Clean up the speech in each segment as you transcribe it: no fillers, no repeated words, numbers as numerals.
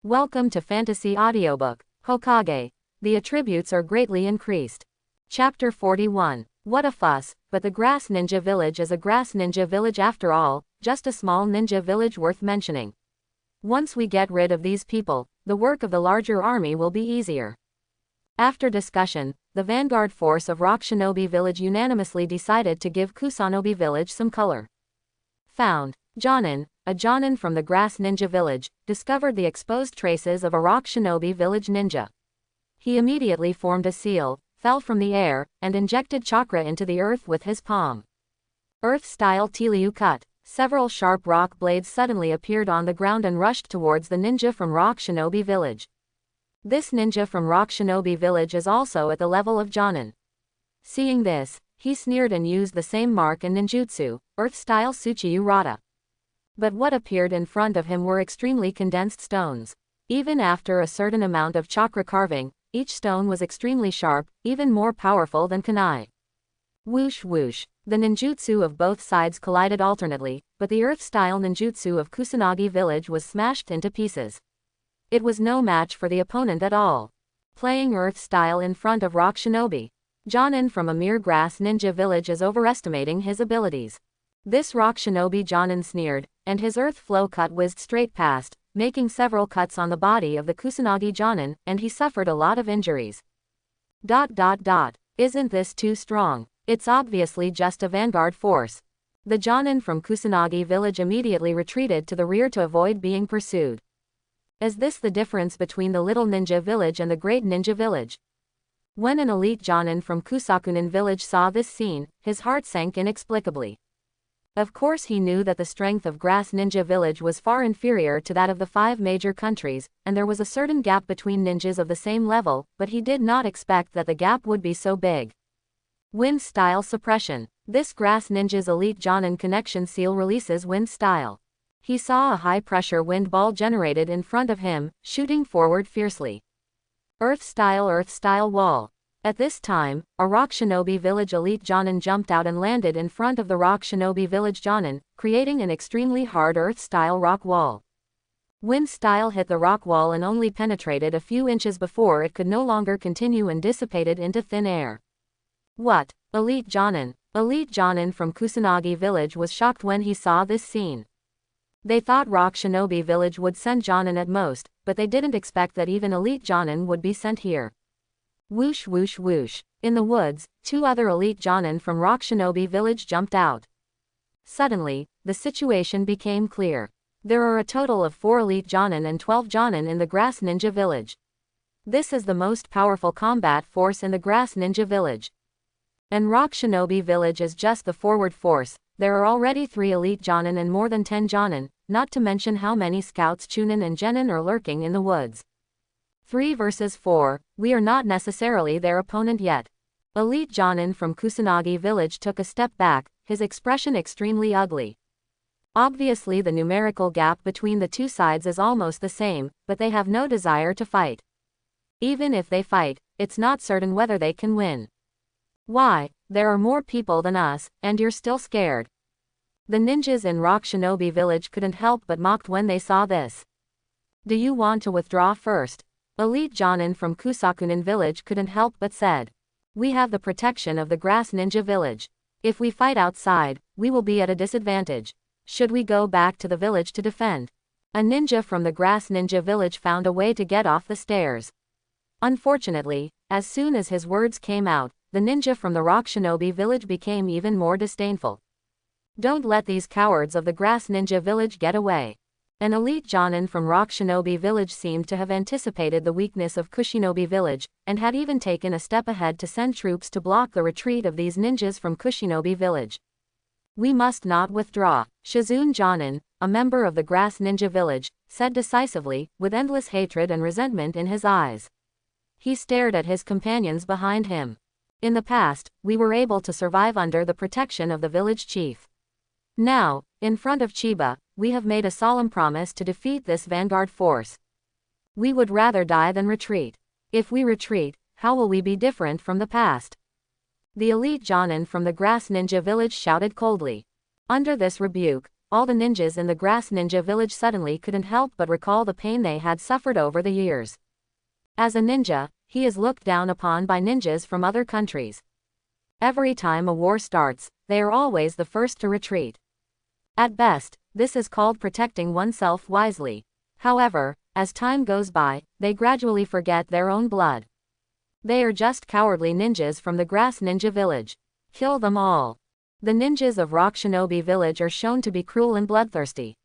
Welcome to Fantasy Audiobook, Hokage. The attributes are greatly increased. Chapter 41. What a fuss, but the Grass Ninja Village is a grass ninja village after all, just a small ninja village worth mentioning. Once we get rid of these people, the work of the larger army will be easier. After discussion, the vanguard force of Rock Shinobi Village unanimously decided to give Kusanobi Village some color. Found. Jonin, a Jonin from the Grass Ninja Village, discovered the exposed traces of a Rock Shinobi Village ninja. He immediately formed a seal, fell from the air, and injected chakra into the earth with his palm. Earth-style Tiliu cut. Several sharp rock blades suddenly appeared on the ground and rushed towards the ninja from Rock Shinobi Village. This ninja from Rock Shinobi Village is also at the level of Jonin. Seeing this, he sneered and used the same mark and ninjutsu, Earth-style Tsuchiyu Rata. But what appeared in front of him were extremely condensed stones. Even after a certain amount of chakra carving, each stone was extremely sharp, even more powerful than kunai. Whoosh whoosh. The ninjutsu of both sides collided alternately, but the earth-style ninjutsu of Kusanagi Village was smashed into pieces. It was no match for the opponent at all. Playing earth-style in front of Rock Shinobi. Jonin from a mere grass ninja village is overestimating his abilities. This Rock Shinobi Jonin sneered, and his earth flow cut whizzed straight past, making several cuts on the body of the Kusanagi Jonin, and he suffered a lot of injuries. Isn't this too strong? It's obviously just a vanguard force. The Jonin from Kusanagi Village immediately retreated to the rear to avoid being pursued. Is this the difference between the little ninja village and the great ninja village? When an elite Jonin from Kusakunin Village saw this scene, his heart sank inexplicably. Of course he knew that the strength of Grass Ninja Village was far inferior to that of the 5 major countries, and there was a certain gap between ninjas of the same level, but he did not expect that the gap would be so big. Wind Style Suppression. This Grass Ninja's Elite Jonin connection seal releases wind style. He saw a high-pressure wind ball generated in front of him, shooting forward fiercely. Earth Style Wall. At this time, a Rock Shinobi Village Elite Jonin jumped out and landed in front of the Rock Shinobi Village Jonin, creating an extremely hard Earth-style rock wall. Wind Style hit the rock wall and only penetrated a few inches before it could no longer continue and dissipated into thin air. What? Elite Jonin. Elite Jonin from Kusanagi Village was shocked when he saw this scene. They thought Rock Shinobi Village would send Jonin at most, but they didn't expect that even Elite Jonin would be sent here. Whoosh whoosh whoosh. In the woods, 2 other elite Jonin from Rock Shinobi Village jumped out. Suddenly, the situation became clear. There are a total of 4 elite Jonin and 12 Jonin in the Grass Ninja Village. This is the most powerful combat force in the Grass Ninja Village. And Rock Shinobi Village is just the forward force. There are already 3 elite Jonin and more than 10 Jonin, not to mention how many scouts Chunin and Genin are lurking in the woods. 3 versus 4, we are not necessarily their opponent yet. Elite Jonin from Kusanagi Village took a step back, his expression extremely ugly. Obviously the numerical gap between the 2 sides is almost the same, but they have no desire to fight. Even if they fight, it's not certain whether they can win. Why? There are more people than us, and you're still scared. The ninjas in Rock Shinobi Village couldn't help but mocked when they saw this. Do you want to withdraw first? Elite Jonin from Kusakunin Village couldn't help but said. We have the protection of the Grass Ninja Village. If we fight outside, we will be at a disadvantage. Should we go back to the village to defend? A ninja from the Grass Ninja Village found a way to get off the stairs. Unfortunately, as soon as his words came out, the ninja from the Rock Shinobi Village became even more disdainful. Don't let these cowards of the Grass Ninja Village get away. An elite Jonin from Rock Shinobi Village seemed to have anticipated the weakness of Kushinobi Village, and had even taken a step ahead to send troops to block the retreat of these ninjas from Kushinobi Village. We must not withdraw. Shizune Jonin, a member of the Grass Ninja Village, said decisively, with endless hatred and resentment in his eyes. He stared at his companions behind him. In the past, we were able to survive under the protection of the village chief. Now, in front of Chiba, we have made a solemn promise to defeat this vanguard force. We would rather die than retreat. If we retreat, how will we be different from the past? The elite Jonin from the Grass Ninja Village shouted coldly. Under this rebuke, all the ninjas in the grass ninja village suddenly couldn't help but recall the pain they had suffered over the years. As a ninja, he is looked down upon by ninjas from other countries. Every time a war starts, they are always the first to retreat. At best, this is called protecting oneself wisely. However, as time goes by, they gradually forget their own blood. They are just cowardly ninjas from the grass ninja village. Kill them all. The ninjas of Rock Shinobi Village are shown to be cruel and bloodthirsty.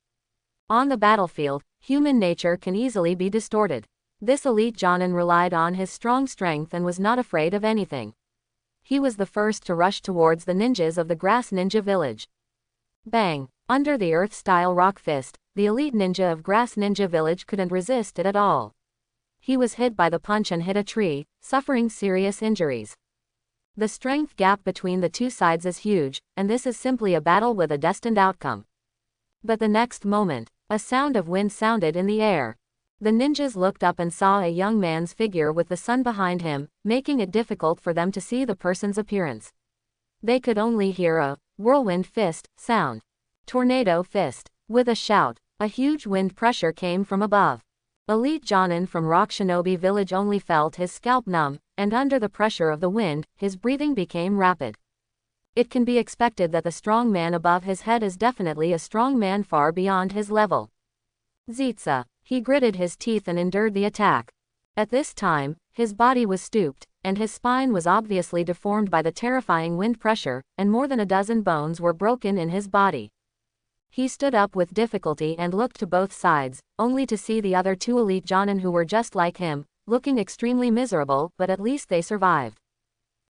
On the battlefield, human nature can easily be distorted. This elite Jonin relied on his strong strength and was not afraid of anything. He was the first to rush towards the ninjas of the grass ninja village. Bang! Under the earth-style rock fist, the elite ninja of grass ninja village couldn't resist it at all. He was hit by the punch and hit a tree, suffering serious injuries. The strength gap between the two sides is huge, and this is simply a battle with a destined outcome. But the next moment, a sound of wind sounded in the air. The ninjas looked up and saw a young man's figure with the sun behind him, making it difficult for them to see the person's appearance. They could only hear a whirlwind fist sound. Tornado fist. With a shout, a huge wind pressure came from above. Elite Jonin from Rock Shinobi Village only felt his scalp numb, and under the pressure of the wind, his breathing became rapid. It can be expected that the strong man above his head is definitely a strong man far beyond his level. Zitsa. He gritted his teeth and endured the attack. At this time, his body was stooped, and his spine was obviously deformed by the terrifying wind pressure, and more than a dozen bones were broken in his body. He stood up with difficulty and looked to both sides, only to see the other two elite Jonin who were just like him, looking extremely miserable, but at least they survived.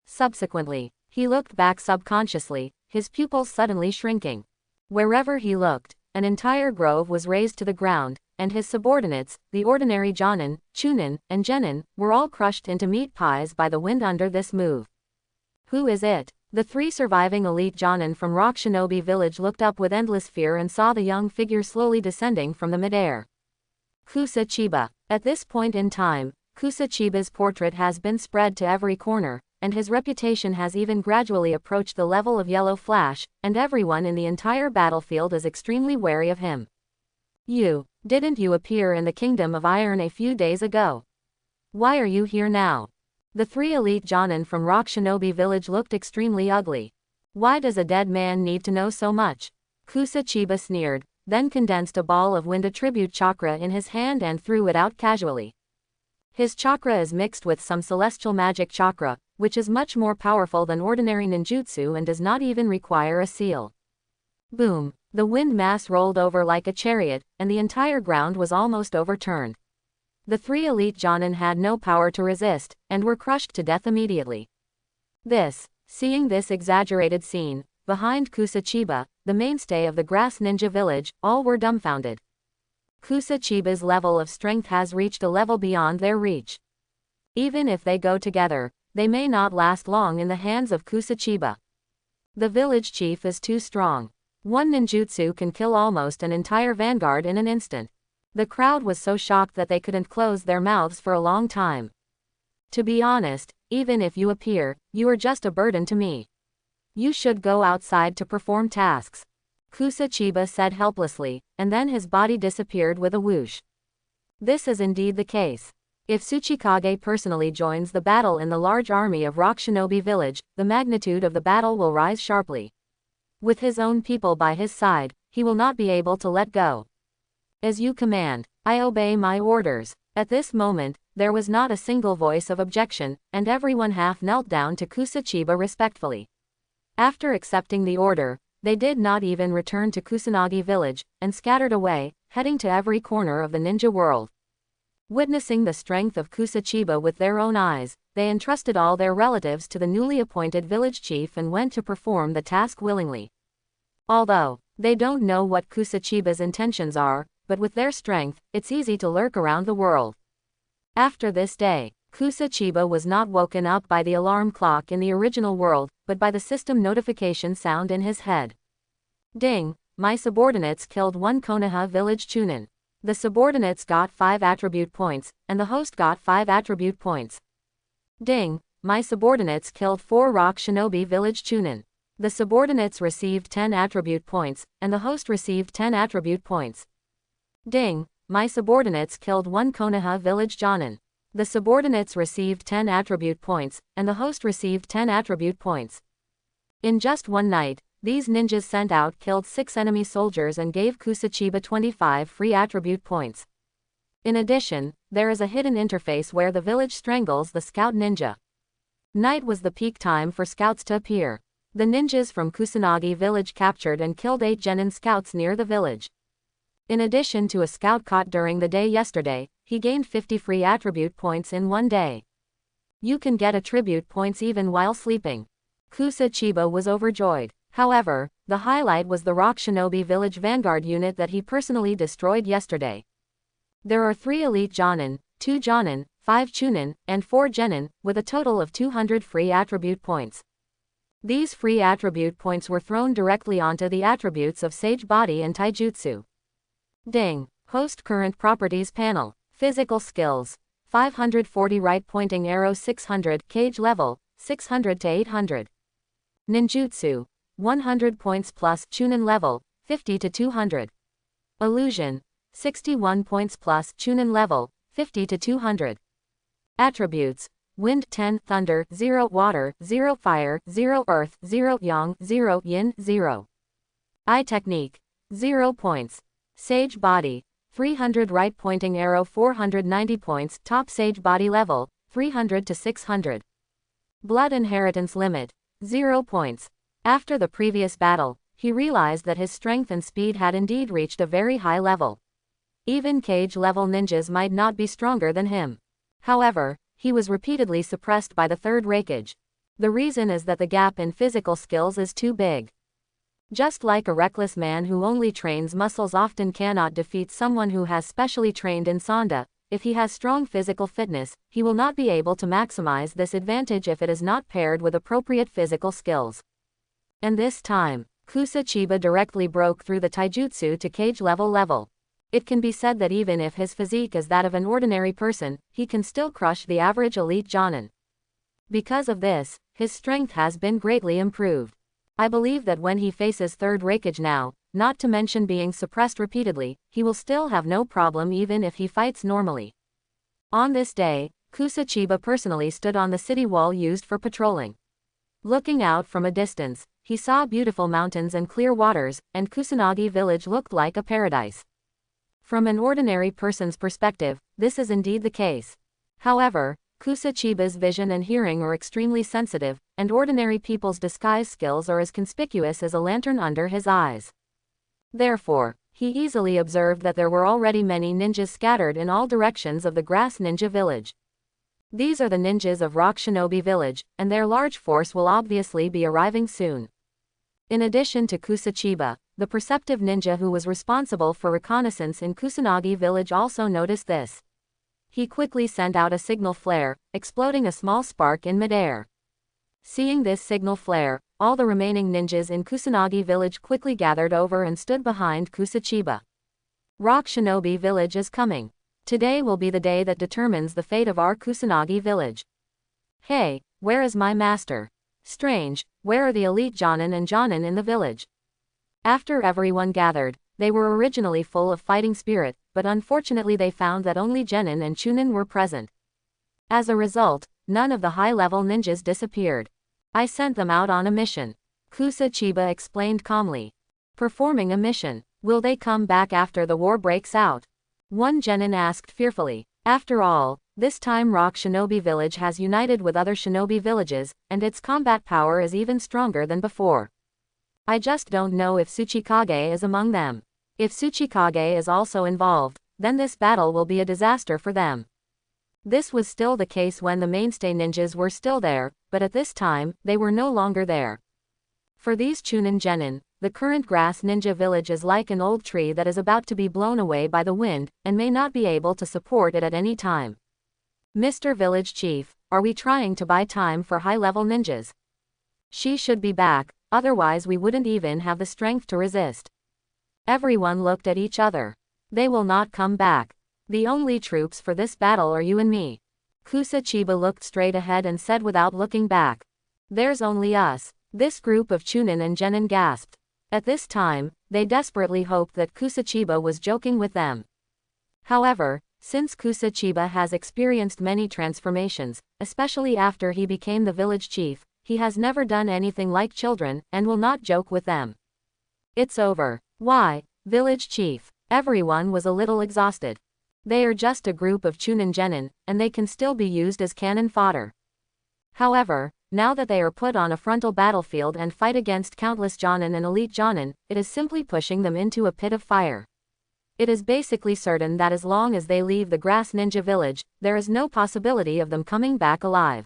Subsequently, he looked back subconsciously, his pupils suddenly shrinking. Wherever he looked, an entire grove was razed to the ground, and his subordinates, the ordinary Jonin, Chunin, and Genin, were all crushed into meat pies by the wind under this move. Who is it? The three surviving elite Jonin from Rock Shinobi Village looked up with endless fear and saw the young figure slowly descending from the midair. Kusa Chiba. At this point in time, Kusa Chiba's portrait has been spread to every corner, and his reputation has even gradually approached the level of Yellow Flash, and everyone in the entire battlefield is extremely wary of him. Didn't you appear in the Kingdom of Iron a few days ago? Why are you here now? The three elite Jonin from Rock Shinobi Village looked extremely ugly. Why does a dead man need to know so much? Kusa Chiba sneered, then condensed a ball of wind attribute chakra in his hand and threw it out casually. His chakra is mixed with some celestial magic chakra, which is much more powerful than ordinary ninjutsu and does not even require a seal. Boom! The wind mass rolled over like a chariot, and the entire ground was almost overturned. The three elite Jonin had no power to resist, and were crushed to death immediately. Seeing this exaggerated scene, behind Kusa Chiba, the mainstay of the grass ninja village, all were dumbfounded. Kusa Chiba's level of strength has reached a level beyond their reach. Even if they go together, they may not last long in the hands of Kusa Chiba. The village chief is too strong. One ninjutsu can kill almost an entire vanguard in an instant. The crowd was so shocked that they couldn't close their mouths for a long time. To be honest, even if you appear, you are just a burden to me. You should go outside to perform tasks. Kusa Chiba said helplessly, and then his body disappeared with a whoosh. This is indeed the case. If Tsuchikage personally joins the battle in the large army of Rock Shinobi Village, the magnitude of the battle will rise sharply. With his own people by his side, he will not be able to let go. As you command, I obey my orders. At this moment, there was not a single voice of objection, and everyone half knelt down to Kusa Chiba respectfully. After accepting the order, they did not even return to Kusanagi Village, and scattered away, heading to every corner of the ninja world. Witnessing the strength of Kusa Chiba with their own eyes, they entrusted all their relatives to the newly appointed village chief and went to perform the task willingly. Although they don't know what Kusa Chiba's intentions are, but with their strength, it's easy to lurk around the world. After this day, Kusa Chiba was not woken up by the alarm clock in the original world, but by the system notification sound in his head. Ding! My subordinates killed one Konoha village Chunin. The subordinates got 5 attribute points, and the host got 5 attribute points. Ding! My subordinates killed 4 Rock Shinobi village Chunin. The subordinates received 10 attribute points, and the host received 10 attribute points. Ding! My subordinates killed one Konoha village Jonin. The subordinates received 10 attribute points, and the host received 10 attribute points. In just one night, these ninjas sent out killed 6 enemy soldiers and gave Kusa Chiba 25 free attribute points. In addition, there is a hidden interface where the village strangles the scout ninja. Night was the peak time for scouts to appear. The ninjas from Kusanagi village captured and killed 8 genin scouts near the village. In addition to a scout caught during the day yesterday, he gained 50 free attribute points in one day. You can get attribute points even while sleeping. Kusa Chiba was overjoyed. However, the highlight was the Rock Shinobi Village Vanguard unit that he personally destroyed yesterday. There are 3 elite Jonin, 2 Jonin, 5 Chunin, and 4 Genin, with a total of 200 free attribute points. These free attribute points were thrown directly onto the attributes of Sage Body and Taijutsu. Ding! Host Current Properties Panel. Physical Skills. 540 Right Pointing Arrow 600 Cage Level, 600 to 800. Ninjutsu. 100 points plus Chunin Level, 50 to 200. Illusion. 61 points plus Chunin Level, 50 to 200. Attributes. Wind 10, Thunder 0, Water 0, Fire 0, Earth 0, Yang 0, Yin 0. Eye Technique. 0 points. Sage Body. 300 Right Pointing Arrow 490 points Top Sage Body Level, 300 to 600. Blood Inheritance Limit. 0 points. After the previous battle, he realized that his strength and speed had indeed reached a very high level. Even cage-level ninjas might not be stronger than him. However, he was repeatedly suppressed by the third Raikage. The reason is that the gap in physical skills is too big. Just like a reckless man who only trains muscles often cannot defeat someone who has specially trained in Sonda, if he has strong physical fitness, he will not be able to maximize this advantage if it is not paired with appropriate physical skills. And this time, Kusa Chiba directly broke through the taijutsu to cage level. It can be said that even if his physique is that of an ordinary person, he can still crush the average elite Jonin. Because of this, his strength has been greatly improved. I believe that when he faces third Raikage now, not to mention being suppressed repeatedly, he will still have no problem even if he fights normally. On this day, Kusa Chiba personally stood on the city wall used for patrolling. Looking out from a distance, he saw beautiful mountains and clear waters, and Kusanagi village looked like a paradise. From an ordinary person's perspective, this is indeed the case. However, Kusa Chiba's vision and hearing are extremely sensitive, and ordinary people's disguise skills are as conspicuous as a lantern under his eyes. Therefore, he easily observed that there were already many ninjas scattered in all directions of the Grass Ninja Village. These are the ninjas of Rock Shinobi Village, and their large force will obviously be arriving soon. In addition to Kusa Chiba, the perceptive ninja who was responsible for reconnaissance in Kusanagi village also noticed this. He quickly sent out a signal flare, exploding a small spark in midair. Seeing this signal flare, all the remaining ninjas in Kusanagi village quickly gathered over and stood behind Kusa Chiba. Rock Shinobi village is coming. Today will be the day that determines the fate of our Kusanagi village. Hey, where is my master? Strange, where are the elite Jonin and Jonin in the village? After everyone gathered, they were originally full of fighting spirit, but unfortunately they found that only Genin and Chunin were present. As a result, none of the high-level ninjas disappeared. I sent them out on a mission. Kusa Chiba explained calmly. Performing a mission. Will they come back after the war breaks out? One Genin asked fearfully. After all, this time Rock Shinobi Village has united with other shinobi villages, and its combat power is even stronger than before. I just don't know if Tsuchikage is among them. If Tsuchikage is also involved, then this battle will be a disaster for them. This was still the case when the mainstay ninjas were still there, but at this time, they were no longer there. For these Chunin Genin, the current Grass Ninja Village is like an old tree that is about to be blown away by the wind, and may not be able to support it at any time. Mr. Village Chief, are we trying to buy time for high-level ninjas? She should be back, otherwise we wouldn't even have the strength to resist. Everyone looked at each other. They will not come back. The only troops for this battle are you and me. Kusa Chiba looked straight ahead and said without looking back. There's only us. This group of Chunin and Genin gasped. At this time, they desperately hoped that Kusa Chiba was joking with them. However, since Kusa Chiba has experienced many transformations, especially after he became the village chief, he has never done anything like children, and will not joke with them. It's over. Why, village chief? Everyone was a little exhausted. They are just a group of Chunin Genin, and they can still be used as cannon fodder. However, now that they are put on a frontal battlefield and fight against countless Jonin and elite Jonin, it is simply pushing them into a pit of fire. It is basically certain that as long as they leave the grass ninja village, there is no possibility of them coming back alive.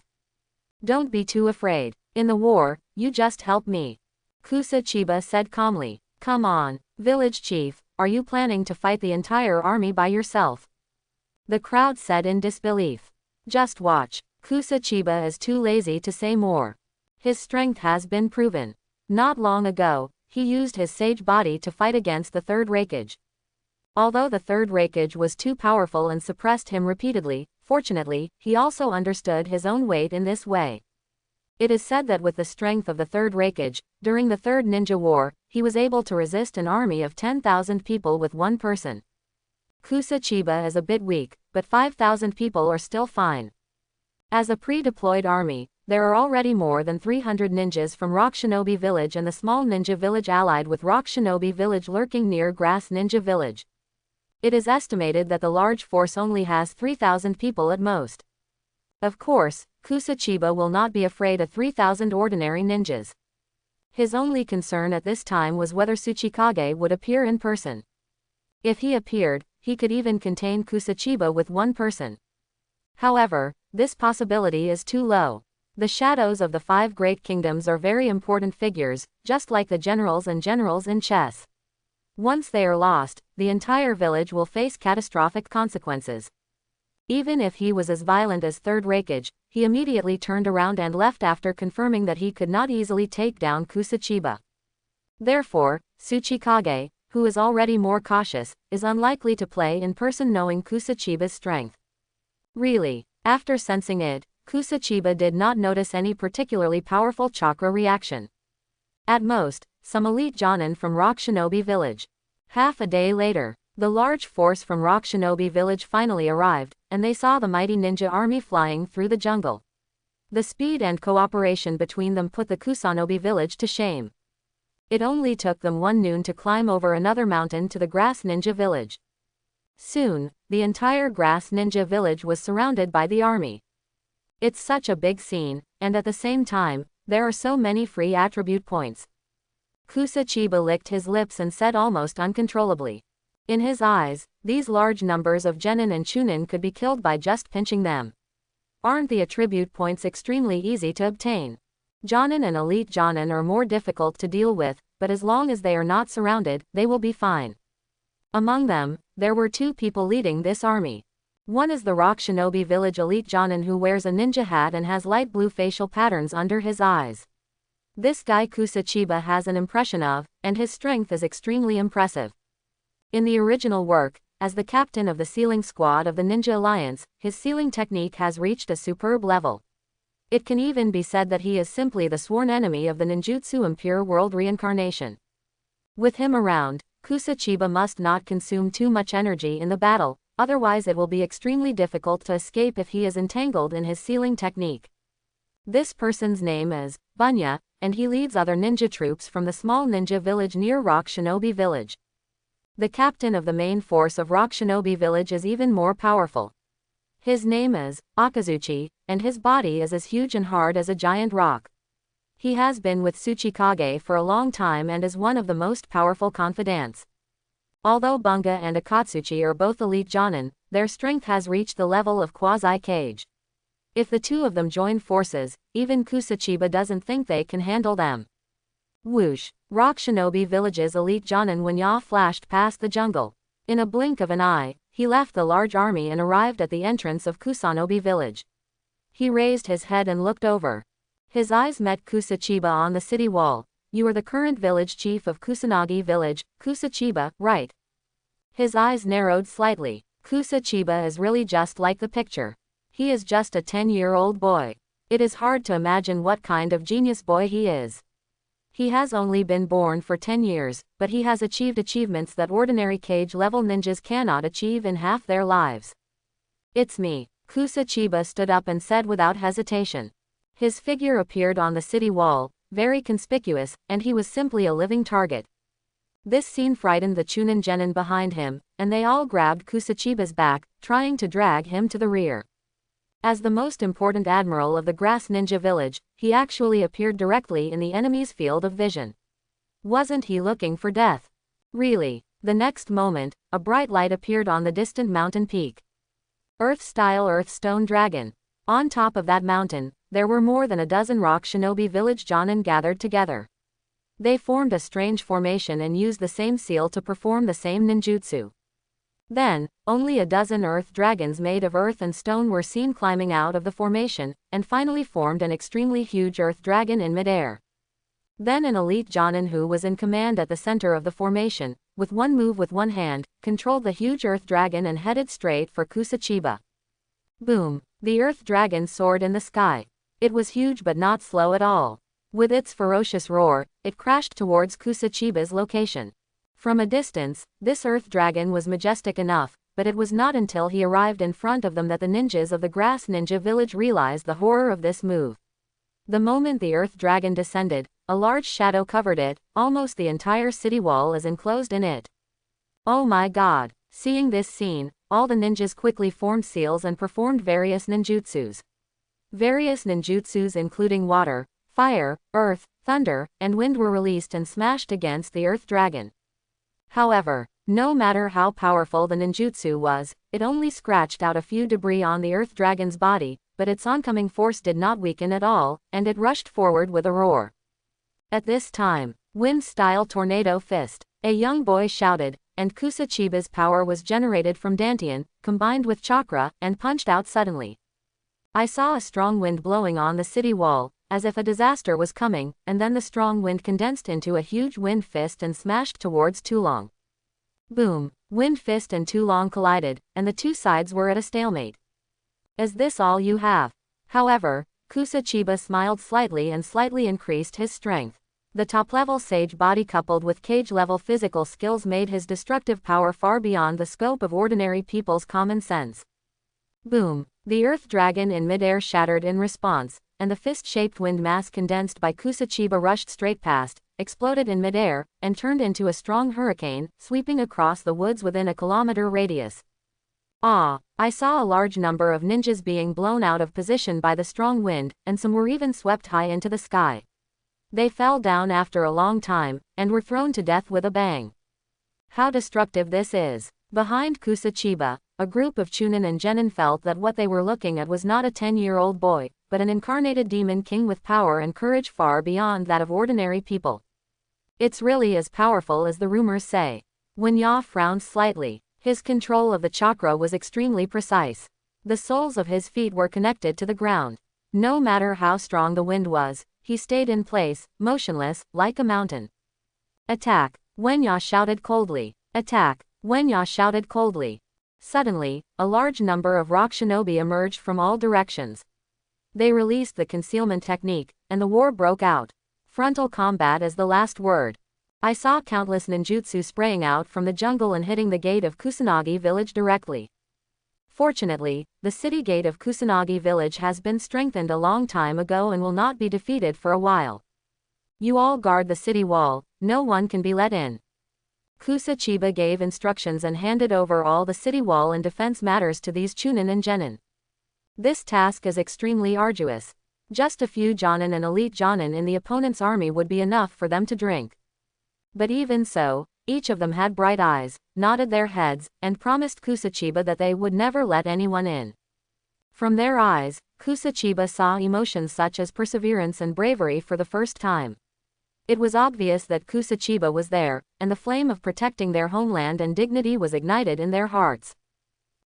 Don't be too afraid. In the war, you just help me. Kusa Chiba said calmly. Come on, village chief, are you planning to fight the entire army by yourself? The crowd said in disbelief. Just watch. Kusa Chiba is too lazy to say more. His strength has been proven. Not long ago, he used his sage body to fight against the third Hokage. Although the third Hokage was too powerful and suppressed him repeatedly, fortunately, he also understood his own weight in this way. It is said that with the strength of the third Hokage, during the Third Ninja War, he was able to resist an army of 10,000 people with one person. Kusa Chiba is a bit weak, but 5,000 people are still fine. As a pre-deployed army, there are already more than 300 ninjas from Rock Shinobi Village and the small ninja village allied with Rock Shinobi Village lurking near Grass Ninja Village. It is estimated that the large force only has 3,000 people at most. Of course, Kusa Chiba will not be afraid of 3,000 ordinary ninjas. His only concern at this time was whether Tsuchikage would appear in person. If he appeared, he could even contain Kusa Chiba with one person. However, this possibility is too low. The shadows of the 5 great kingdoms are very important figures, just like the generals and generals in chess. Once they are lost, the entire village will face catastrophic consequences. Even if he was as violent as Third Hokage, he immediately turned around and left after confirming that he could not easily take down Kusa Chiba. Therefore, Tsuchikage, who is already more cautious, is unlikely to play in person knowing Kusa Chiba's strength. Really, after sensing it, Kusa Chiba did not notice any particularly powerful chakra reaction. At most, some elite Jonin from Rock Shinobi Village. Half a day later, the large force from Rock Shinobi Village finally arrived, and they saw the mighty ninja army flying through the jungle. The speed and cooperation between them put the Kusanobi village to shame. It only took them one noon to climb over another mountain to the Grass Ninja Village. Soon, the entire Grass Ninja Village was surrounded by the army. It's such a big scene, and at the same time, there are so many free attribute points. Kusa Chiba licked his lips and said almost uncontrollably. In his eyes, these large numbers of Genin and Chunin could be killed by just pinching them. Aren't the attribute points extremely easy to obtain? Jonin and elite Jonin are more difficult to deal with, but as long as they are not surrounded, they will be fine. Among them, there were 2 people leading this army. One is the Rock Shinobi Village elite Jonin who wears a ninja hat and has light blue facial patterns under his eyes. This guy Kusa Chiba has an impression of, and his strength is extremely impressive. In the original work, as the captain of the sealing squad of the Ninja Alliance, his sealing technique has reached a superb level. It can even be said that he is simply the sworn enemy of the ninjutsu impure world reincarnation. With him around, Kusa Chiba must not consume too much energy in the battle, otherwise it will be extremely difficult to escape if he is entangled in his sealing technique. This person's name is Bunya, and he leads other ninja troops from the small ninja village near Rock Shinobi Village. The captain of the main force of Rock Shinobi Village is even more powerful. His name is Akazuchi, and his body is as huge and hard as a giant rock. He has been with Tsuchikage for a long time and is one of the most powerful confidants. Although Bunga and Akatsuchi are both elite Jonin, their strength has reached the level of Quasi-Kage. If the 2 of them join forces, even Kusa Chiba doesn't think they can handle them. Whoosh! Rock Shinobi Village's elite Jonin Wanya flashed past the jungle. In a blink of an eye, he left the large army and arrived at the entrance of Kusanobi Village. He raised his head and looked over. His eyes met Kusa Chiba on the city wall. You are the current village chief of Kusanagi Village, Kusa Chiba, right? His eyes narrowed slightly. Kusa Chiba is really just like the picture. He is just a 10-year-old boy. It is hard to imagine what kind of genius boy he is. He has only been born for 10 years, but he has achieved achievements that ordinary cage-level ninjas cannot achieve in half their lives. It's me. Kusa Chiba stood up and said without hesitation. His figure appeared on the city wall, very conspicuous, and he was simply a living target. This scene frightened the Chunin genin behind him, and they all grabbed Kusa Chiba's back, trying to drag him to the rear. As the most important admiral of the Grass Ninja Village, he actually appeared directly in the enemy's field of vision. Wasn't he looking for death? Really. The next moment, a bright light appeared on the distant mountain peak. Earth-style Earthstone Dragon. On top of that mountain, there were more than a dozen rock shinobi village jonin gathered together. They formed a strange formation and used the same seal to perform the same ninjutsu. Then, only a dozen earth dragons made of earth and stone were seen climbing out of the formation, and finally formed an extremely huge earth dragon in midair. Then an elite jonin who was in command at the center of the formation, with one move with one hand, controlled the huge earth dragon and headed straight for Kusa Chiba. Boom! The earth dragon soared in the sky. It was huge but not slow at all. With its ferocious roar, it crashed towards Kusa Chiba's location. From a distance, this earth dragon was majestic enough, but it was not until he arrived in front of them that the ninjas of the Grass Ninja Village realized the horror of this move. The moment the earth dragon descended, a large shadow covered it, almost the entire city wall is enclosed in it. Oh my god! Seeing this scene, all the ninjas quickly formed seals and performed various ninjutsus. Various ninjutsus including water, fire, earth, thunder, and wind were released and smashed against the earth dragon. However, no matter how powerful the ninjutsu was, it only scratched out a few debris on the earth dragon's body, but its oncoming force did not weaken at all, and it rushed forward with a roar. At this time, wind-style tornado fist, a young boy shouted, and Kusa Chiba's power was generated from Dantian, combined with chakra, and punched out suddenly. I saw a strong wind blowing on the city wall, as if a disaster was coming, and then the strong wind condensed into a huge wind fist and smashed towards Tulong. Boom! Wind fist and Tulong collided, and the two sides were at a stalemate. Is this all you have? However, Kusa Chiba smiled slightly and slightly increased his strength. The top-level sage body coupled with cage-level physical skills made his destructive power far beyond the scope of ordinary people's common sense. Boom! The earth dragon in midair shattered in response, and the fist-shaped wind mass condensed by Kusa Chiba rushed straight past, exploded in midair, and turned into a strong hurricane, sweeping across the woods within a kilometer radius. Ah! I saw a large number of ninjas being blown out of position by the strong wind, and some were even swept high into the sky. They fell down after a long time, and were thrown to death with a bang. How destructive this is! Behind Kusa Chiba, a group of Chunin and genin felt that what they were looking at was not a 10-year-old boy, but an incarnated demon king with power and courage far beyond that of ordinary people. It's really as powerful as the rumors say. When Ya frowned slightly, his control of the chakra was extremely precise. The soles of his feet were connected to the ground. No matter how strong the wind was, he stayed in place, motionless, like a mountain. Attack! Wenya shouted coldly. Attack! Wenya shouted coldly. Suddenly, a large number of rock shinobi emerged from all directions. They released the concealment technique, and the war broke out. Frontal combat is the last word. I saw countless ninjutsu spraying out from the jungle and hitting the gate of Kusanagi village directly. Fortunately, the city gate of Kusanagi village has been strengthened a long time ago and will not be defeated for a while. You all guard the city wall, no one can be let in. Kusa Chiba gave instructions and handed over all the city wall and defense matters to these Chunin and genin. This task is extremely arduous. Just a few jonin and elite jonin in the opponent's army would be enough for them to drink. But even so, each of them had bright eyes, nodded their heads, and promised Kusa Chiba that they would never let anyone in. From their eyes, Kusa Chiba saw emotions such as perseverance and bravery for the first time. It was obvious that Kusa Chiba was there, and the flame of protecting their homeland and dignity was ignited in their hearts.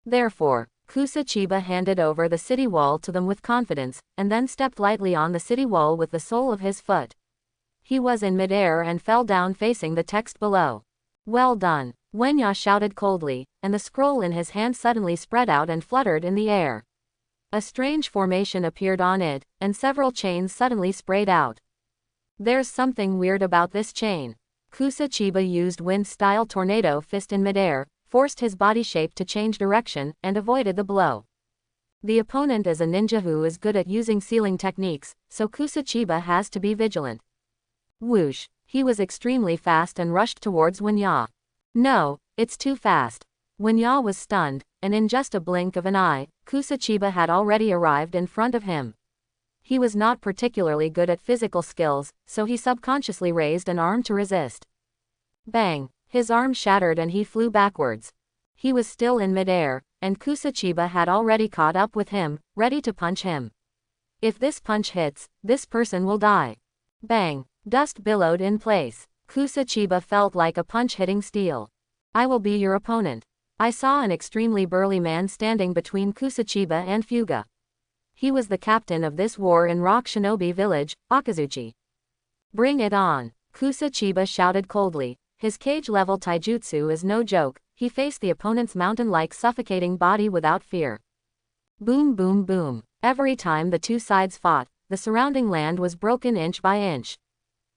Therefore, Kusa Chiba handed over the city wall to them with confidence, and then stepped lightly on the city wall with the sole of his foot. He was in midair and fell down facing the text below. Well done, Wenya shouted coldly, and the scroll in his hand suddenly spread out and fluttered in the air. A strange formation appeared on it, and several chains suddenly sprayed out. There's something weird about this chain. Kusa Chiba used wind-style tornado fist in midair, forced his body shape to change direction, and avoided the blow. The opponent is a ninja who is good at using sealing techniques, so Kusa Chiba has to be vigilant. Whoosh! He was extremely fast and rushed towards Wanya. No, it's too fast. Wanya was stunned, and in just a blink of an eye, Kusa Chiba had already arrived in front of him. He was not particularly good at physical skills, so he subconsciously raised an arm to resist. Bang! His arm shattered and he flew backwards. He was still in midair, and Kusa Chiba had already caught up with him, ready to punch him. If this punch hits, this person will die. Bang! Dust billowed in place. Kusa Chiba felt like a punch hitting steel. I will be your opponent. I saw an extremely burly man standing between Kusa Chiba and Fuga. He was the captain of this war in Rock Shinobi Village, Akazuchi. Bring it on! Kusa Chiba shouted coldly. His cage-level taijutsu is no joke. He faced the opponent's mountain-like suffocating body without fear. Boom boom boom. Every time the two sides fought, the surrounding land was broken inch by inch.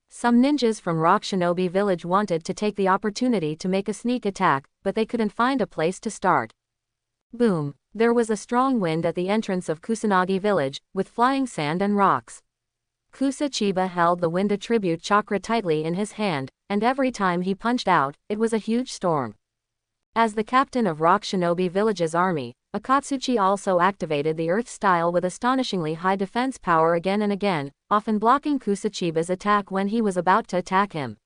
Some ninjas from Rock Shinobi Village wanted to take the opportunity to make a sneak attack, but they couldn't find a place to start. Boom. There was a strong wind at the entrance of Kusanagi Village, with flying sand and rocks. Kusa Chiba held the wind attribute chakra tightly in his hand, and every time he punched out, it was a huge storm. As the captain of Rock Shinobi Village's army, Akatsuchi also activated the earth style with astonishingly high defense power again and again, often blocking Kusa Chiba's attack when he was about to attack him.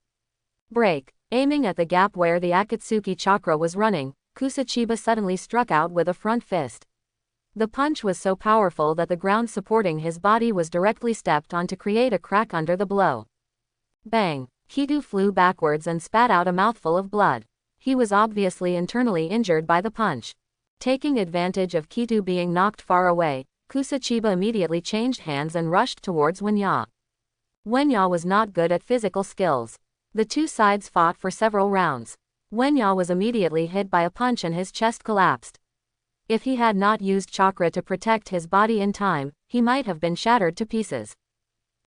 Break. Aiming at the gap where the Akatsuki chakra was running, Kusa Chiba suddenly struck out with a front fist. The punch was so powerful that the ground supporting his body was directly stepped on to create a crack under the blow. Bang! Kido flew backwards and spat out a mouthful of blood. He was obviously internally injured by the punch. Taking advantage of Kido being knocked far away, Kusa Chiba immediately changed hands and rushed towards Wanya. Wanya was not good at physical skills. The two sides fought for several rounds. Wanya was immediately hit by a punch and his chest collapsed. If he had not used chakra to protect his body in time, he might have been shattered to pieces.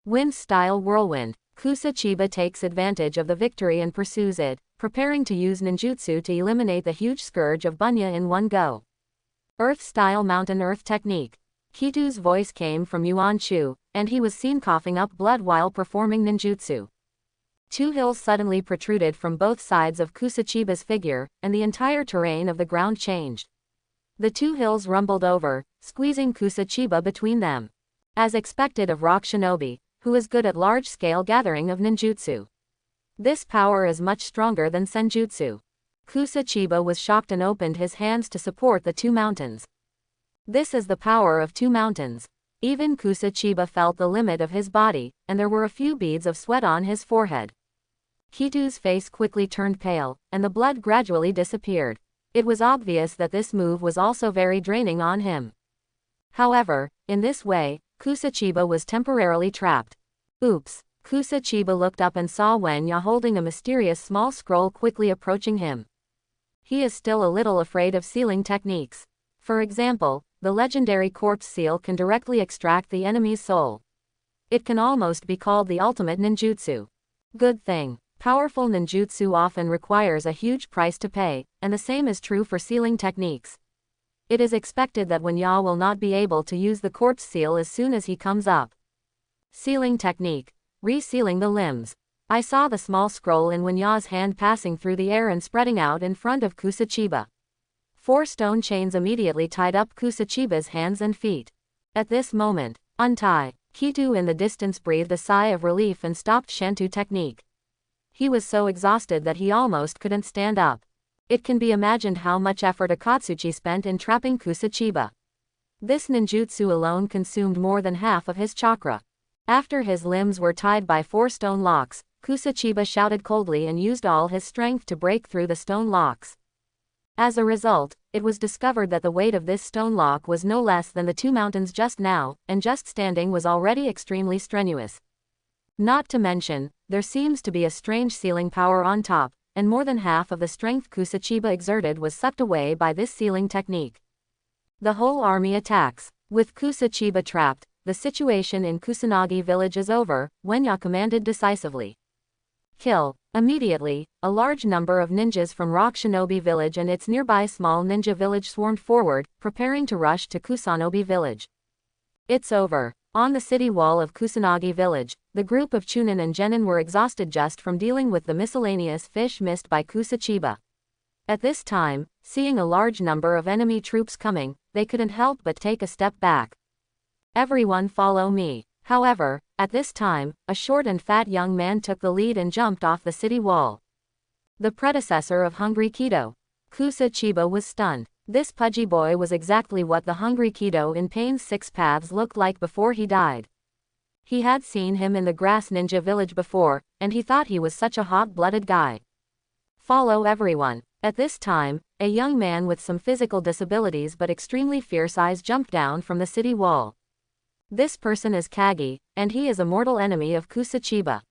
Wind-style whirlwind. Kusa Chiba takes advantage of the victory and pursues it, preparing to use ninjutsu to eliminate the huge scourge of Bunya in one go. Earth-style mountain earth technique. Kido's voice came from Yuan Chu, and he was seen coughing up blood while performing ninjutsu. Two hills suddenly protruded from both sides of Kusa Chiba's figure, and the entire terrain of the ground changed. The two hills rumbled over, squeezing Kusa Chiba between them. As expected of Rock Shinobi, who is good at large-scale gathering of ninjutsu. This power is much stronger than senjutsu. Kusa Chiba was shocked and opened his hands to support the two mountains. This is the power of two mountains. Even Kusa Chiba felt the limit of his body, and there were a few beads of sweat on his forehead. Kido's face quickly turned pale, and the blood gradually disappeared. It was obvious that this move was also very draining on him. However, in this way, Kusa Chiba was temporarily trapped. Oops. Kusa Chiba looked up and saw Wanya holding a mysterious small scroll quickly approaching him. He is still a little afraid of sealing techniques. For example, the legendary corpse seal can directly extract the enemy's soul. It can almost be called the ultimate ninjutsu. Good thing. Powerful ninjutsu often requires a huge price to pay, and the same is true for sealing techniques. It is expected that Wanya will not be able to use the corpse seal as soon as he comes up. Sealing technique. Resealing the limbs. I saw the small scroll in Wanya's hand passing through the air and spreading out in front of Kusa Chiba. 4 stone chains immediately tied up Kusa Chiba's hands and feet. At this moment, untie. Kido in the distance breathed a sigh of relief and stopped Shantu technique. He was so exhausted that he almost couldn't stand up. It can be imagined how much effort Akatsuchi spent in trapping Kusa Chiba. This ninjutsu alone consumed more than half of his chakra. After his limbs were tied by 4 stone locks, Kusa Chiba shouted coldly and used all his strength to break through the stone locks. As a result, it was discovered that the weight of this stone lock was no less than the 2 mountains just now, and just standing was already extremely strenuous. Not to mention, there seems to be a strange sealing power on top, and more than half of the strength Kusa Chiba exerted was sucked away by this sealing technique. The whole army attacks. With Kusa Chiba trapped, the situation in Kusanagi village is over, Wenya commanded decisively. Kill. Immediately, a large number of ninjas from Rock Shinobi village and its nearby small ninja village swarmed forward, preparing to rush to Kusanobi village. It's over. On the city wall of Kusanagi village, the group of Chunin and Genin were exhausted just from dealing with the miscellaneous fish missed by Kusa Chiba. At this time, seeing a large number of enemy troops coming, they couldn't help but take a step back. Everyone follow me. However, at this time, a short and fat young man took the lead and jumped off the city wall. The predecessor of Hungry Kido. Kusa Chiba was stunned. This pudgy boy was exactly what the Hungry Kido in Pain's Six Paths looked like before he died. He had seen him in the Grass Ninja Village before, and he thought he was such a hot-blooded guy. Follow everyone. At this time, a young man with some physical disabilities but extremely fierce eyes jumped down from the city wall. This person is Kagi, and he is a mortal enemy of Kusa Chiba.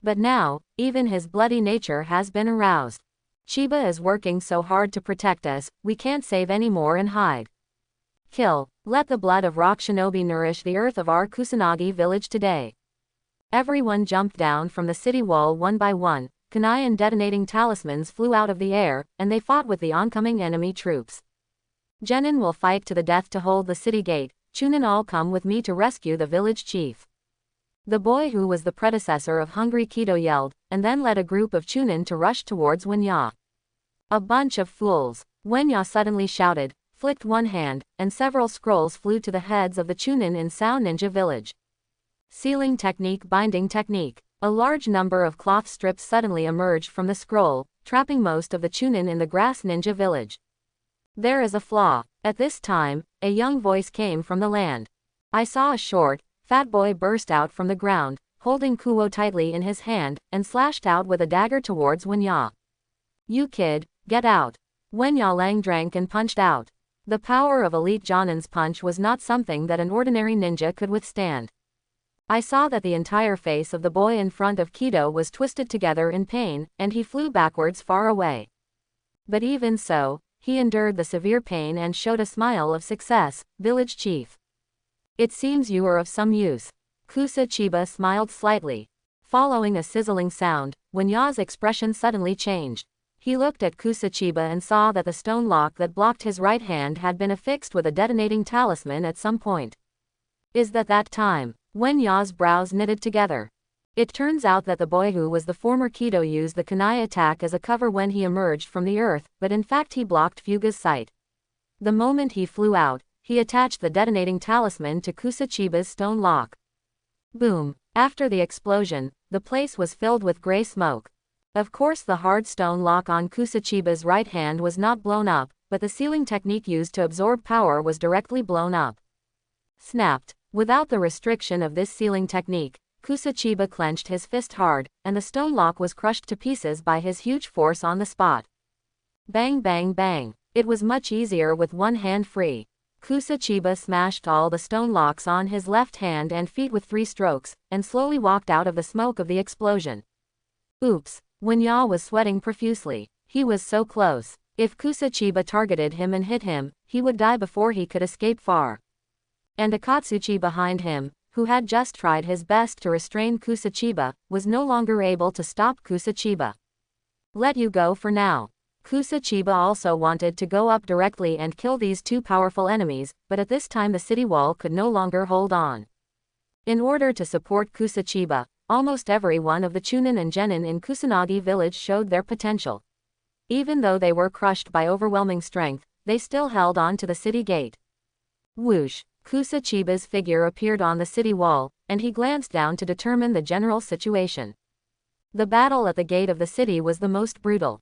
But now, even his bloody nature has been aroused. Chiba is working so hard to protect us, we can't save any more and hide. Kill. Let the blood of Rock Shinobi nourish the earth of our Kusanagi village today. Everyone jumped down from the city wall one by one, kunai and detonating talismans flew out of the air, and they fought with the oncoming enemy troops. Genin will fight to the death to hold the city gate. Chunin all come with me to rescue the village chief. The boy who was the predecessor of Hungry Kido yelled, and then led a group of Chunin to rush towards Wenya. A bunch of fools. Wenya suddenly shouted, flicked one hand, and several scrolls flew to the heads of the Chunin in Sao Ninja village. Sealing technique, binding technique. A large number of cloth strips suddenly emerged from the scroll, trapping most of the Chunin in the Grass Ninja village. There is a flaw. At this time, a young voice came from the land. I saw a short, fat boy burst out from the ground, holding Kuo tightly in his hand, and slashed out with a dagger towards Wenya. You kid, get out. Wenya Lang drank and punched out. The power of elite Jonin's punch was not something that an ordinary ninja could withstand. I saw that the entire face of the boy in front of Kido was twisted together in pain, and he flew backwards far away. But even so, he endured the severe pain and showed a smile of success. Village chief. It seems you are of some use. Kusa Chiba smiled slightly. Following a sizzling sound, Wenya's expression suddenly changed. He looked at Kusa Chiba and saw that the stone lock that blocked his right hand had been affixed with a detonating talisman at some point. Is that time? Wenya's brows knitted together. It turns out that the boy who was the former Kido used the kunai attack as a cover when he emerged from the earth, but in fact he blocked Fuga's sight. The moment he flew out, he attached the detonating talisman to Kusa Chiba's stone lock. Boom. After the explosion, the place was filled with gray smoke. Of course the hard stone lock on Kusa Chiba's right hand was not blown up, but the sealing technique used to absorb power was directly blown up. Snapped. Without the restriction of this sealing technique, Kusa Chiba clenched his fist hard, and the stone lock was crushed to pieces by his huge force on the spot. Bang bang bang. It was much easier with one hand free. Kusa Chiba smashed all the stone locks on his left hand and feet with 3 strokes, and slowly walked out of the smoke of the explosion. Oops. Wenya was sweating profusely. He was so close. If Kusa Chiba targeted him and hit him, he would die before he could escape far. And Akatsuchi behind him, who had just tried his best to restrain Kusa Chiba, was no longer able to stop Kusa Chiba. Let you go for now. Kusa Chiba also wanted to go up directly and kill these 2 powerful enemies, but at this time the city wall could no longer hold on. In order to support Kusa Chiba, almost every one of the Chunin and Genin in Kusanagi village showed their potential. Even though they were crushed by overwhelming strength, they still held on to the city gate. Whoosh. Kusa Chiba's figure appeared on the city wall, and he glanced down to determine the general situation. The battle at the gate of the city was the most brutal.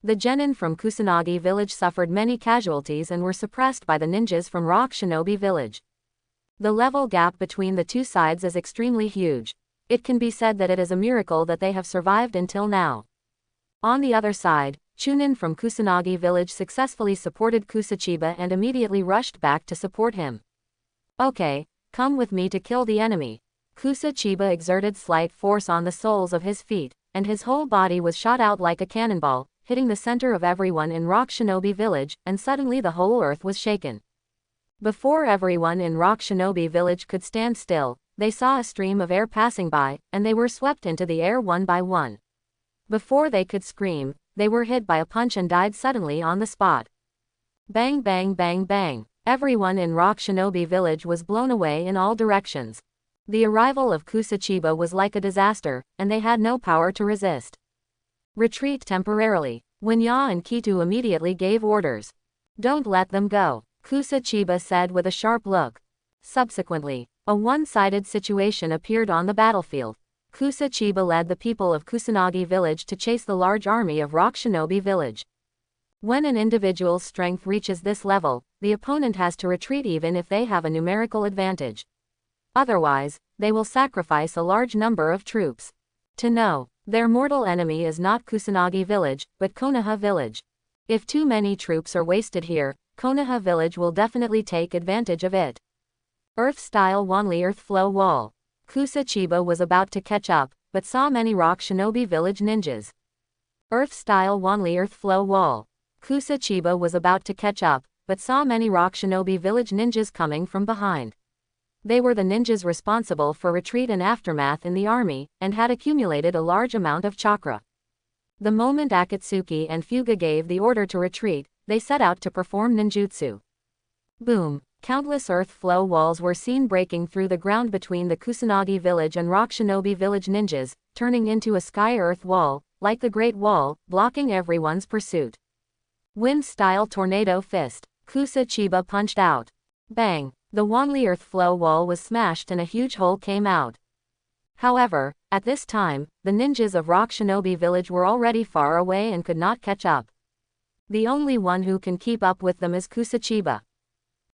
The Genin from Kusanagi village suffered many casualties and were suppressed by the ninjas from Rock Shinobi village. The level gap between the 2 sides is extremely huge. It can be said that it is a miracle that they have survived until now. On the other side, Chunin from Kusanagi village successfully supported Kusa Chiba and immediately rushed back to support him. Okay, come with me to kill the enemy. Kusa Chiba exerted slight force on the soles of his feet, and his whole body was shot out like a cannonball, hitting the center of everyone in Rock Shinobi village, and suddenly the whole earth was shaken. Before everyone in Rock Shinobi Village could stand still, they saw a stream of air passing by, and they were swept into the air one by one. Before they could scream, they were hit by a punch and died suddenly on the spot. Bang bang bang bang. Everyone in Rock Shinobi Village was blown away in all directions. The arrival of Kusa Chiba was like a disaster, and they had no power to resist. Retreat temporarily. Winya and Kitu immediately gave orders. Don't let them go, Kusa Chiba said with a sharp look. Subsequently, a one-sided situation appeared on the battlefield. Kusa Chiba led the people of Kusanagi Village to chase the large army of Rock Shinobi Village. When an individual's strength reaches this level, the opponent has to retreat even if they have a numerical advantage. Otherwise, they will sacrifice a large number of troops. To know, their mortal enemy is not Kusanagi Village, but Konoha Village. If too many troops are wasted here, Konoha Village will definitely take advantage of it. Earth-style Wanli Earth Flow Wall. Kusa Chiba was about to catch up, but saw many Rock Shinobi Village ninjas. Earth-style Wanli Earth Flow Wall. Kusa Chiba was about to catch up, but saw many Rock Shinobi Village ninjas coming from behind. They were the ninjas responsible for retreat and aftermath in the army, and had accumulated a large amount of chakra. The moment Akatsuki and Fuga gave the order to retreat, they set out to perform ninjutsu. Boom! Countless earth flow walls were seen breaking through the ground between the Kusanagi Village and Rock Shinobi Village ninjas, turning into a sky-earth wall, like the Great Wall, blocking everyone's pursuit. Wind-style tornado fist. Kusa Chiba punched out. Bang! The Wanli Earth Flow wall was smashed and a huge hole came out. However, at this time, the ninjas of Rock Shinobi Village were already far away and could not catch up. The only one who can keep up with them is Kusa Chiba.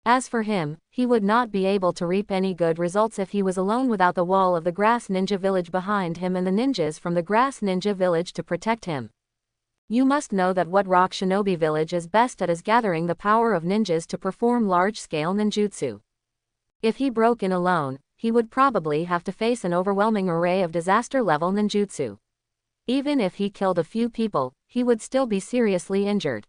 As for him, he would not be able to reap any good results if he was alone without the wall of the Grass Ninja Village behind him and the ninjas from the Grass Ninja Village to protect him. You must know that what Rock Shinobi Village is best at is gathering the power of ninjas to perform large-scale ninjutsu. If he broke in alone, he would probably have to face an overwhelming array of disaster-level ninjutsu. Even if he killed a few people, he would still be seriously injured.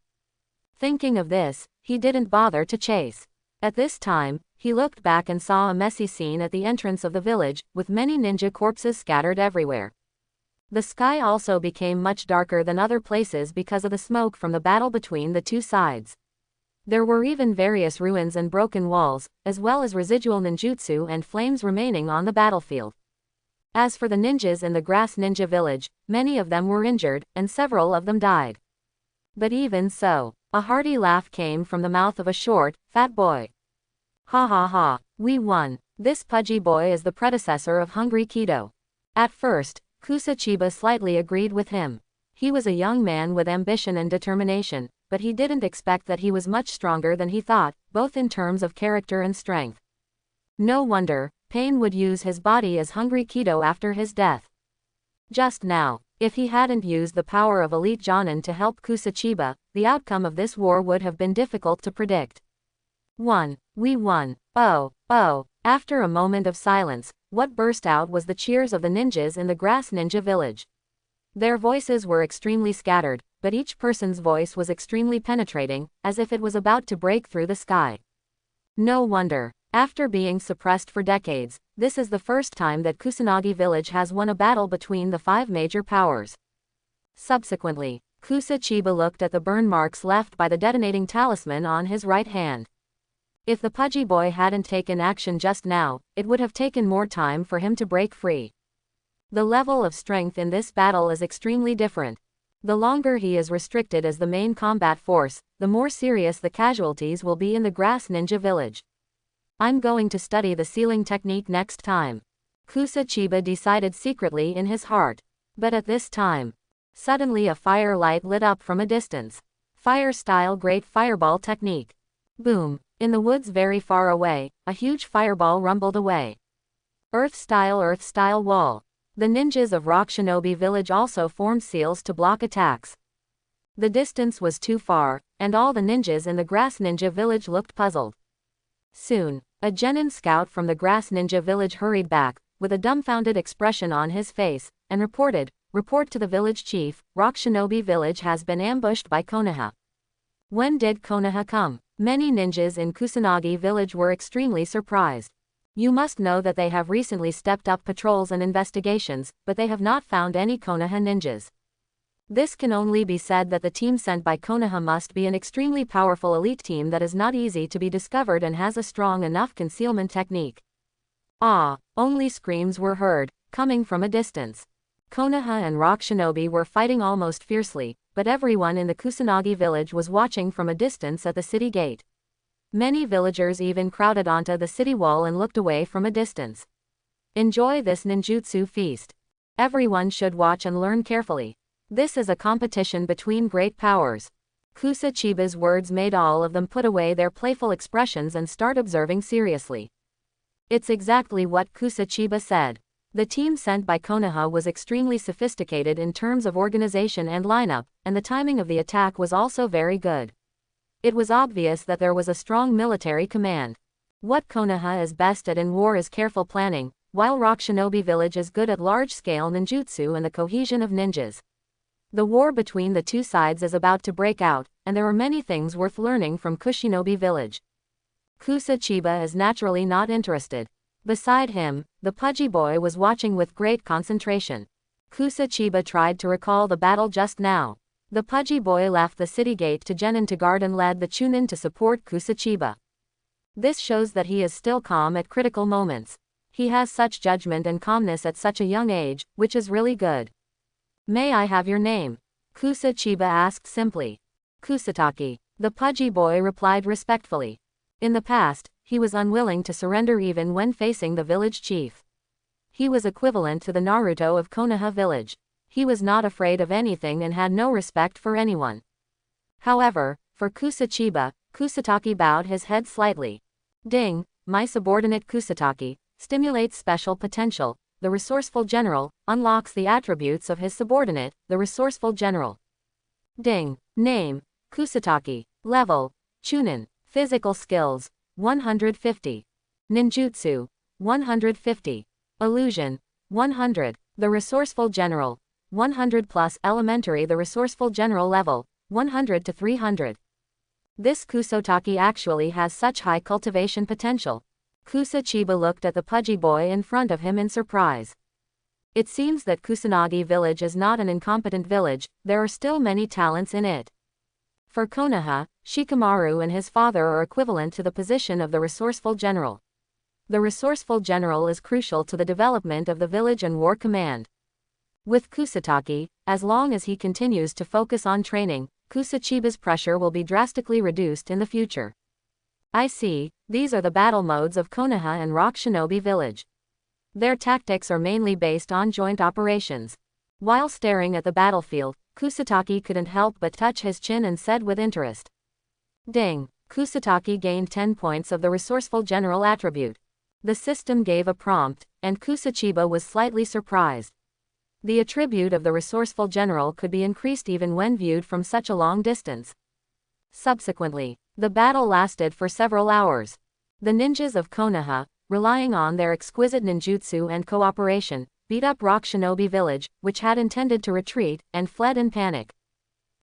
Thinking of this, he didn't bother to chase. At this time, he looked back and saw a messy scene at the entrance of the village, with many ninja corpses scattered everywhere. The sky also became much darker than other places because of the smoke from the battle between the two sides. There were even various ruins and broken walls, as well as residual ninjutsu and flames remaining on the battlefield. As for the ninjas in the Grass Ninja Village, many of them were injured, and several of them died. But even so, a hearty laugh came from the mouth of a short, fat boy. Ha ha ha, we won. This pudgy boy is the predecessor of Hungry Kido. At first, Kusa Chiba slightly agreed with him. He was a young man with ambition and determination, but he didn't expect that he was much stronger than he thought, both in terms of character and strength. No wonder, Pain would use his body as Hungry Kido after his death. Just now, if he hadn't used the power of Elite Jonin to help Kusa Chiba, the outcome of this war would have been difficult to predict. We won. Oh. After a moment of silence, what burst out was the cheers of the ninjas in the Grass Ninja Village. Their voices were extremely scattered, but each person's voice was extremely penetrating, as if it was about to break through the sky. No wonder. After being suppressed for decades, this is the first time that Kusanagi Village has won a battle between the five major powers. Subsequently, Kusa Chiba looked at the burn marks left by the detonating talisman on his right hand. If the pudgy boy hadn't taken action just now, it would have taken more time for him to break free. The level of strength in this battle is extremely different. The longer he is restricted as the main combat force, the more serious the casualties will be in the Grass Ninja Village. I'm going to study the sealing technique next time, Kusa Chiba decided secretly in his heart. But at this time, suddenly a fire light lit up from a distance. Fire-style Great Fireball Technique. Boom. In the woods very far away, a huge fireball rumbled away. Earth-style wall. The ninjas of Rock Shinobi Village also formed seals to block attacks. The distance was too far, and all the ninjas in the Grass Ninja Village looked puzzled. Soon, a genin scout from the Grass Ninja Village hurried back, with a dumbfounded expression on his face, and reported, "Report to the village chief, Rock Shinobi Village has been ambushed by Konoha." When did Konoha come? Many ninjas in Kusanagi village were extremely surprised. You must know that they have recently stepped up patrols and investigations, but they have not found any Konoha ninjas. This can only be said that the team sent by Konoha must be an extremely powerful elite team that is not easy to be discovered and has a strong enough concealment technique. Ah! Only screams were heard, coming from a distance. Konoha and rock shinobi were fighting almost fiercely, but everyone in the Kusanagi village was watching from a distance at the city gate. Many villagers even crowded onto the city wall and looked away from a distance. Enjoy this ninjutsu feast. Everyone should watch and learn carefully. This is a competition between great powers. Kusa Chiba's words made all of them put away their playful expressions and start observing seriously. It's exactly what Kusa Chiba said. The team sent by Konoha was extremely sophisticated in terms of organization and lineup, and the timing of the attack was also very good. It was obvious that there was a strong military command. What Konoha is best at in war is careful planning, while Rock Shinobi Village is good at large-scale ninjutsu and the cohesion of ninjas. The war between the two sides is about to break out, and there are many things worth learning from Kushinobi Village. Kusa Chiba is naturally not interested. Beside him, the pudgy boy was watching with great concentration. Kusa Chiba tried to recall the battle just now. The pudgy boy left the city gate to Genin to guard and led the Chunin to support Kusa Chiba. This shows that he is still calm at critical moments. He has such judgment and calmness at such a young age, which is really good. May I have your name? Kusa Chiba asked simply. Kusataki. The pudgy boy replied respectfully. In the past, he was unwilling to surrender even when facing the village chief. He was equivalent to the Naruto of Konoha village. He was not afraid of anything and had no respect for anyone. However, for Kusa Chiba, Kusataki bowed his head slightly. Ding, my subordinate Kusataki, stimulates special potential. The resourceful general unlocks the attributes of his subordinate, the resourceful general. Ding. Name, Kusataki. Level, Chunin. Physical skills, 150. Ninjutsu, 150. Illusion, 100. The resourceful general, 100 plus elementary. The resourceful general level, 100 to 300. This Kusotaki actually has such high cultivation potential. Kusa Chiba looked at the pudgy boy in front of him in surprise. It seems that Kusanagi village is not an incompetent village, there are still many talents in it. For Konoha, Shikamaru and his father are equivalent to the position of the resourceful general. The resourceful general is crucial to the development of the village and war command. With Kusataki, as long as he continues to focus on training, Kusa Chiba's pressure will be drastically reduced in the future. I see, these are the battle modes of Konoha and Rock Shinobi Village. Their tactics are mainly based on joint operations. While staring at the battlefield, Kusataki couldn't help but touch his chin and said with interest. Ding! Kusataki gained 10 points of the resourceful general attribute. The system gave a prompt, and Kusa Chiba was slightly surprised. The attribute of the resourceful general could be increased even when viewed from such a long distance. Subsequently, the battle lasted for several hours. The ninjas of Konoha, relying on their exquisite ninjutsu and cooperation, beat up Rock Shinobi Village, which had intended to retreat, and fled in panic.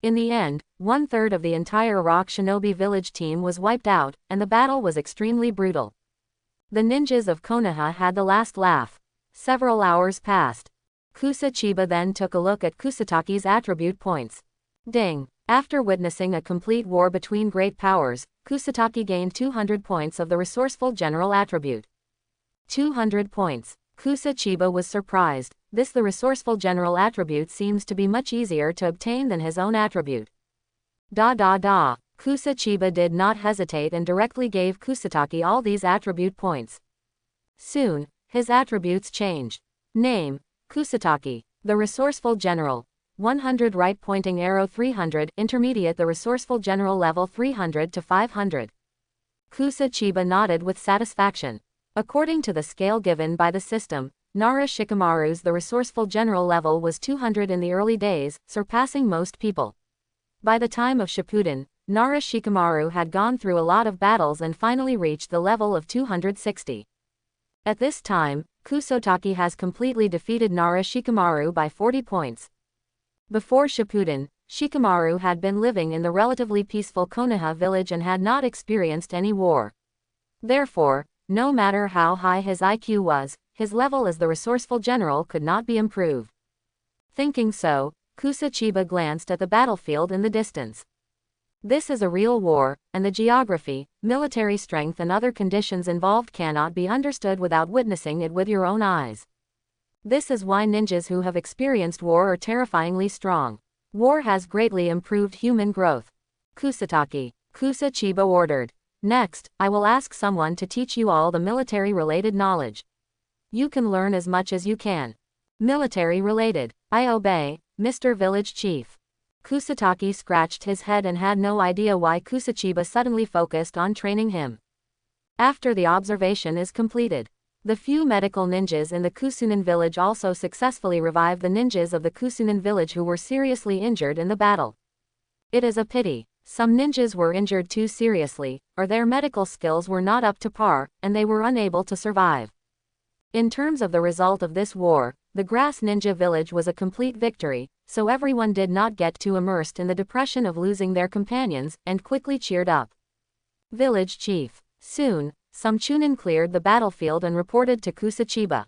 In the end, 1/3 of the entire Rock Shinobi Village team was wiped out, and the battle was extremely brutal. The ninjas of Konoha had the last laugh. Several hours passed. Kusa Chiba then took a look at Kusataki's attribute points. Ding! After witnessing a complete war between great powers, Kusataki gained 200 points of the resourceful general attribute. 200 points. Kusa Chiba was surprised. The resourceful general attribute seems to be much easier to obtain than his own attribute. Kusa Chiba did not hesitate and directly gave Kusataki all these attribute points. Soon, his attributes changed. Name, Kusataki. The resourceful general. 100 right pointing arrow 300 intermediate. The resourceful general level 300 to 500. Kusa Chiba nodded with satisfaction. According to the scale given by the system, Nara Shikamaru's the resourceful general level was 200 in the early days, surpassing most people. By the time of Shippuden, Nara Shikamaru had gone through a lot of battles and finally reached the level of 260. At this time, Kusotaki has completely defeated Nara Shikamaru by 40 points. Before Shippuden, Shikamaru had been living in the relatively peaceful Konoha village and had not experienced any war. Therefore, no matter how high his IQ was, his level as the resourceful general could not be improved. Thinking so, Kusa Chiba glanced at the battlefield in the distance. This is a real war, and the geography, military strength and other conditions involved cannot be understood without witnessing it with your own eyes. This is why ninjas who have experienced war are terrifyingly strong. War has greatly improved human growth. Kusa Chiba ordered. Next, I will ask someone to teach you all the military-related knowledge. You can learn as much as you can. Military-related. I obey, Mr. Village Chief. Kusataki scratched his head and had no idea why Kusa Chiba suddenly focused on training him. After the observation is completed, the few medical ninjas in the Kusunan village also successfully revived the ninjas of the Kusunan village who were seriously injured in the battle. It is a pity. Some ninjas were injured too seriously, or their medical skills were not up to par, and they were unable to survive. In terms of the result of this war, the Grass Ninja Village was a complete victory, so everyone did not get too immersed in the depression of losing their companions, and quickly cheered up. Village Chief. Soon, some Chunin cleared the battlefield and reported to Kusa Chiba.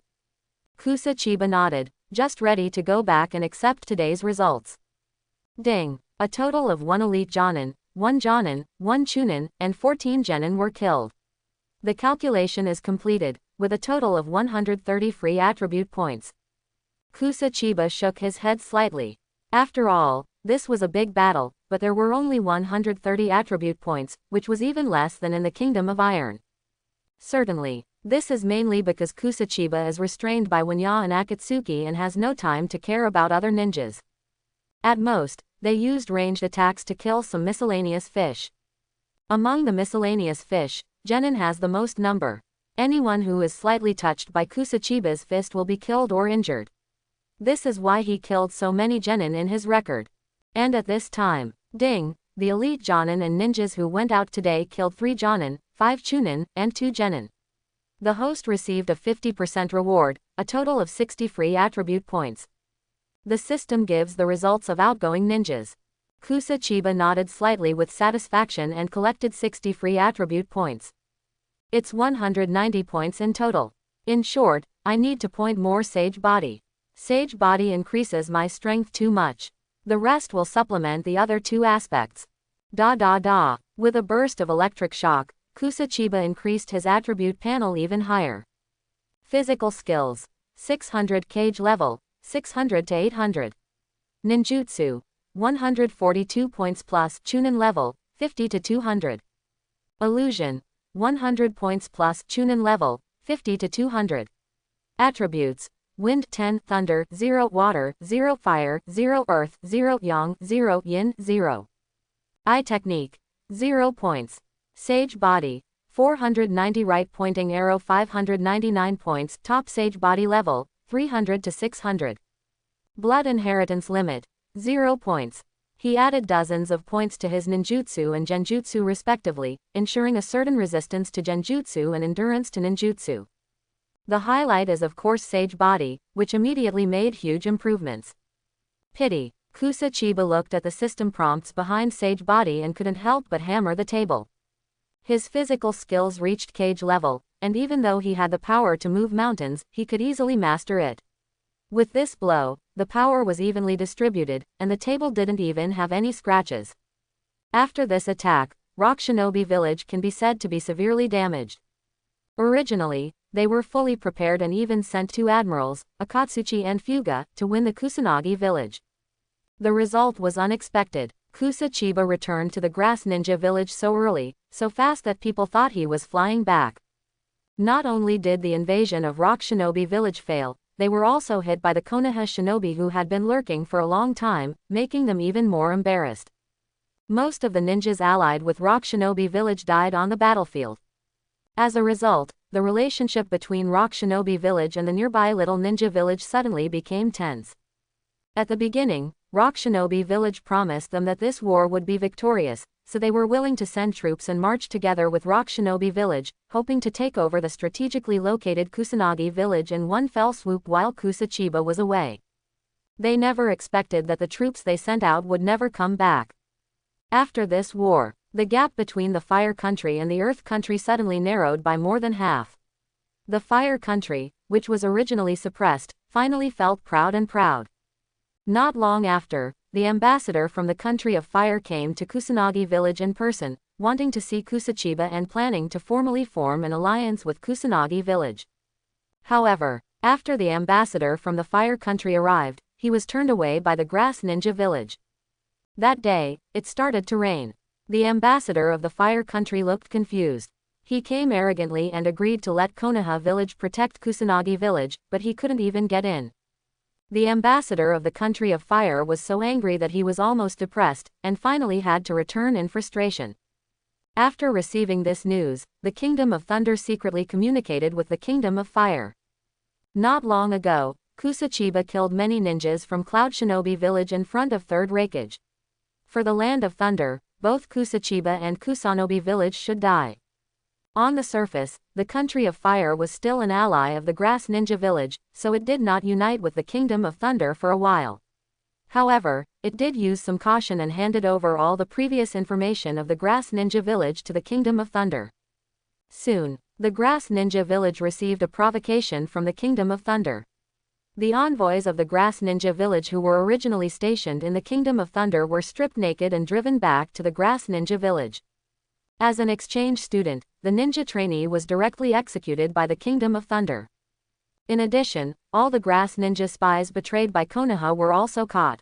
Kusa Chiba nodded, just ready to go back and accept today's results. Ding! A total of 1 elite Jonin, 1 Chunin, and 14 Genin were killed. The calculation is completed, with a total of 130 free attribute points. Kusa Chiba shook his head slightly. After all, this was a big battle, but there were only 130 attribute points, which was even less than in the Kingdom of Iron. Certainly, this is mainly because Kusa Chiba is restrained by Wanya and Akatsuki and has no time to care about other ninjas. At most, they used ranged attacks to kill some miscellaneous fish. Among the miscellaneous fish, Genin has the most number. Anyone who is slightly touched by Kusa Chiba's fist will be killed or injured. This is why he killed so many Genin in his record. And at this time, ding, the elite Jonin and ninjas who went out today killed 3 Jonin, 5 Chunin, and 2 Genin. The host received a 50% reward, a total of 60 free attribute points. The system gives the results of outgoing ninjas. Kusa Chiba nodded slightly with satisfaction and collected 60 free attribute points. It's 190 points in total. In short, I need to point more Sage Body. Sage Body increases my strength too much. The rest will supplement the other 2 aspects. With a burst of electric shock, Kusa Chiba increased his attribute panel even higher. Physical skills. 600 Cage level, 600 to 800. Ninjutsu. 142 points plus Chunin level, 50 to 200. Illusion. 100 points plus Chunin level, 50 to 200. Attributes. Wind 10, Thunder 0, Water 0, Fire 0, Earth 0, Yang 0, Yin 0. Eye Technique. 0 points. Sage Body. 490 Right Pointing Arrow 599 points Top Sage Body level, 300 to 600. Blood Inheritance Limit. 0 points. He added dozens of points to his ninjutsu and genjutsu respectively, ensuring a certain resistance to genjutsu and endurance to ninjutsu. The highlight is of course Sage Body, which immediately made huge improvements. Pity. Kusa Chiba looked at the system prompts behind Sage Body and couldn't help but hammer the table. His physical skills reached cage level, and even though he had the power to move mountains, he could easily master it. With this blow, the power was evenly distributed, and the table didn't even have any scratches. After this attack, Rock Shinobi Village can be said to be severely damaged. Originally, they were fully prepared and even sent 2 admirals, Akatsuki and Fuga, to win the Kusanagi village. The result was unexpected. Kusa Chiba returned to the Grass Ninja village so early, so fast that people thought he was flying back. Not only did the invasion of Rock Shinobi village fail, they were also hit by the Konoha shinobi who had been lurking for a long time, making them even more embarrassed. Most of the ninjas allied with Rock Shinobi village died on the battlefield. As a result, the relationship between Rock Shinobi village and the nearby Little Ninja village suddenly became tense. At the beginning, Rock Shinobi village promised them that this war would be victorious, so they were willing to send troops and march together with Rock Shinobi village, hoping to take over the strategically located Kusanagi village in one fell swoop while Kusa Chiba was away. They never expected that the troops they sent out would never come back. After this war, the gap between the Fire Country and the Earth Country suddenly narrowed by more than half. The Fire Country, which was originally suppressed, finally felt proud and proud. Not long after, the ambassador from the Country of Fire came to Kusanagi village in person, wanting to see Kusa Chiba and planning to formally form an alliance with Kusanagi village. However, after the ambassador from the Fire Country arrived, he was turned away by the Grass Ninja village. That day, it started to rain. The ambassador of the Fire Country looked confused. He came arrogantly and agreed to let Konoha village protect Kusanagi village, but he couldn't even get in. The ambassador of the Country of Fire was so angry that he was almost depressed, and finally had to return in frustration. After receiving this news, the Kingdom of Thunder secretly communicated with the Kingdom of Fire. Not long ago, Kusa Chiba killed many ninjas from Cloud Shinobi village in front of Third Raikage. For the Land of Thunder, both Kusa Chiba and Kusanobi village should die. On the surface, the Country of Fire was still an ally of the Grass Ninja village, so it did not unite with the Kingdom of Thunder for a while. However, it did use some caution and handed over all the previous information of the Grass Ninja village to the Kingdom of Thunder. Soon, the Grass Ninja village received a provocation from the Kingdom of Thunder. The envoys of the Grass Ninja village who were originally stationed in the Kingdom of Thunder were stripped naked and driven back to the Grass Ninja village. As an exchange student, the ninja trainee was directly executed by the Kingdom of Thunder. In addition, all the Grass Ninja spies betrayed by Konoha were also caught.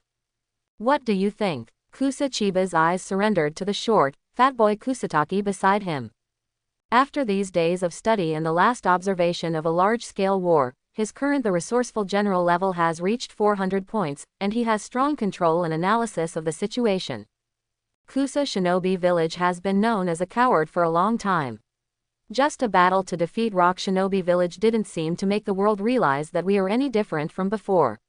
What do you think? Kusa Chiba's eyes surrendered to the short, fat boy Kusataki beside him. After these days of study and the last observation of a large-scale war, his current the resourceful general level has reached 400 points, and he has strong control and analysis of the situation. Kusa Shinobi village has been known as a coward for a long time. Just a battle to defeat Rock Shinobi village didn't seem to make the world realize that we are any different from before.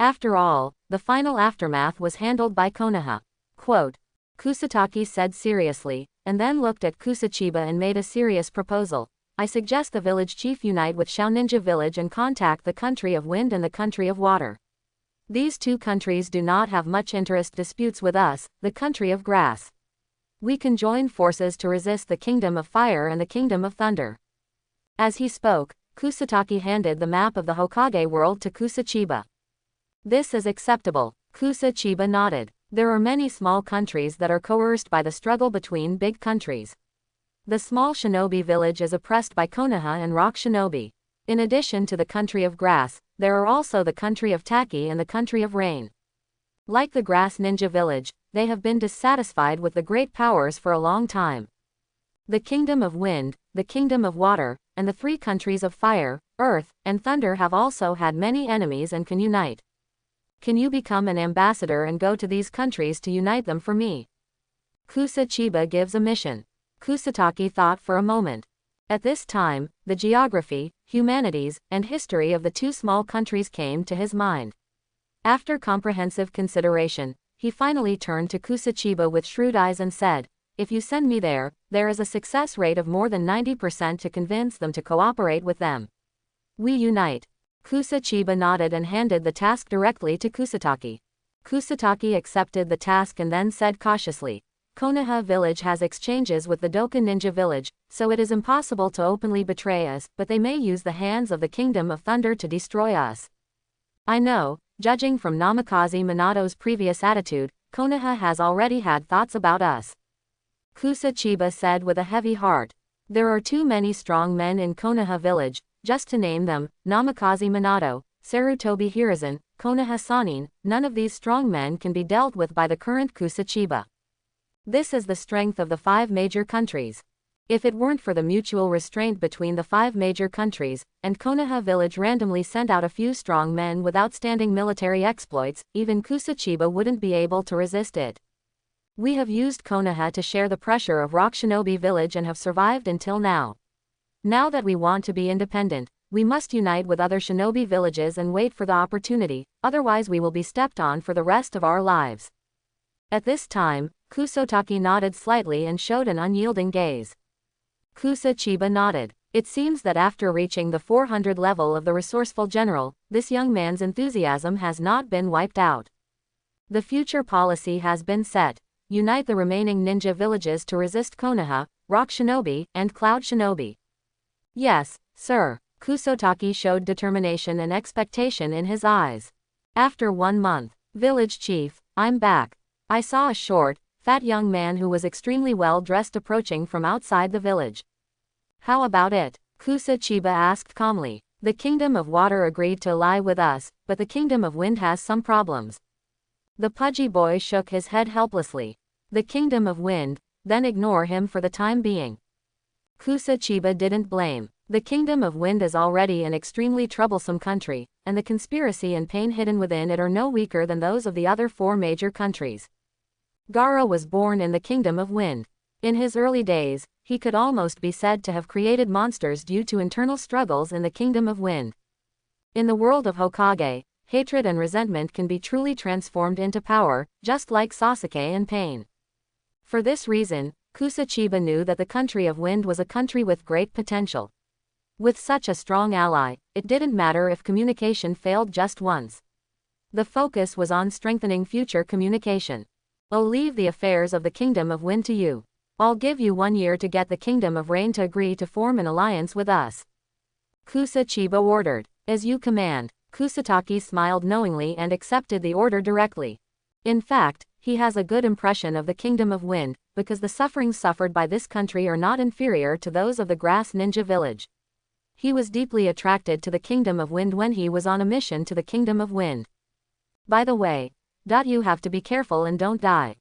After all, the final aftermath was handled by Konoha. Quote, Kusataki said seriously, and then looked at Kusa Chiba and made a serious proposal. I suggest the village chief unite with Shao Ninja village and contact the Country of Wind and the Country of Water. These two countries do not have much interest disputes with us, the Country of Grass. We can join forces to resist the Kingdom of Fire and the Kingdom of Thunder. As he spoke, Kusataki handed the map of the Hokage world to Kusa Chiba. This is acceptable. Kusa Chiba nodded. There are many small countries that are coerced by the struggle between big countries. The small shinobi village is oppressed by Konoha and Rock Shinobi. In addition to the Country of Grass, there are also the Country of Taki and the Country of Rain. Like the Grass Ninja village, they have been dissatisfied with the great powers for a long time. The Kingdom of Wind, the Kingdom of Water, and the three countries of Fire, Earth, and Thunder have also had many enemies and can unite. Can you become an ambassador and go to these countries to unite them for me? Kusa Chiba gives a mission. Kusataki thought for a moment. At this time, the geography, humanities, and history of the two small countries came to his mind. After comprehensive consideration, he finally turned to Kusa Chiba with shrewd eyes and said, if you send me there, there is a success rate of more than 90% to convince them to cooperate with them. We unite. Kusa Chiba nodded and handed the task directly to Kusataki. Kusataki accepted the task and then said cautiously, Konoha village has exchanges with the Doka Ninja village, so it is impossible to openly betray us, but they may use the hands of the Kingdom of Thunder to destroy us. I know, judging from Namikaze Minato's previous attitude, Konoha has already had thoughts about us. Kusa Chiba said with a heavy heart. There are too many strong men in Konoha village, just to name them, Namikaze Minato, Sarutobi Hiruzen, Konoha Sanin, none of these strong men can be dealt with by the current Kusa Chiba. This is the strength of the 5 major countries. If it weren't for the mutual restraint between the 5 major countries, and Konoha village randomly sent out a few strong men with outstanding military exploits, even Kusa Chiba wouldn't be able to resist it. We have used Konoha to share the pressure of Rock Shinobi village and have survived until now. Now that we want to be independent, we must unite with other shinobi villages and wait for the opportunity, otherwise we will be stepped on for the rest of our lives. At this time, Kusotaki nodded slightly and showed an unyielding gaze. Kusa Chiba nodded. It seems that after reaching the 400 level of the resourceful general, this young man's enthusiasm has not been wiped out. The future policy has been set. Unite the remaining ninja villages to resist Konoha, Rock Shinobi, and Cloud Shinobi. Yes, sir. Kusotaki showed determination and expectation in his eyes. After 1 month, village chief, I'm back. I saw a short, fat young man who was extremely well dressed approaching from outside the village. How about it? Kusa Chiba asked calmly. The Kingdom of Water agreed to ally with us, but the Kingdom of Wind has some problems. The pudgy boy shook his head helplessly. The Kingdom of Wind, then ignore him for the time being. Kusa Chiba didn't blame. The Kingdom of Wind is already an extremely troublesome country, and the conspiracy and pain hidden within it are no weaker than those of the other 4 major countries. Gaara was born in the Kingdom of Wind. In his early days, he could almost be said to have created monsters due to internal struggles in the Kingdom of Wind. In the world of Hokage, hatred and resentment can be truly transformed into power, just like Sasuke and pain. For this reason, Kusa Chiba knew that the country of Wind was a country with great potential. With such a strong ally, it didn't matter if communication failed just once. The focus was on strengthening future communication. I'll leave the affairs of the Kingdom of Wind to you. I'll give you 1 year to get the Kingdom of Rain to agree to form an alliance with us. Kusa Chiba ordered. As you command. Kusotaki smiled knowingly and accepted the order directly. In fact, he has a good impression of the Kingdom of Wind, because the sufferings suffered by this country are not inferior to those of the Grass Ninja Village. He was deeply attracted to the Kingdom of Wind when he was on a mission to the Kingdom of Wind. By the way, you have to be careful and don't die.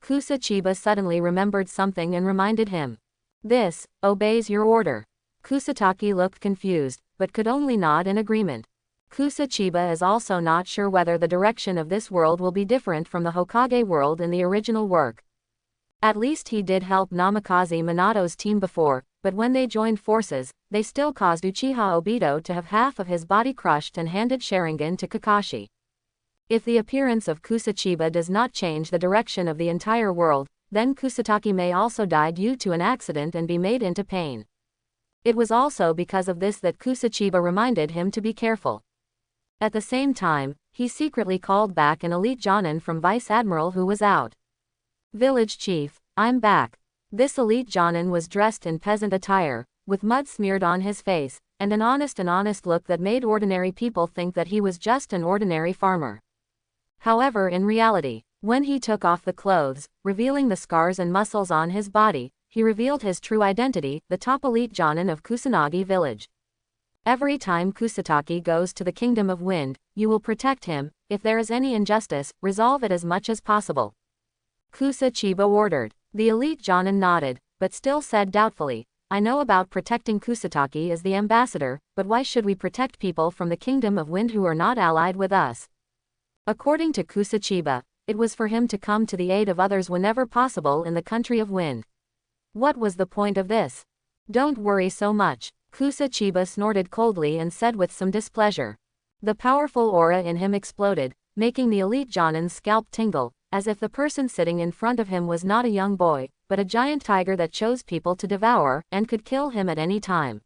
Kusa Chiba suddenly remembered something and reminded him. This obeys your order. Kusotaki looked confused, but could only nod in agreement. Kusa Chiba is also not sure whether the direction of this world will be different from the Hokage world in the original work. At least he did help Namikaze Minato's team before, but when they joined forces, they still caused Uchiha Obito to have half of his body crushed and handed Sharingan to Kakashi. If the appearance of Kusa Chiba does not change the direction of the entire world, then Kusotaki may also die due to an accident and be made into pain. It was also because of this that Kusa Chiba reminded him to be careful. At the same time, he secretly called back an elite Jonin from Vice Admiral who was out. Village Chief, I'm back. This elite Jonin was dressed in peasant attire, with mud smeared on his face, and an honest look that made ordinary people think that he was just an ordinary farmer. However, in reality, when he took off the clothes, revealing the scars and muscles on his body, he revealed his true identity, the top elite Jonin of Kusanagi village. Every time Kusotaki goes to the Kingdom of Wind, you will protect him. If there is any injustice, resolve it as much as possible. Kusa Chiba ordered. The elite Jonin nodded, but still said doubtfully, I know about protecting Kusotaki as the ambassador, but why should we protect people from the Kingdom of Wind who are not allied with us? According to Kusa Chiba, it was for him to come to the aid of others whenever possible in the country of Wind. What was the point of this? Don't worry so much. Kusa Chiba snorted coldly and said with some displeasure. The powerful aura in him exploded, making the elite Jonin's scalp tingle, as if the person sitting in front of him was not a young boy, but a giant tiger that chose people to devour, and could kill him at any time.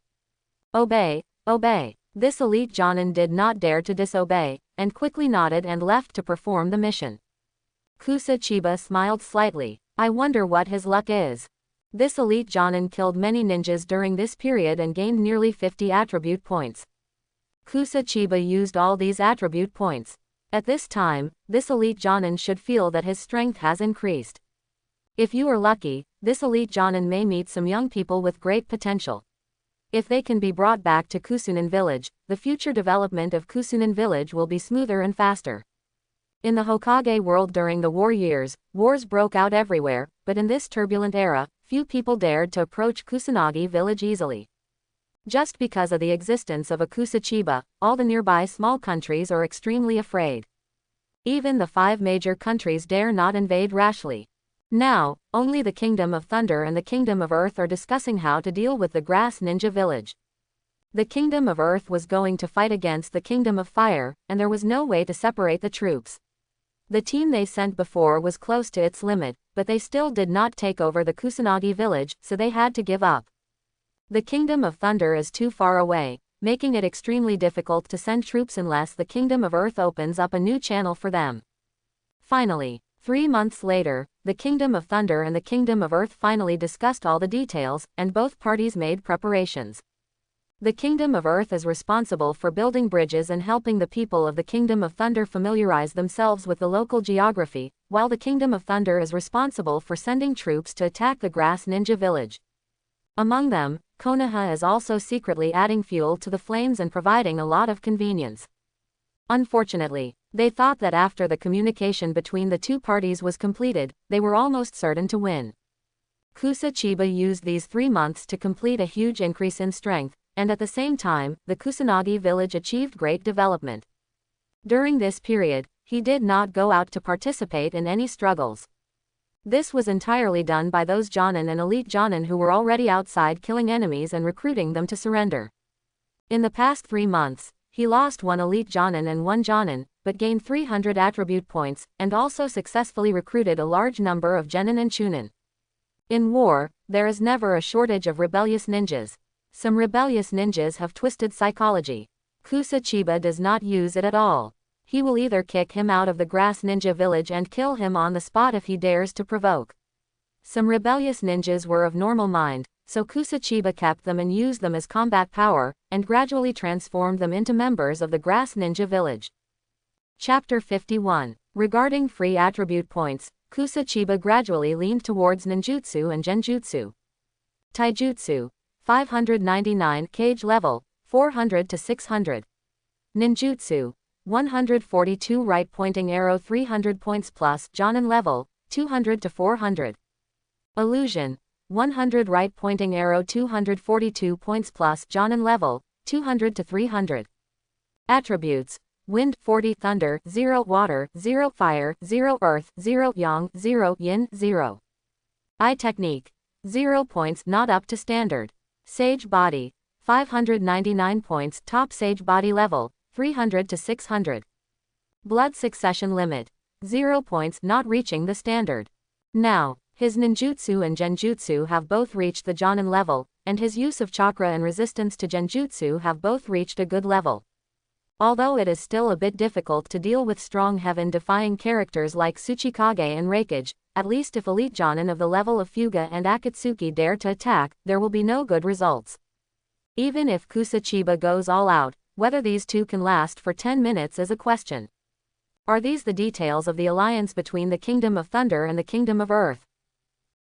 Obey, obey. This elite Jonin did not dare to disobey, and quickly nodded and left to perform the mission. Kusa Chiba smiled slightly. I wonder what his luck is. This elite Jonin killed many ninjas during this period and gained nearly 50 attribute points. Kusa Chiba used all these attribute points. At this time, this elite Jonin should feel that his strength has increased. If you are lucky, this elite Jonin may meet some young people with great potential. If they can be brought back to Kusunin village, the future development of Kusunin village will be smoother and faster. In the Hokage world during the war years, wars broke out everywhere, but in this turbulent era, few people dared to approach Kusanagi village easily. Just because of the existence of a Kusa Chiba, all the nearby small countries are extremely afraid. Even the 5 major countries dare not invade rashly. Now, only the Kingdom of Thunder and the Kingdom of Earth are discussing how to deal with the Grass Ninja Village. The Kingdom of Earth was going to fight against the Kingdom of Fire, and there was no way to separate the troops. The team they sent before was close to its limit, but they still did not take over the Kusanagi village, so they had to give up. The Kingdom of Thunder is too far away, making it extremely difficult to send troops unless the Kingdom of Earth opens up a new channel for them. Finally, 3 months later, the Kingdom of Thunder and the Kingdom of Earth finally discussed all the details, and both parties made preparations. The Kingdom of Earth is responsible for building bridges and helping the people of the Kingdom of Thunder familiarize themselves with the local geography, while the Kingdom of Thunder is responsible for sending troops to attack the Grass Ninja Village. Among them, Konoha is also secretly adding fuel to the flames and providing a lot of convenience. Unfortunately, they thought that after the communication between the two parties was completed, they were almost certain to win. Kusa Chiba used these 3 months to complete a huge increase in strength, and at the same time, the Kusanagi village achieved great development. During this period, he did not go out to participate in any struggles. This was entirely done by those Jonin and elite Jonin who were already outside killing enemies and recruiting them to surrender. In the past 3 months, he lost 1 elite Jonin and 1 Jonin, but gained 300 attribute points, and also successfully recruited a large number of Genin and Chunin. In war, there is never a shortage of rebellious ninjas. Some rebellious ninjas have twisted psychology. Kusa Chiba does not use it at all. He will either kick him out of the Grass Ninja Village and kill him on the spot if he dares to provoke. Some rebellious ninjas were of normal mind, so Kusa Chiba kept them and used them as combat power, and gradually transformed them into members of the Grass Ninja Village. Chapter 51. Regarding free attribute points, Kusa Chiba gradually leaned towards ninjutsu and genjutsu. Taijutsu. 599 Cage level, 400 to 600. Ninjutsu. 142 Right pointing arrow 300 points plus Jonin level, 200 to 400. Illusion. 100 Right pointing arrow 242 points plus Jonin level, 200 to 300. Attributes. Wind 40 Thunder 0 Water 0 Fire 0 Earth 0 Yang 0 Yin 0. Eye Technique. 0 points not up to standard. Sage Body. 599 points top Sage Body level, 300 to 600. Blood Succession Limit. 0 points not reaching the standard. Now, his ninjutsu and genjutsu have both reached the Jonin level, and his use of chakra and resistance to genjutsu have both reached a good level. Although it is still a bit difficult to deal with strong heaven-defying characters like Tsuchikage and Reikage, at least if elite Jonin of the level of Fuga and Akatsuki dare to attack, there will be no good results. Even if Kusa Chiba goes all out, whether these two can last for 10 minutes is a question. Are these the details of the alliance between the Kingdom of Thunder and the Kingdom of Earth?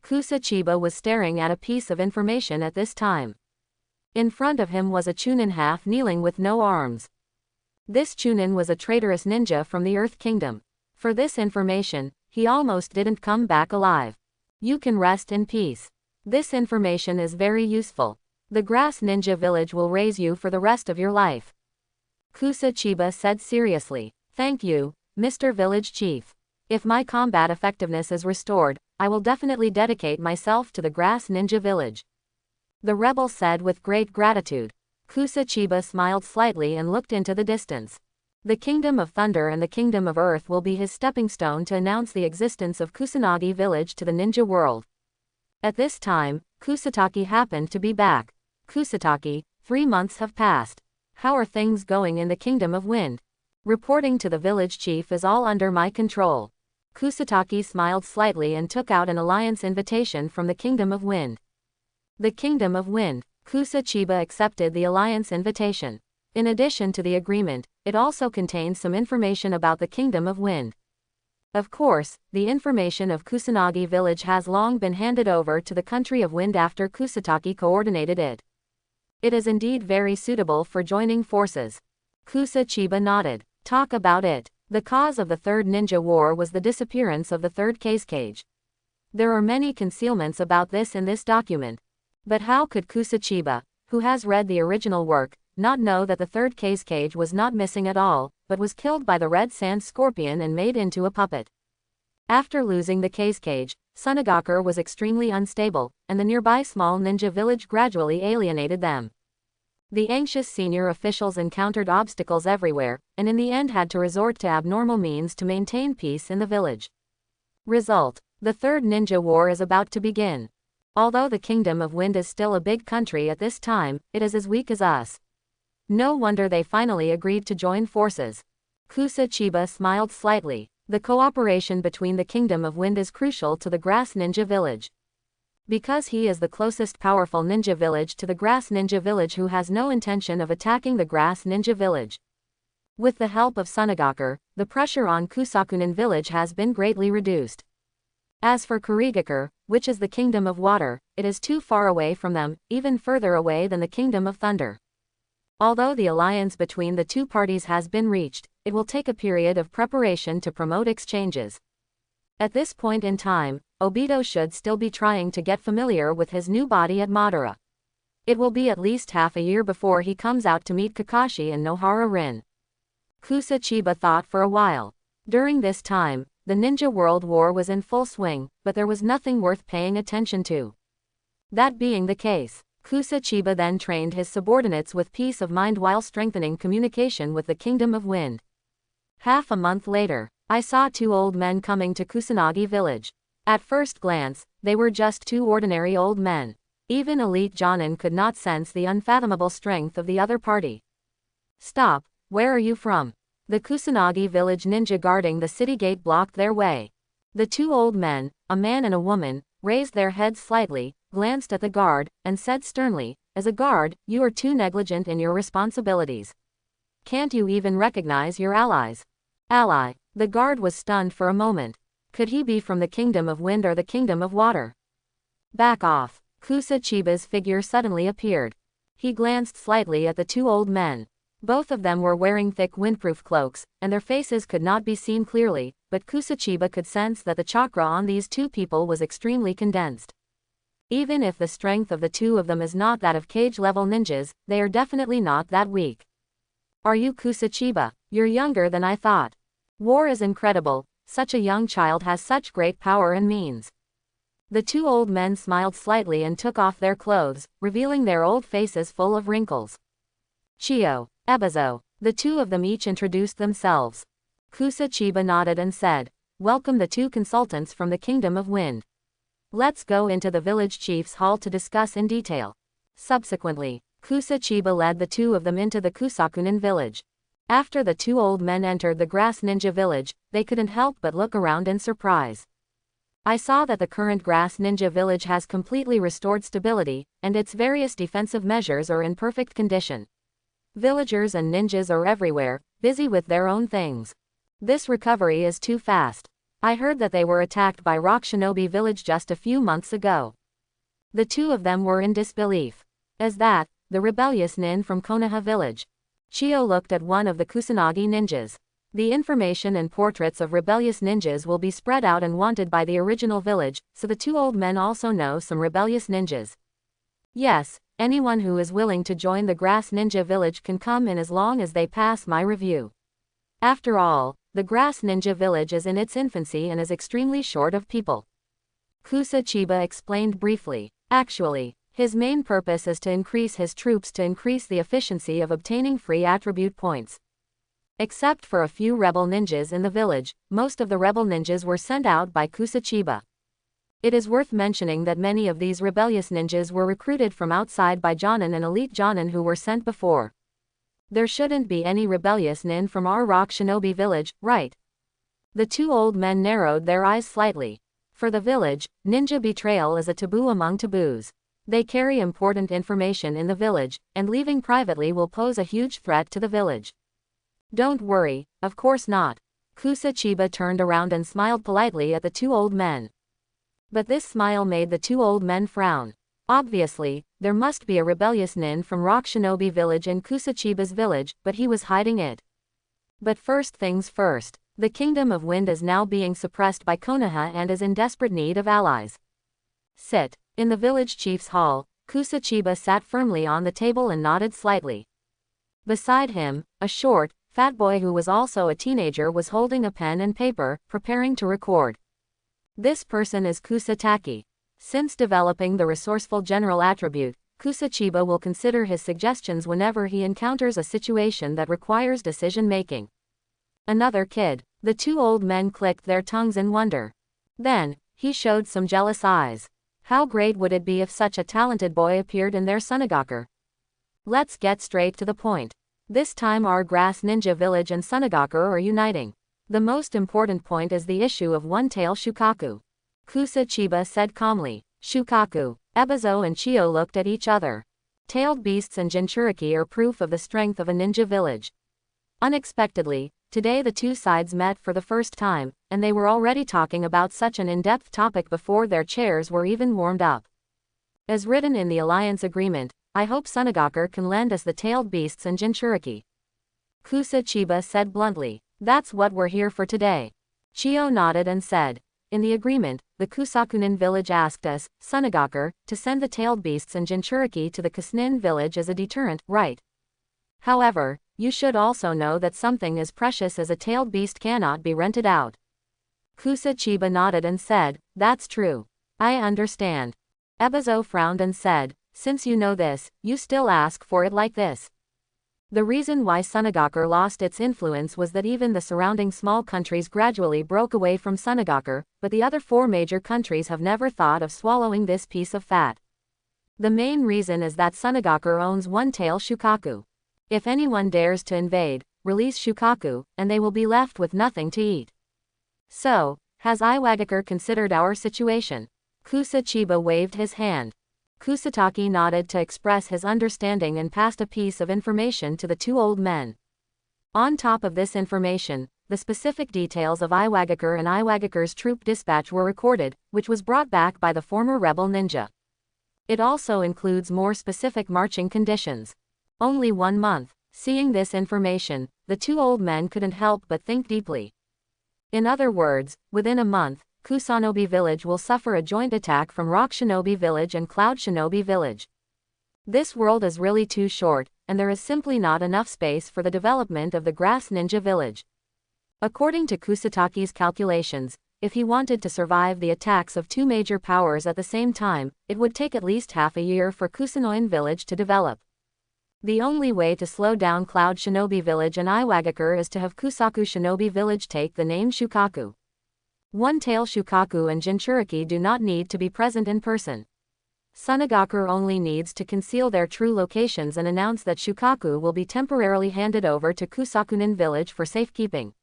Kusa Chiba was staring at a piece of information at this time. In front of him was a Chunin half kneeling with no arms. This Chunin was a traitorous ninja from the Earth Kingdom. For this information, he almost didn't come back alive. You can rest in peace. This information is very useful. The Grass Ninja Village will raise you for the rest of your life. Kusa Chiba said seriously. Thank you, Mr. Village Chief. If my combat effectiveness is restored, I will definitely dedicate myself to the Grass Ninja Village. The rebel said with great gratitude. Kusa Chiba smiled slightly and looked into the distance. The Kingdom of Thunder and the Kingdom of Earth will be his stepping stone to announce the existence of Kusanagi Village to the ninja world. At this time, Kusataki happened to be back. Kusataki, 3 months have passed. How are things going in the Kingdom of Wind? Reporting to the village chief is all under my control. Kusataki smiled slightly and took out an alliance invitation from the Kingdom of Wind. The Kingdom of Wind. Kusa Chiba accepted the alliance invitation. In addition to the agreement, it also contains some information about the Kingdom of Wind. Of course, the information of Kusanagi village has long been handed over to the country of Wind after Kusataki coordinated it. It is indeed very suitable for joining forces. Kusa Chiba nodded. Talk about it. The cause of the Third Ninja War was the disappearance of the third cage. There are many concealments about this in this document. But how could Kusa Chiba, who has read the original work, not know that the third cage was not missing at all, but was killed by the red sand scorpion and made into a puppet? After losing the cage, Sunagakur was extremely unstable, and the nearby small ninja village gradually alienated them. The anxious senior officials encountered obstacles everywhere, and in the end had to resort to abnormal means to maintain peace in the village. Result: the Third Ninja War is about to begin. Although the Kingdom of Wind is still a big country at this time, it is as weak as us. No wonder they finally agreed to join forces. Kusa Chiba smiled slightly. The cooperation between the Kingdom of Wind is crucial to the Grass Ninja Village. Because he is the closest powerful ninja village to the Grass Ninja Village who has no intention of attacking the Grass Ninja Village. With the help of Sunagaku, the pressure on Kusakunin Village has been greatly reduced. As for Kurigaku, which is the Kingdom of Water, it is too far away from them, even further away than the Kingdom of Thunder. Although the alliance between the two parties has been reached, it will take a period of preparation to promote exchanges. At this point in time, Obito should still be trying to get familiar with his new body at Madara. It will be at least half a year before he comes out to meet Kakashi in Nohara-Rin. Kusa Chiba thought for a while. During this time, the Ninja World War was in full swing, but there was nothing worth paying attention to. That being the case, Kusa Chiba then trained his subordinates with peace of mind while strengthening communication with the Kingdom of Wind. Half a month later, I saw two old men coming to Kusanagi village. At first glance, they were just two ordinary old men. Even elite Jonin could not sense the unfathomable strength of the other party. Stop, where are you from? The Kusanagi village ninja guarding the city gate blocked their way. The two old men, a man and a woman, raised their heads slightly, glanced at the guard, and said sternly, "As a guard, you are too negligent in your responsibilities. Can't you even recognize your allies?" Ally. The guard was stunned for a moment. Could he be from the Kingdom of Wind or the Kingdom of Water? Back off. Kusa Chiba's figure suddenly appeared. He glanced slightly at the two old men. Both of them were wearing thick windproof cloaks, and their faces could not be seen clearly, but Kusa Chiba could sense that the chakra on these two people was extremely condensed. Even if the strength of the two of them is not that of cage-level ninjas, they are definitely not that weak. Are you Kusa Chiba? You're younger than I thought. War is incredible, such a young child has such great power and means. The two old men smiled slightly and took off their clothes, revealing their old faces full of wrinkles. Chio, Ebizo. The two of them each introduced themselves. Kusa Chiba nodded and said, "Welcome the two consultants from the Kingdom of Wind. Let's go into the village chief's hall to discuss in detail." Subsequently, Kusa Chiba led the two of them into the Kusakunin village. After the two old men entered the Grass Ninja village, they couldn't help but look around in surprise. I saw that the current Grass Ninja village has completely restored stability, and its various defensive measures are in perfect condition. Villagers and ninjas are everywhere, busy with their own things. This recovery is too fast. I heard that they were attacked by Rock Shinobi village just a few months ago. The two of them were in disbelief. As that, the rebellious nin from Konoha village. Chio looked at one of the Kusanagi ninjas. The information and portraits of rebellious ninjas will be spread out and wanted by the original village, so the two old men also know some rebellious ninjas. Yes, anyone who is willing to join the Grass Ninja village can come in as long as they pass my review. After all, the Grass Ninja village is in its infancy and is extremely short of people. Kusa Chiba explained briefly. Actually, his main purpose is to increase his troops to increase the efficiency of obtaining free attribute points. Except for a few rebel ninjas in the village, most of the rebel ninjas were sent out by Kusa Chiba. It is worth mentioning that many of these rebellious ninjas were recruited from outside by Jonin and elite Jonin who were sent before. There shouldn't be any rebellious nin from our Rock Shinobi village, right? The two old men narrowed their eyes slightly. For the village, ninja betrayal is a taboo among taboos. They carry important information in the village, and leaving privately will pose a huge threat to the village. Don't worry, of course not. Kusa Chiba turned around and smiled politely at the two old men. But this smile made the two old men frown. Obviously, there must be a rebellious nin from Rock Shinobi village in Kusa Chiba's village, but he was hiding it. But first things first, the Kingdom of Wind is now being suppressed by Konoha and is in desperate need of allies. Sit. In the village chief's hall, Kusa Chiba sat firmly on the table and nodded slightly. Beside him, a short, fat boy who was also a teenager was holding a pen and paper, preparing to record. This person is Kusa Taki. Since developing the resourceful general attribute, Kusa Chiba will consider his suggestions whenever he encounters a situation that requires decision-making. Another kid. The two old men clicked their tongues in wonder. Then, he showed some jealous eyes. How great would it be if such a talented boy appeared in their Sunagaku? Let's get straight to the point. This time our grass ninja village and Sunagaku are uniting. The most important point is the issue of one-tail Shukaku. Kusa Chiba said calmly. Shukaku. Ebizo and Chio looked at each other. Tailed beasts and Jinchuriki are proof of the strength of a ninja village. Unexpectedly, today the two sides met for the first time, and they were already talking about such an in-depth topic before their chairs were even warmed up. As written in the alliance agreement, I hope Sunagaku can lend us the tailed beasts and Jinchuriki. Kusa Chiba said bluntly. That's what we're here for today. Chio nodded and said, in the agreement, the Kusakunin village asked us, Sunagaku, to send the tailed beasts and Jinchuriki to the Kusanin village as a deterrent, right? However, you should also know that something as precious as a tailed beast cannot be rented out. Kusa Chiba nodded and said, that's true. I understand. Ebizo frowned and said, since you know this, you still ask for it like this. The reason why Sunagaku lost its influence was that even the surrounding small countries gradually broke away from Sunagaku, but the other four major countries have never thought of swallowing this piece of fat. The main reason is that Sunagaku owns one-tail Shukaku. If anyone dares to invade, release Shukaku, and they will be left with nothing to eat. So, has Iwagakure considered our situation? Kusa Chiba waved his hand. Kusataki nodded to express his understanding and passed a piece of information to the two old men. On top of this information, the specific details of Iwagakure and Iwagakure's troop dispatch were recorded, which was brought back by the former rebel ninja. It also includes more specific marching conditions. Only 1 month. Seeing this information, the two old men couldn't help but think deeply. In other words, within a month, Kusanobi village will suffer a joint attack from Rock Shinobi village and Cloud Shinobi village. This world is really too short, and there is simply not enough space for the development of the Grass Ninja village. According to Kusataki's calculations, if he wanted to survive the attacks of two major powers at the same time, it would take at least half a year for Kusanoin village to develop. The only way to slow down Cloud Shinobi village and Iwagakure is to have Kusaku Shinobi village take the name Shukaku. One-tail Shukaku and Jinchuriki do not need to be present in person. Sunagaku only needs to conceal their true locations and announce that Shukaku will be temporarily handed over to Kusakunin village for safekeeping.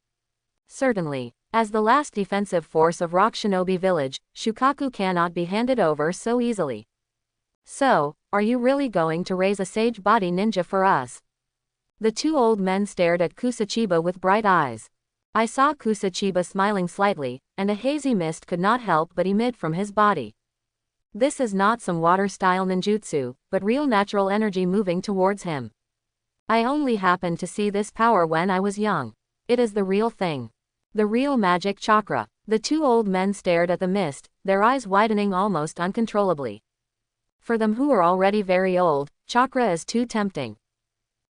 Certainly, as the last defensive force of Rock Shinobi village, Shukaku cannot be handed over so easily. So, are you really going to raise a sage body ninja for us? The two old men stared at Kusa Chiba with bright eyes. I saw Kusa Chiba smiling slightly, and a hazy mist could not help but emit from his body. This is not some water-style ninjutsu, but real natural energy moving towards him. I only happened to see this power when I was young. It is the real thing. The real magic chakra. The two old men stared at the mist, their eyes widening almost uncontrollably. For them who are already very old, chakra is too tempting.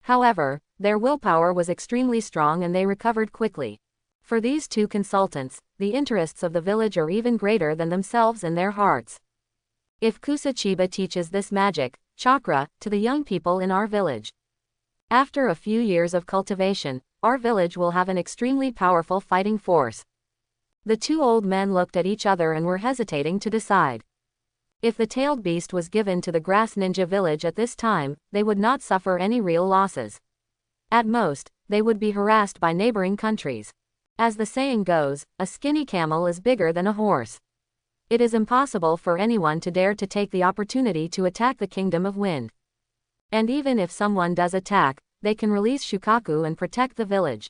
However, their willpower was extremely strong and they recovered quickly. For these two consultants, the interests of the village are even greater than themselves in their hearts. If Kusa Chiba teaches this magic, chakra, to the young people in our village, after a few years of cultivation, our village will have an extremely powerful fighting force. The two old men looked at each other and were hesitating to decide. If the tailed beast was given to the Grass Ninja village at this time, they would not suffer any real losses. At most, they would be harassed by neighboring countries. As the saying goes, a skinny camel is bigger than a horse. It is impossible for anyone to dare to take the opportunity to attack the Kingdom of Wind. And even if someone does attack, they can release Shukaku and protect the village.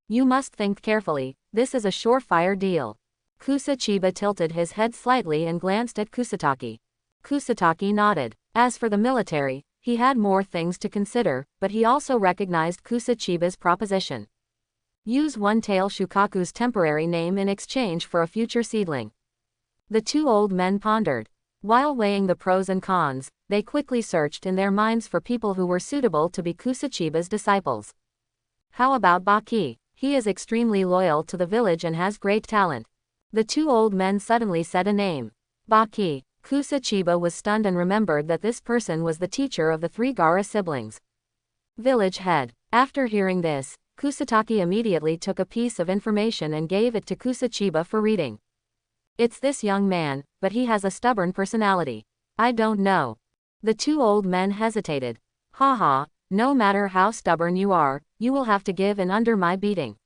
You must think carefully, this is a surefire deal. Kusa Chiba tilted his head slightly and glanced at Kusataki. Kusataki nodded. As for the military, he had more things to consider, but he also recognized Kusa Chiba's proposition. Use one-tail Shukaku's temporary name in exchange for a future seedling. The two old men pondered. While weighing the pros and cons, they quickly searched in their minds for people who were suitable to be Kusa Chiba's disciples. How about Baki? He is extremely loyal to the village and has great talent. The two old men suddenly said a name. Baki. Kusa Chiba was stunned and remembered that this person was the teacher of the three Gaara siblings. Village head. After hearing this, Kusataki immediately took a piece of information and gave it to Kusa Chiba for reading. It's this young man, but he has a stubborn personality. I don't know. The two old men hesitated. Haha, no matter how stubborn you are, you will have to give in under my beating.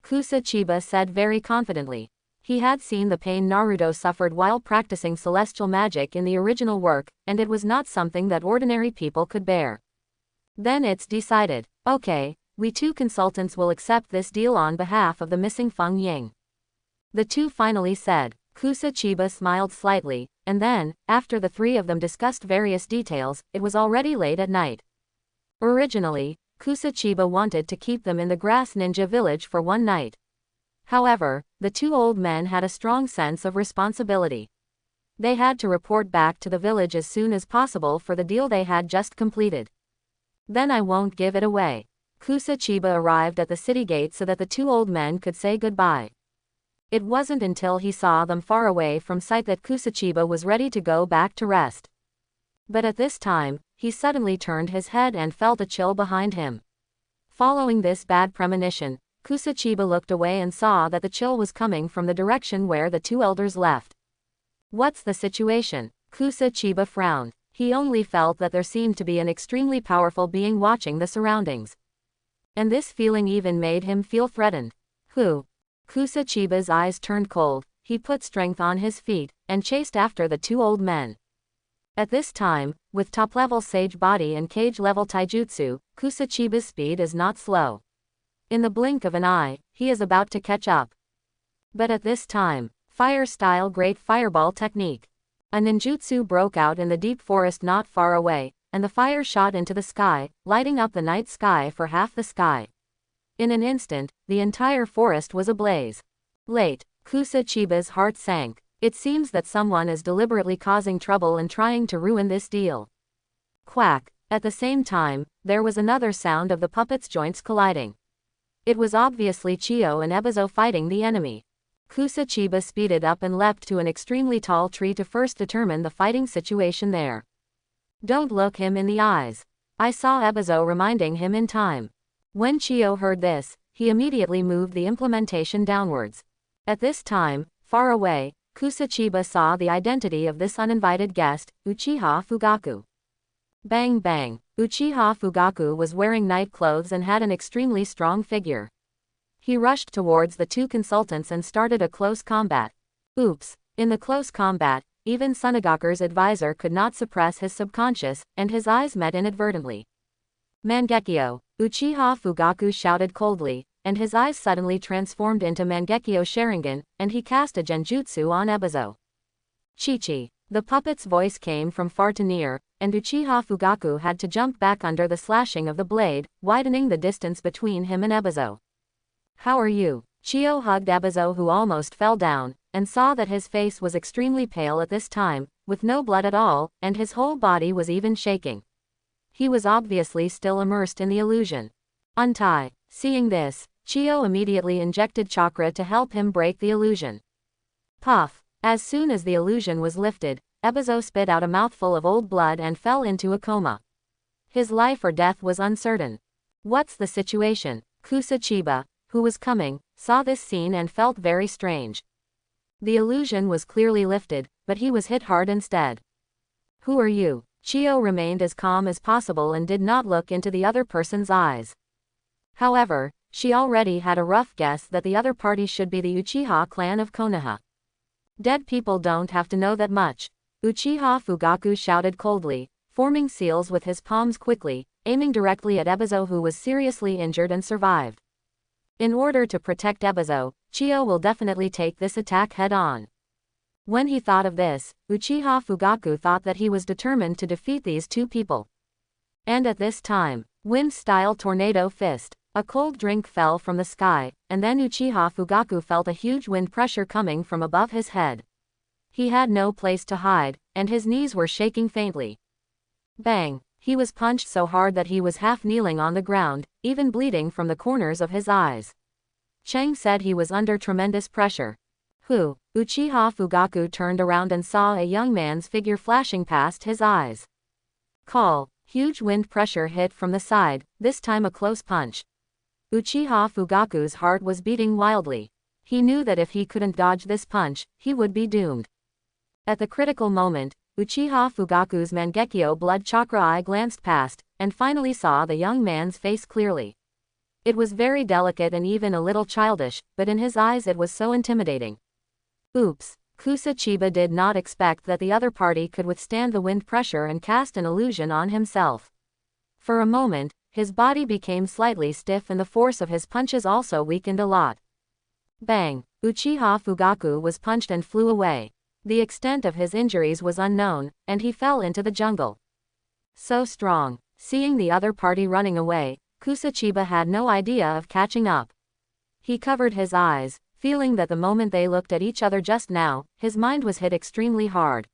Kusa Chiba said very confidently. He had seen the pain Naruto suffered while practicing celestial magic in the original work, and it was not something that ordinary people could bear. Then it's decided. Okay, we two consultants will accept this deal on behalf of the missing Feng Ying. The two finally said. Kusa Chiba smiled slightly, and then, after the three of them discussed various details, it was already late at night. Originally, Kusa Chiba wanted to keep them in the grass ninja village for one night. However, the two old men had a strong sense of responsibility. They had to report back to the village as soon as possible for the deal they had just completed. Then I won't give it away. Kusa Chiba arrived at the city gate so that the two old men could say goodbye. It wasn't until he saw them far away from sight that Kusa Chiba was ready to go back to rest. But at this time, he suddenly turned his head and felt a chill behind him. Following this bad premonition, Kusa Chiba looked away and saw that the chill was coming from the direction where the two elders left. What's the situation? Kusa Chiba frowned. He only felt that there seemed to be an extremely powerful being watching the surroundings. And this feeling even made him feel threatened. Who? Kusa Chiba's eyes turned cold, he put strength on his feet, and chased after the two old men. At this time, with top-level Sage Body and Cage-level Taijutsu, Kusa Chiba's speed is not slow. In the blink of an eye, he is about to catch up. But at this time, Fire-style Great Fireball technique. A ninjutsu broke out in the deep forest not far away, and the fire shot into the sky, lighting up the night sky for half the sky. In an instant, the entire forest was ablaze. Late, Kusa Chiba's heart sank. It seems that someone is deliberately causing trouble and trying to ruin this deal. Quack. At the same time, there was another sound of the puppet's joints colliding. It was obviously Chio and Ebizo fighting the enemy. Kusa Chiba speeded up and leapt to an extremely tall tree to first determine the fighting situation there. Don't look him in the eyes. I saw Ebizo reminding him in time. When Chio heard this, he immediately moved the implementation downwards. At this time, far away, Kusa Chiba saw the identity of this uninvited guest, Uchiha Fugaku. Bang bang. Uchiha Fugaku was wearing night clothes and had an extremely strong figure. He rushed towards the two consultants and started a close combat. Oops. In the close combat, even Sunagaku's advisor could not suppress his subconscious, and his eyes met inadvertently. Mangekyo. Uchiha Fugaku shouted coldly, and his eyes suddenly transformed into Mangekyo Sharingan, and he cast a genjutsu on Ebizo. Chi-chi. The puppet's voice came from far to near, and Uchiha Fugaku had to jump back under the slashing of the blade, widening the distance between him and Ebizo. How are you? Chio hugged Ebizo, who almost fell down, and saw that his face was extremely pale at this time, with no blood at all, and his whole body was even shaking. He was obviously still immersed in the illusion. Untie. Seeing this, Chio immediately injected chakra to help him break the illusion. Puff. As soon as the illusion was lifted, Ebizo spit out a mouthful of old blood and fell into a coma. His life or death was uncertain. What's the situation? Kusa Chiba, who was coming, saw this scene and felt very strange. The illusion was clearly lifted, but he was hit hard instead. Who are you? Chio remained as calm as possible and did not look into the other person's eyes. However, she already had a rough guess that the other party should be the Uchiha clan of Konoha. Dead people don't have to know that much. Uchiha Fugaku shouted coldly, forming seals with his palms quickly, aiming directly at Ebizo, who was seriously injured and survived. In order to protect Ebizo, Chio will definitely take this attack head-on. When he thought of this, Uchiha Fugaku thought that he was determined to defeat these two people. And at this time, wind-style tornado fist. A cold drink fell from the sky, and then Uchiha Fugaku felt a huge wind pressure coming from above his head. He had no place to hide, and his knees were shaking faintly. Bang! He was punched so hard that he was half kneeling on the ground, even bleeding from the corners of his eyes. Cheng said he was under tremendous pressure. Who? Uchiha Fugaku turned around and saw a young man's figure flashing past his eyes. Call. Huge wind pressure hit from the side, this time a close punch. Uchiha Fugaku's heart was beating wildly. He knew that if he couldn't dodge this punch, he would be doomed. At the critical moment, Uchiha Fugaku's Mangekyo blood chakra eye glanced past, and finally saw the young man's face clearly. It was very delicate and even a little childish, but in his eyes it was so intimidating. Oops. Kusa Chiba did not expect that the other party could withstand the wind pressure and cast an illusion on himself. For a moment, his body became slightly stiff and the force of his punches also weakened a lot. Bang! Uchiha Fugaku was punched and flew away. The extent of his injuries was unknown, and he fell into the jungle. So strong. Seeing the other party running away, Kusa Chiba had no idea of catching up. He covered his eyes, feeling that the moment they looked at each other just now, his mind was hit extremely hard.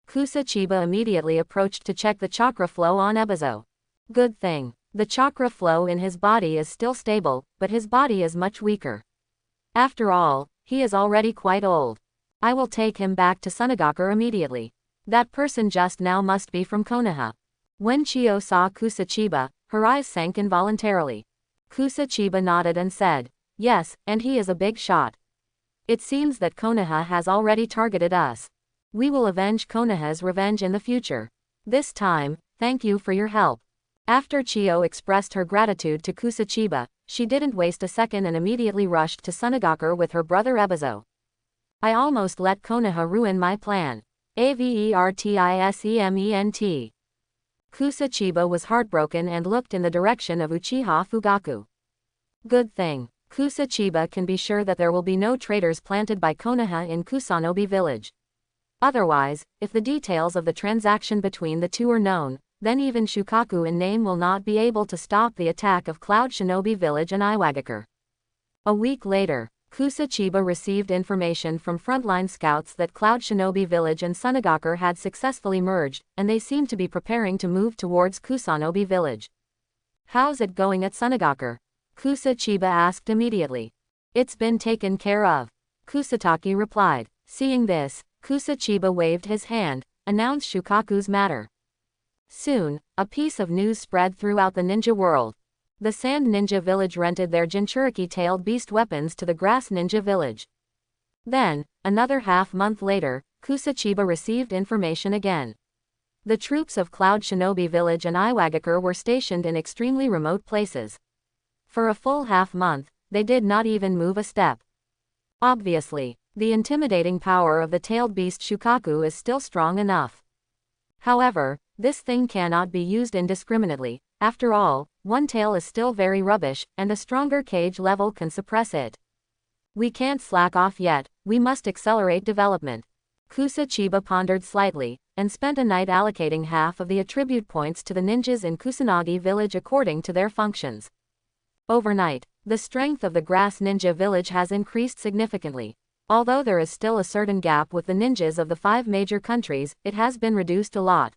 Kusa Chiba immediately approached to check the chakra flow on Ebizo. Good thing. The chakra flow in his body is still stable, but his body is much weaker. After all, he is already quite old. I will take him back to Sunagaku immediately. That person just now must be from Konoha. When Chio saw Kusa Chiba, her eyes sank involuntarily. Kusa Chiba nodded and said, "Yes, and he is a big shot. It seems that Konoha has already targeted us. We will avenge Konoha's revenge in the future. This time, thank you for your help." After Chio expressed her gratitude to Kusa Chiba, she didn't waste a second and immediately rushed to Sunagaku with her brother Ebizo. I almost let Konoha ruin my plan. Avertisement. Kusa Chiba was heartbroken and looked in the direction of Uchiha Fugaku. Good thing. Kusa Chiba can be sure that there will be no traitors planted by Konoha in Kusanobi village. Otherwise, if the details of the transaction between the two are known, then even Shukaku in name will not be able to stop the attack of Cloud Shinobi village and Iwagakure. A week later, Kusa Chiba received information from frontline scouts that Cloud Shinobi village and Sunagaku had successfully merged, and they seemed to be preparing to move towards Kusanobi village. How's it going at Sunagaku? Kusa Chiba asked immediately. It's been taken care of. Kusataki replied. Seeing this, Kusa Chiba waved his hand, announced Shukaku's matter. Soon, a piece of news spread throughout the ninja world. The Sand Ninja village rented their Jinchuriki-tailed beast weapons to the Grass Ninja village. Then, another half-month later, Kusa Chiba received information again. The troops of Cloud Shinobi village and Iwagakure were stationed in extremely remote places. For a full half-month, they did not even move a step. Obviously, the intimidating power of the tailed beast Shukaku is still strong enough. However, this thing cannot be used indiscriminately. After all, one tail is still very rubbish, and a stronger cage level can suppress it. We can't slack off yet, we must accelerate development. Kusa Chiba pondered slightly, and spent a night allocating half of the attribute points to the ninjas in Kusanagi village according to their functions. Overnight, the strength of the Grass Ninja village has increased significantly. Although there is still a certain gap with the ninjas of the 5 major countries, it has been reduced a lot.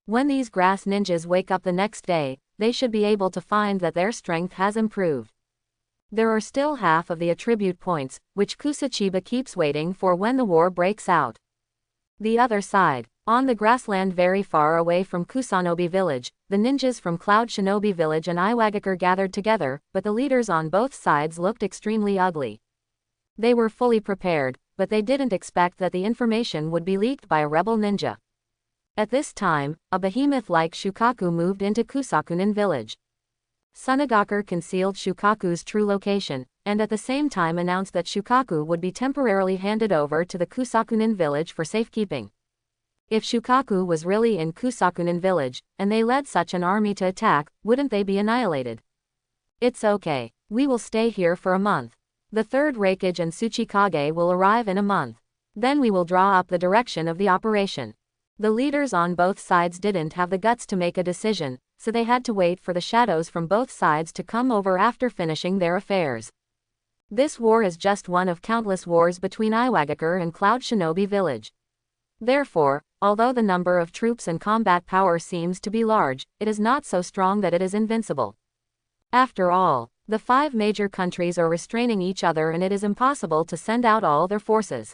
When these Grass Ninjas wake up the next day, they should be able to find that their strength has improved. There are still half of the attribute points, which Kusa Chiba keeps waiting for when the war breaks out. The other side, on the grassland very far away from Kusanobi village, the ninjas from Cloud Shinobi village and Iwagakure gathered together, but the leaders on both sides looked extremely ugly. They were fully prepared, but they didn't expect that the information would be leaked by a rebel ninja. At this time, a behemoth like Shukaku moved into Kusakunin village. Sunagaku concealed Shukaku's true location, and at the same time announced that Shukaku would be temporarily handed over to the Kusakunin village for safekeeping. If Shukaku was really in Kusakunin village, and they led such an army to attack, wouldn't they be annihilated? It's okay. We will stay here for a month. The third Raikage and Tsuchikage will arrive in a month. Then we will draw up the direction of the operation. The leaders on both sides didn't have the guts to make a decision, so they had to wait for the shadows from both sides to come over after finishing their affairs. This war is just one of countless wars between Iwagakure and Cloud Shinobi village. Therefore, although the number of troops and combat power seems to be large, it is not so strong that it is invincible. After all, the 5 major countries are restraining each other and it is impossible to send out all their forces.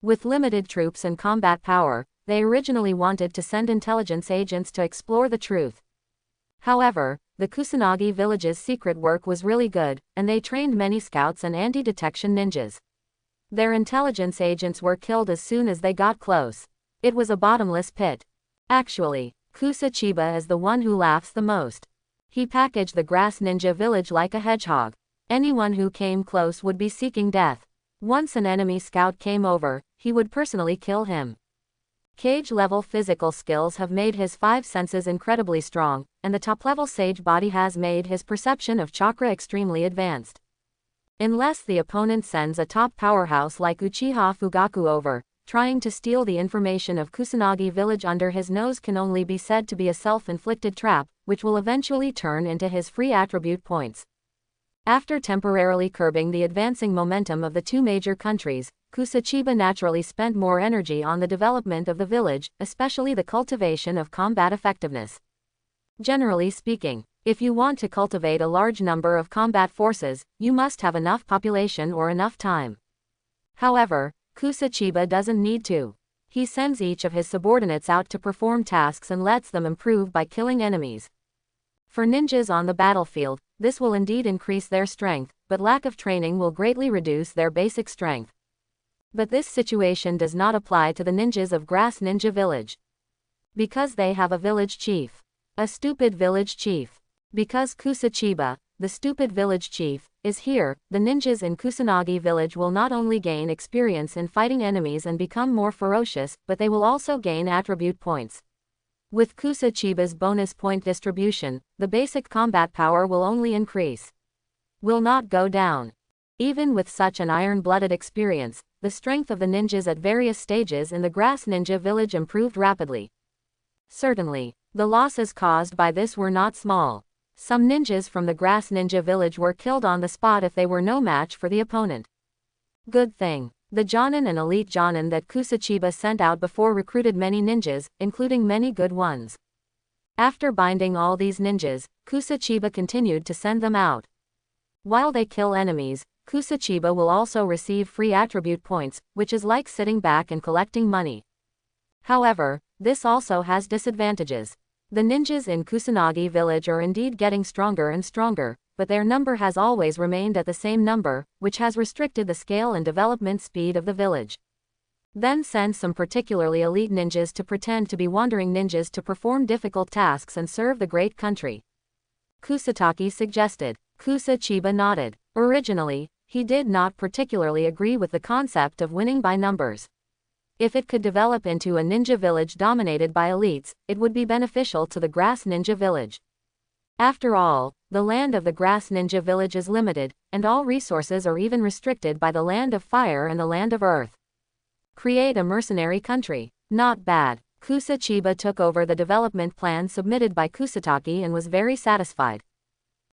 With limited troops and combat power, they originally wanted to send intelligence agents to explore the truth. However, the Kusanagi village's secret work was really good, and they trained many scouts and anti-detection ninjas. Their intelligence agents were killed as soon as they got close. It was a bottomless pit. Actually, Kusa Chiba is the one who laughs the most. He packaged the grass ninja village like a hedgehog. Anyone who came close would be seeking death. Once an enemy scout came over, he would personally kill him. Cage-level physical skills have made his 5 senses incredibly strong, and the top-level sage body has made his perception of chakra extremely advanced. Unless the opponent sends a top powerhouse like Uchiha Fugaku over, trying to steal the information of Kusanagi village under his nose can only be said to be a self-inflicted trap, which will eventually turn into his free attribute points. After temporarily curbing the advancing momentum of the two major countries, Kusa Chiba naturally spent more energy on the development of the village, especially the cultivation of combat effectiveness. Generally speaking, if you want to cultivate a large number of combat forces, you must have enough population or enough time. However, Kusa Chiba doesn't need to. He sends each of his subordinates out to perform tasks and lets them improve by killing enemies. For ninjas on the battlefield, this will indeed increase their strength, but lack of training will greatly reduce their basic strength. But this situation does not apply to the ninjas of Grass Ninja Village. Because they have a village chief. A stupid village chief. Because Kusa Chiba, the stupid village chief, is here, the ninjas in Kusanagi village will not only gain experience in fighting enemies and become more ferocious, but they will also gain attribute points. With Kusa Chiba's bonus point distribution, the basic combat power will only increase. Will not go down. Even with such an iron-blooded experience, the strength of the ninjas at various stages in the Grass Ninja Village improved rapidly. Certainly, the losses caused by this were not small. Some ninjas from the Grass Ninja Village were killed on the spot if they were no match for the opponent. Good thing. The Jonin and elite Jonin that Kusa Chiba sent out before recruited many ninjas, including many good ones. After binding all these ninjas, Kusa Chiba continued to send them out. While they kill enemies, Kusa Chiba will also receive free attribute points, which is like sitting back and collecting money. However, this also has disadvantages. The ninjas in Kusanagi village are indeed getting stronger and stronger, but their number has always remained at the same number, which has restricted the scale and development speed of the village. Then send some particularly elite ninjas to pretend to be wandering ninjas to perform difficult tasks and serve the great country. Kusataki suggested. Kusa Chiba nodded. Originally, he did not particularly agree with the concept of winning by numbers. If it could develop into a ninja village dominated by elites, it would be beneficial to the Grass Ninja Village. After all, the land of the Grass Ninja Village is limited, and all resources are even restricted by the land of fire and the land of earth. Create a mercenary country. Not bad. Kusa Chiba took over the development plan submitted by Kusataki and was very satisfied.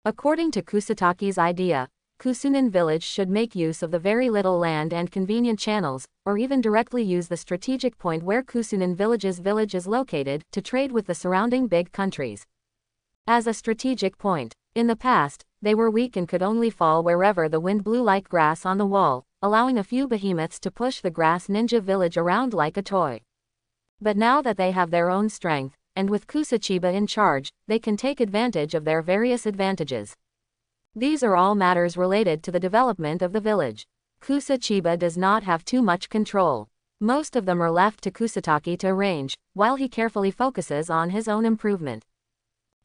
According to Kusataki's idea, Kusunin village should make use of the very little land and convenient channels, or even directly use the strategic point where Kusunin village's village is located, to trade with the surrounding big countries. As a strategic point, in the past, they were weak and could only fall wherever the wind blew like grass on the wall, allowing a few behemoths to push the Grass Ninja Village around like a toy. But now that they have their own strength, and with Kusa Chiba in charge, they can take advantage of their various advantages. These are all matters related to the development of the village. Kusa Chiba does not have too much control. Most of them are left to Kusataki to arrange, while he carefully focuses on his own improvement.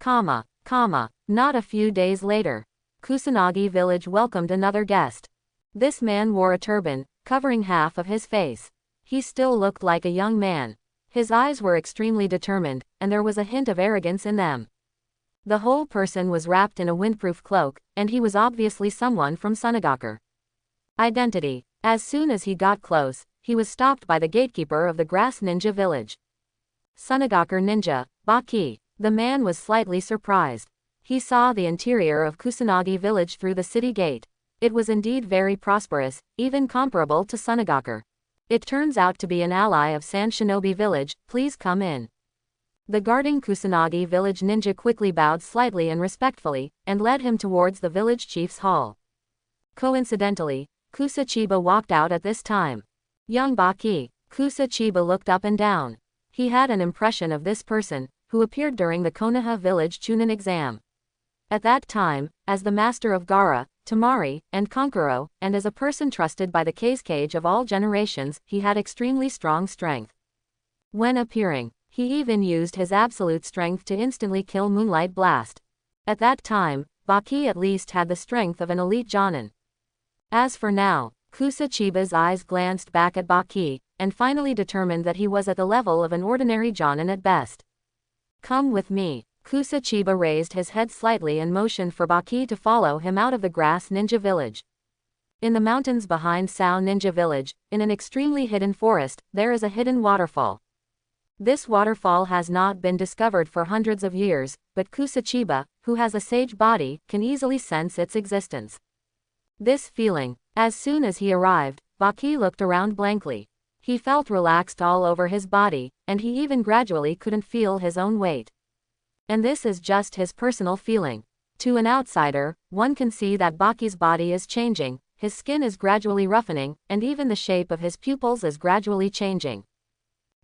Not a few days later, Kusanagi village welcomed another guest. This man wore a turban, covering half of his face. He still looked like a young man. His eyes were extremely determined, and there was a hint of arrogance in them. The whole person was wrapped in a windproof cloak, and he was obviously someone from Sunagaku. Identity. As soon as he got close, he was stopped by the gatekeeper of the Grass Ninja Village. Sunagaku Ninja, Baki. The man was slightly surprised. He saw the interior of Kusanagi village through the city gate. It was indeed very prosperous, even comparable to Sunagaku. It turns out to be an ally of San Shinobi village. Please come in. The guarding Kusanagi village ninja quickly bowed slightly and respectfully, and led him towards the village chief's hall. Coincidentally, Kusa Chiba walked out at this time. Young Baki. Kusa Chiba looked up and down. He had an impression of this person, who appeared during the Konoha village Chunin exam. At that time, as the master of Gaara, Temari, and Konkuro, and as a person trusted by the Kage of all generations, he had extremely strong strength. When appearing, he even used his absolute strength to instantly kill Moonlight Blast. At that time, Baki at least had the strength of an elite Jonin. As for now, Kusa Chiba's eyes glanced back at Baki, and finally determined that he was at the level of an ordinary Jonin at best. Come with me. Kusa Chiba raised his head slightly and motioned for Baki to follow him out of the grass ninja village. In the mountains behind Sao Ninja Village, in an extremely hidden forest, there is a hidden waterfall. This waterfall has not been discovered for hundreds of years, but Kusa Chiba, who has a sage body, can easily sense its existence. This feeling, as soon as he arrived, Baki looked around blankly. He felt relaxed all over his body, and he even gradually couldn't feel his own weight. And this is just his personal feeling. To an outsider, one can see that Baki's body is changing, his skin is gradually roughening, and even the shape of his pupils is gradually changing.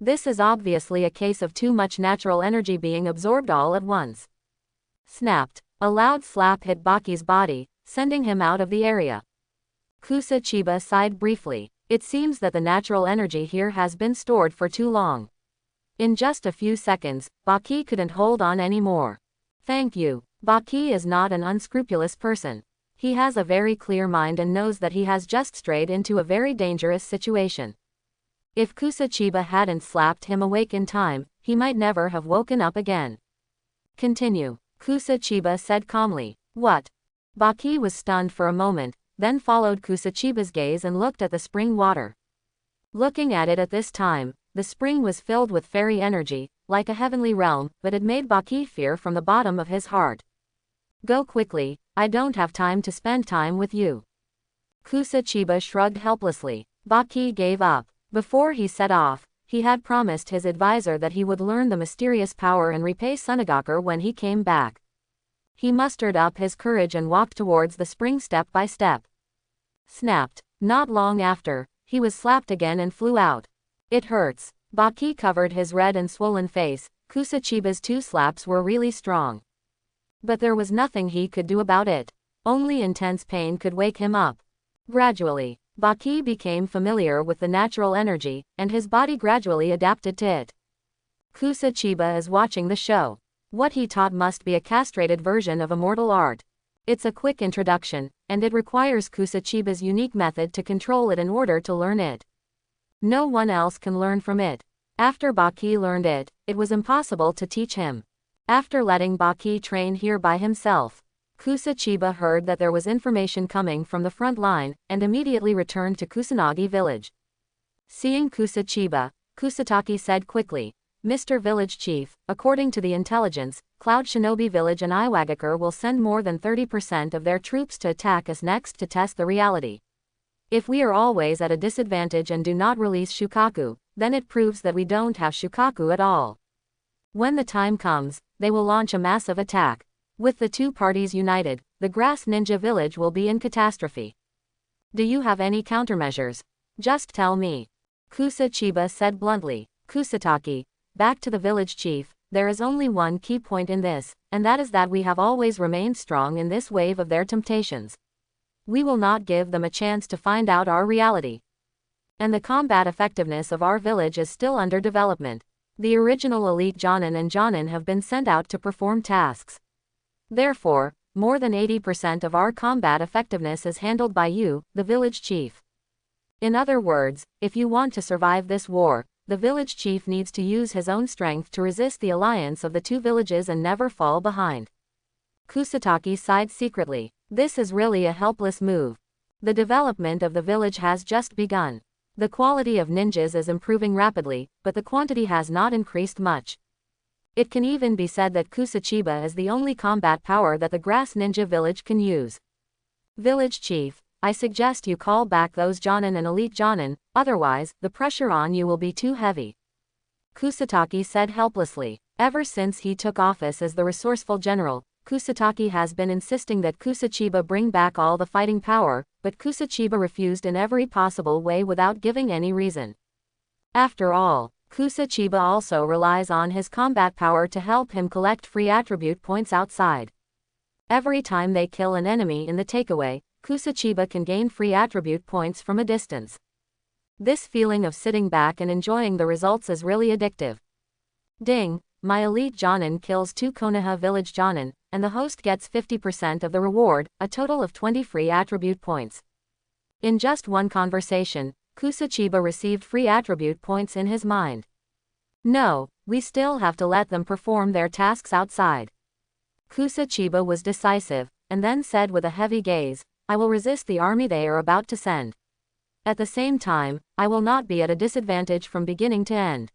This is obviously a case of too much natural energy being absorbed all at once. Snapped. A loud slap hit Baki's body, sending him out of the area. Kusa Chiba sighed briefly. It seems that the natural energy here has been stored for too long. In just a few seconds, Baki couldn't hold on anymore. Thank you. Baki is not an unscrupulous person. He has a very clear mind and knows that he has just strayed into a very dangerous situation. If Kusa Chiba hadn't slapped him awake in time, he might never have woken up again. Continue. Kusa Chiba said calmly. What? Baki was stunned for a moment, then followed Kusa Chiba's gaze and looked at the spring water. Looking at it at this time, the spring was filled with fairy energy, like a heavenly realm, but it made Baki fear from the bottom of his heart. Go quickly, I don't have time to spend time with you. Kusa Chiba shrugged helplessly. Baki gave up. Before he set off, he had promised his advisor that he would learn the mysterious power and repay Sunagaku when he came back. He mustered up his courage and walked towards the spring step by step. Snapped. Not long after, he was slapped again and flew out. It hurts. Baki covered his red and swollen face. Kusa Chiba's 2 slaps were really strong. But there was nothing he could do about it. Only intense pain could wake him up. Gradually, Baki became familiar with the natural energy, and his body gradually adapted to it. Kusa Chiba is watching the show. What he taught must be a castrated version of immortal art. It's a quick introduction, and it requires Kusa Chiba's unique method to control it in order to learn it. No one else can learn from it. After Baki learned it, it was impossible to teach him. After letting Baki train here by himself, Kusa Chiba heard that there was information coming from the front line, and immediately returned to Kusanagi village. Seeing Kusa Chiba, Kusataki said quickly, Mr. Village Chief, according to the intelligence, Cloud Shinobi Village and Iwagakure will send more than 30% of their troops to attack us next to test the reality. If we are always at a disadvantage and do not release Shukaku, then it proves that we don't have Shukaku at all. When the time comes, they will launch a massive attack. With the 2 parties united, the Grass Ninja Village will be in catastrophe. Do you have any countermeasures? Just tell me. Kusa Chiba said bluntly. Kusataki, back to the village chief, there is only one key point in this, and that is that we have always remained strong in this wave of their temptations. We will not give them a chance to find out our reality. And the combat effectiveness of our village is still under development. The original elite Jonin and Jonin have been sent out to perform tasks. Therefore, more than 80% of our combat effectiveness is handled by you, the village chief. In other words, if you want to survive this war, the village chief needs to use his own strength to resist the alliance of the 2 villages and never fall behind. Kusataki sighed secretly. This is really a helpless move. The development of the village has just begun. The quality of ninjas is improving rapidly, but the quantity has not increased much. It can even be said that Kusa Chiba is the only combat power that the Grass Ninja Village can use. Village Chief, I suggest you call back those Jonin and Elite Jonin, otherwise, the pressure on you will be too heavy. Kusataki said helplessly. Ever since he took office as the resourceful general, Kusataki has been insisting that Kusa Chiba bring back all the fighting power, but Kusa Chiba refused in every possible way without giving any reason. After all, Kusa Chiba also relies on his combat power to help him collect free attribute points outside. Every time they kill an enemy in the takeaway, Kusa Chiba can gain free attribute points from a distance. This feeling of sitting back and enjoying the results is really addictive. Ding, my elite Jonin kills 2 Konoha village Jonin, and the host gets 50% of the reward, a total of 20 free attribute points. In just one conversation, Kusa Chiba received free attribute points in his mind. No, we still have to let them perform their tasks outside. Kusa Chiba was decisive, and then said with a heavy gaze, I will resist the army they are about to send. At the same time, I will not be at a disadvantage from beginning to end.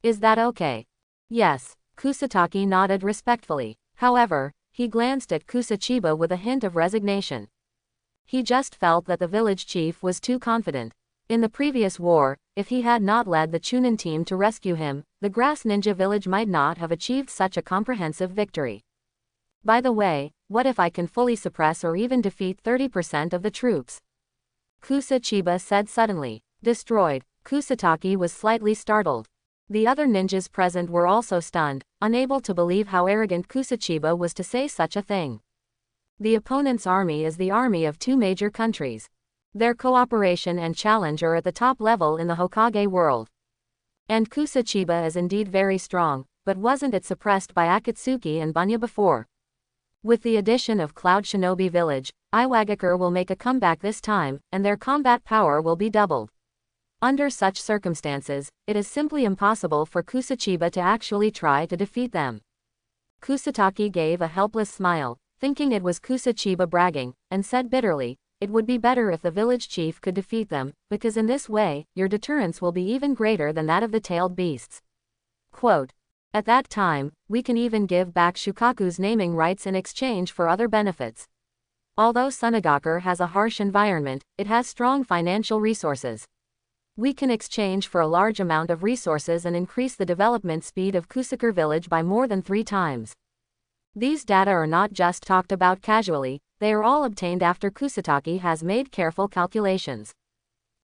Is that okay? Yes, Kusataki nodded respectfully. However, he glanced at Kusa Chiba with a hint of resignation. He just felt that the village chief was too confident. In the previous war, if he had not led the Chunin team to rescue him, the grass ninja village might not have achieved such a comprehensive victory. By the way, what if I can fully suppress or even defeat 30% of the troops? Kusa Chiba said suddenly. Destroyed. Kusataki was slightly startled. The other ninjas present were also stunned, unable to believe how arrogant Kusa Chiba was to say such a thing. The opponent's army is the army of 2 major countries. Their cooperation and challenge are at the top level in the Hokage world. And Kusa Chiba is indeed very strong, but wasn't it suppressed by Akatsuki and Bunya before? With the addition of Cloud Shinobi Village, Iwagakure will make a comeback this time, and their combat power will be doubled. Under such circumstances, it is simply impossible for Kusa Chiba to actually try to defeat them. Kusataki gave a helpless smile, thinking it was Kusa Chiba bragging, and said bitterly, it would be better if the village chief could defeat them, because in this way, your deterrence will be even greater than that of the tailed beasts. Quote, at that time, we can even give back Shukaku's naming rights in exchange for other benefits. Although Sunagakure has a harsh environment, it has strong financial resources. We can exchange for a large amount of resources and increase the development speed of Kusakure village by more than 3 times. These data are not just talked about casually, they are all obtained after Kusataki has made careful calculations.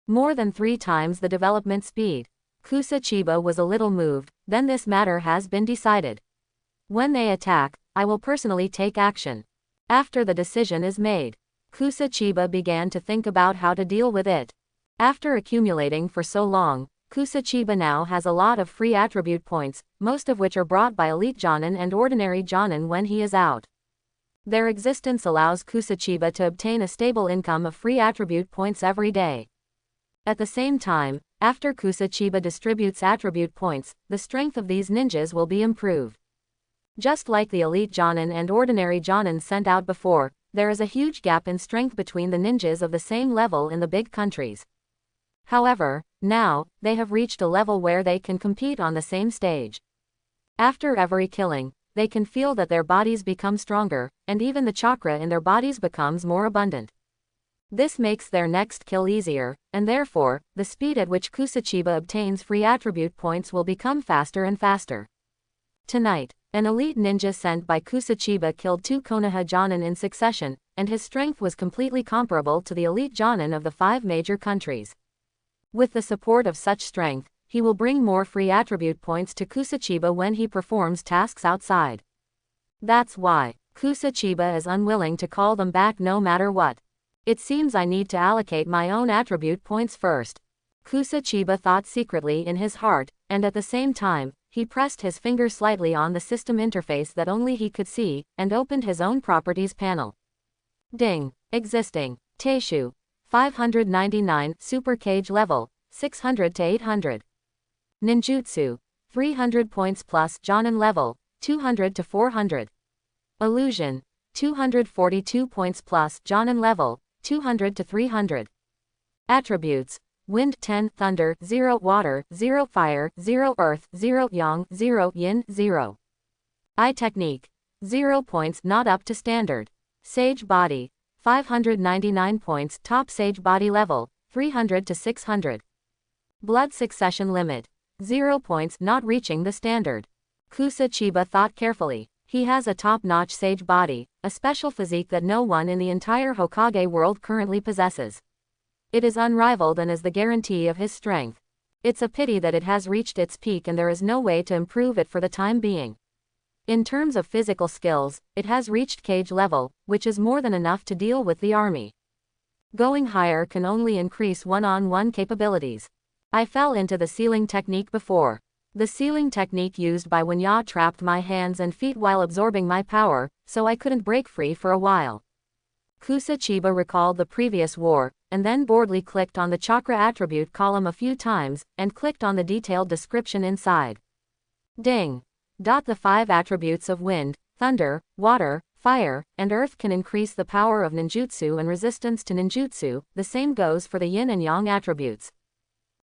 More than 3 times the development speed. Kusa Chiba was a little moved. Then this matter has been decided. When they attack, I will personally take action. After the decision is made, Kusa Chiba began to think about how to deal with it. After accumulating for so long, Kusa Chiba now has a lot of free attribute points, most of which are brought by elite Jonin and ordinary Jonin when he is out. Their existence allows Kusa Chiba to obtain a stable income of free attribute points every day. At the same time, after Kusa Chiba distributes attribute points, the strength of these ninjas will be improved. Just like the elite Jonin and ordinary Jonin sent out before, there is a huge gap in strength between the ninjas of the same level in the big countries. However, now, they have reached a level where they can compete on the same stage. After every killing, they can feel that their bodies become stronger, and even the chakra in their bodies becomes more abundant. This makes their next kill easier, and therefore, the speed at which Kusa Chiba obtains free attribute points will become faster and faster. Tonight, an elite ninja sent by Kusa Chiba killed 2 Konoha Jonin in succession, and his strength was completely comparable to the elite Jonin of the 5 major countries. With the support of such strength, he will bring more free attribute points to Kusa Chiba when he performs tasks outside. That's why Kusa Chiba is unwilling to call them back no matter what. It seems I need to allocate my own attribute points first. Kusa Chiba thought secretly in his heart, and at the same time, he pressed his finger slightly on the system interface that only he could see, and opened his own properties panel. Ding. Existing. Teishu. 599, Super Cage level, 600 to 800. Ninjutsu. 300 points plus Jonin level, 200 to 400. Illusion. 242 points plus Jonin level, 200 to 300. Attributes. Wind 10, Thunder 0, Water 0, Fire 0, Earth 0, Yang 0, Yin 0. Eye Technique. 0 points not up to standard. Sage Body. 599 points top Sage Body level, 300 to 600. Blood Succession Limit. 0 points not reaching the standard. Kusa Chiba thought carefully. He has a top-notch Sage Body, a special physique that no one in the entire Hokage world currently possesses. It is unrivaled and is the guarantee of his strength. It's a pity that it has reached its peak and there is no way to improve it for the time being. In terms of physical skills, it has reached cage level, which is more than enough to deal with the army. Going higher can only increase one-on-one capabilities. I fell into the sealing technique before. The sealing technique used by Wanya trapped my hands and feet while absorbing my power, so I couldn't break free for a while. Kusa Chiba recalled the previous war, and then boredly clicked on the chakra attribute column a few times, and clicked on the detailed description inside. Ding! The 5 attributes of wind, thunder, water, fire, and earth can increase the power of ninjutsu and resistance to ninjutsu. The same goes for the yin and yang attributes.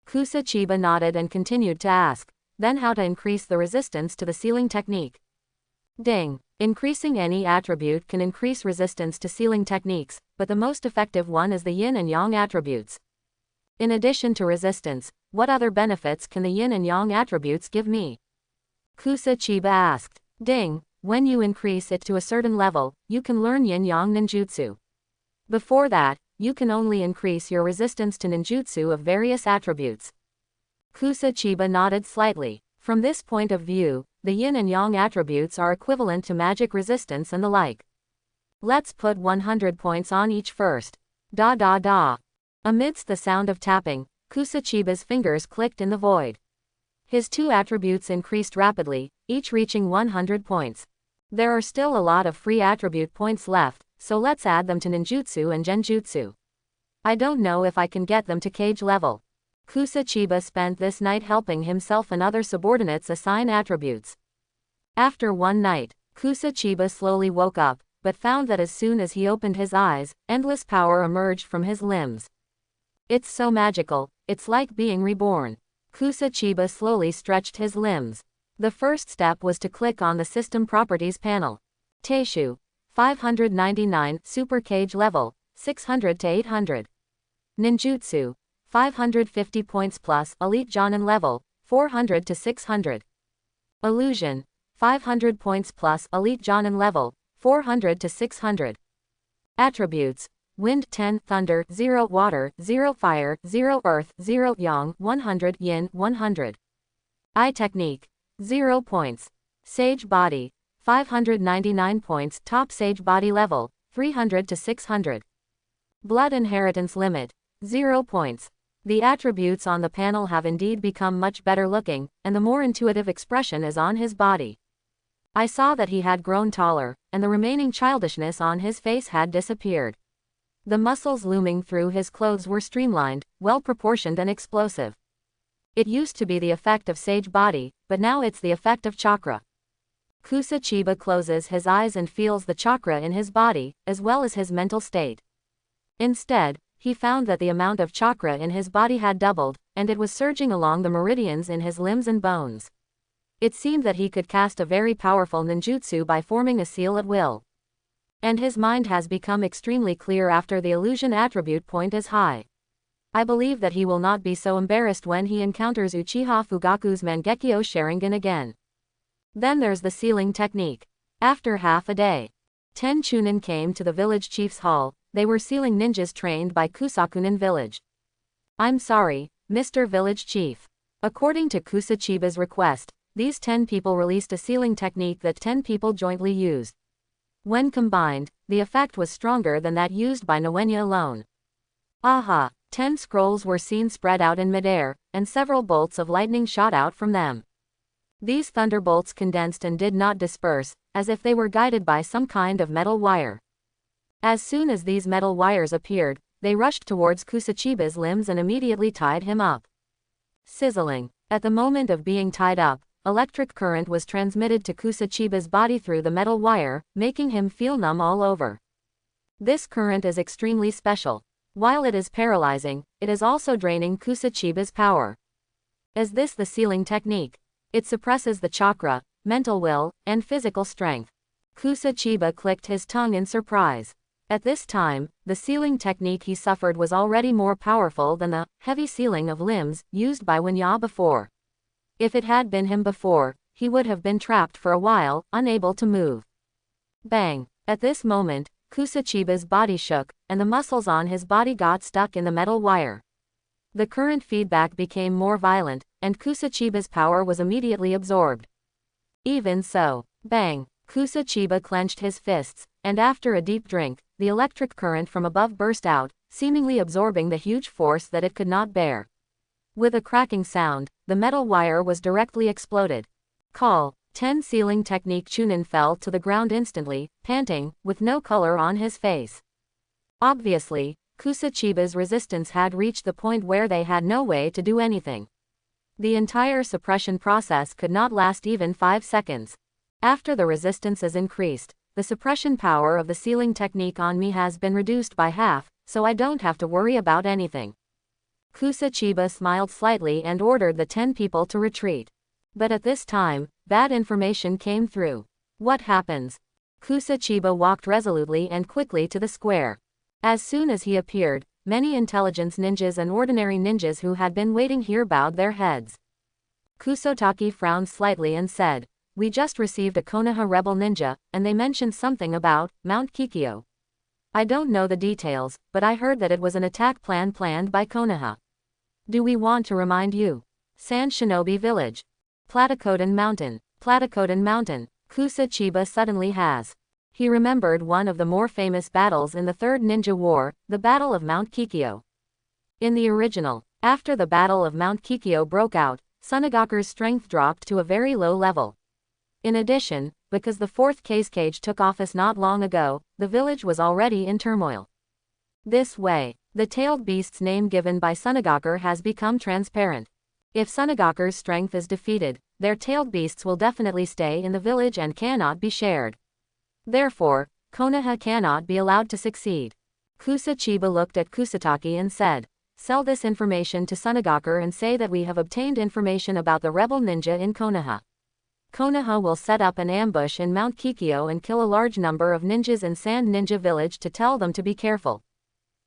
Kusa Chiba nodded and continued to ask, then how to increase the resistance to the sealing technique. Ding! Increasing any attribute can increase resistance to sealing techniques, but the most effective one is the yin and yang attributes. In addition to resistance, what other benefits can the yin and yang attributes give me? Kusa Chiba asked. Ding! When you increase it to a certain level, you can learn yin-yang ninjutsu. Before that, you can only increase your resistance to ninjutsu of various attributes. Kusa Chiba nodded slightly. From this point of view, the yin and yang attributes are equivalent to magic resistance and the like. Let's put 100 points on each first. Amidst the sound of tapping, Kusa Chiba's fingers clicked in the void. His 2 attributes increased rapidly, each reaching 100 points. There are still a lot of free attribute points left, so let's add them to ninjutsu and genjutsu. I don't know if I can get them to cage level. Kusa Chiba spent this night helping himself and other subordinates assign attributes. After one night, Kusa Chiba slowly woke up, but found that as soon as he opened his eyes, endless power emerged from his limbs. It's so magical, it's like being reborn. Kusa Chiba slowly stretched his limbs. The first step was to click on the System Properties panel. Teishu, 599, Super Cage Level, 600 to 800. Ninjutsu, 550 points plus Elite Jonin Level, 400 to 600. Illusion, 500 points plus Elite Jonin Level, 400 to 600. Attributes: Wind 10, Thunder 0, Water 0, Fire 0, Earth 0, Yang 100, Yin 100. Eye Technique, 0 points. Sage Body, 599 points. Top Sage Body Level, 300 to 600. Blood Inheritance Limit, 0 points. The attributes on the panel have indeed become much better looking, and the more intuitive expression is on his body. I saw that he had grown taller, and the remaining childishness on his face had disappeared. The muscles looming through his clothes were streamlined, well-proportioned and explosive. It used to be the effect of Sage Body, but now it's the effect of chakra. Kusa Chiba closes his eyes and feels the chakra in his body, as well as his mental state. Instead, he found that the amount of chakra in his body had doubled, and it was surging along the meridians in his limbs and bones. It seemed that he could cast a very powerful ninjutsu by forming a seal at will. And his mind has become extremely clear after the illusion attribute point is high. I believe that he will not be so embarrassed when he encounters Uchiha Fugaku's Mangekyo Sharingan again. Then there's the sealing technique. After half a day, 10 Chunin came to the village chief's hall. They were sealing ninjas trained by Kusakunin village. I'm sorry, Mr. Village Chief. According to Kusa Chiba's request, these 10 people released a sealing technique that 10 people jointly used. When combined, the effect was stronger than that used by Noenya alone. Aha! 10 scrolls were seen spread out in midair, and several bolts of lightning shot out from them. These thunderbolts condensed and did not disperse, as if they were guided by some kind of metal wire. As soon as these metal wires appeared, they rushed towards Kusa Chiba's limbs and immediately tied him up. Sizzling. At the moment of being tied up, electric current was transmitted to Kusa Chiba's body through the metal wire, making him feel numb all over. This current is extremely special. While it is paralyzing, it is also draining Kusa Chiba's power. Is this the sealing technique? It suppresses the chakra, mental will, and physical strength. Kusa Chiba clicked his tongue in surprise. At this time, the sealing technique he suffered was already more powerful than the heavy sealing of limbs used by Wanya before. If it had been him before, he would have been trapped for a while, unable to move. Bang! At this moment, Kusa Chiba's body shook, and the muscles on his body got stuck in the metal wire. The current feedback became more violent, and Kusa Chiba's power was immediately absorbed. Even so, bang! Kusa Chiba clenched his fists, and after a deep drink, the electric current from above burst out, seemingly absorbing the huge force that it could not bear. With a cracking sound, the metal wire was directly exploded. Call 10 Sealing Technique. Chunin fell to the ground instantly, panting, with no color on his face. Obviously, Kusa Chiba's resistance had reached the point where they had no way to do anything. The entire suppression process could not last even 5 seconds. After the resistance is increased, the suppression power of the sealing technique on me has been reduced by half, so I don't have to worry about anything. Kusa Chiba smiled slightly and ordered the 10 people to retreat. But at this time, bad information came through. What happens? Kusa Chiba walked resolutely and quickly to the square. As soon as he appeared, many intelligence ninjas and ordinary ninjas who had been waiting here bowed their heads. Kusotaki frowned slightly and said, "We just received a Konoha rebel ninja, and they mentioned something about Mount Kikyo. I don't know the details, but I heard that it was an attack plan planned by Konoha. Do we want to remind you? Sand Shinobi Village. Platakodan Mountain. Platakodan Mountain. Kusa Chiba suddenly has. He remembered one of the more famous battles in the Third Ninja War, the Battle of Mount Kikyo. In the original, after the Battle of Mount Kikyo broke out, Sunagaku's strength dropped to a very low level. In addition, because the fourth Kage took office not long ago, the village was already in turmoil. This way, the tailed beast's name given by Sunagaku has become transparent. If Sunagaku's strength is defeated, their tailed beasts will definitely stay in the village and cannot be shared. Therefore, Konoha cannot be allowed to succeed. Kusa Chiba looked at Kusataki and said, "Sell this information to Sunagaku and say that we have obtained information about the rebel ninja in Konoha. Konoha will set up an ambush in Mount Kikyo and kill a large number of ninjas in Sand Ninja Village to tell them to be careful.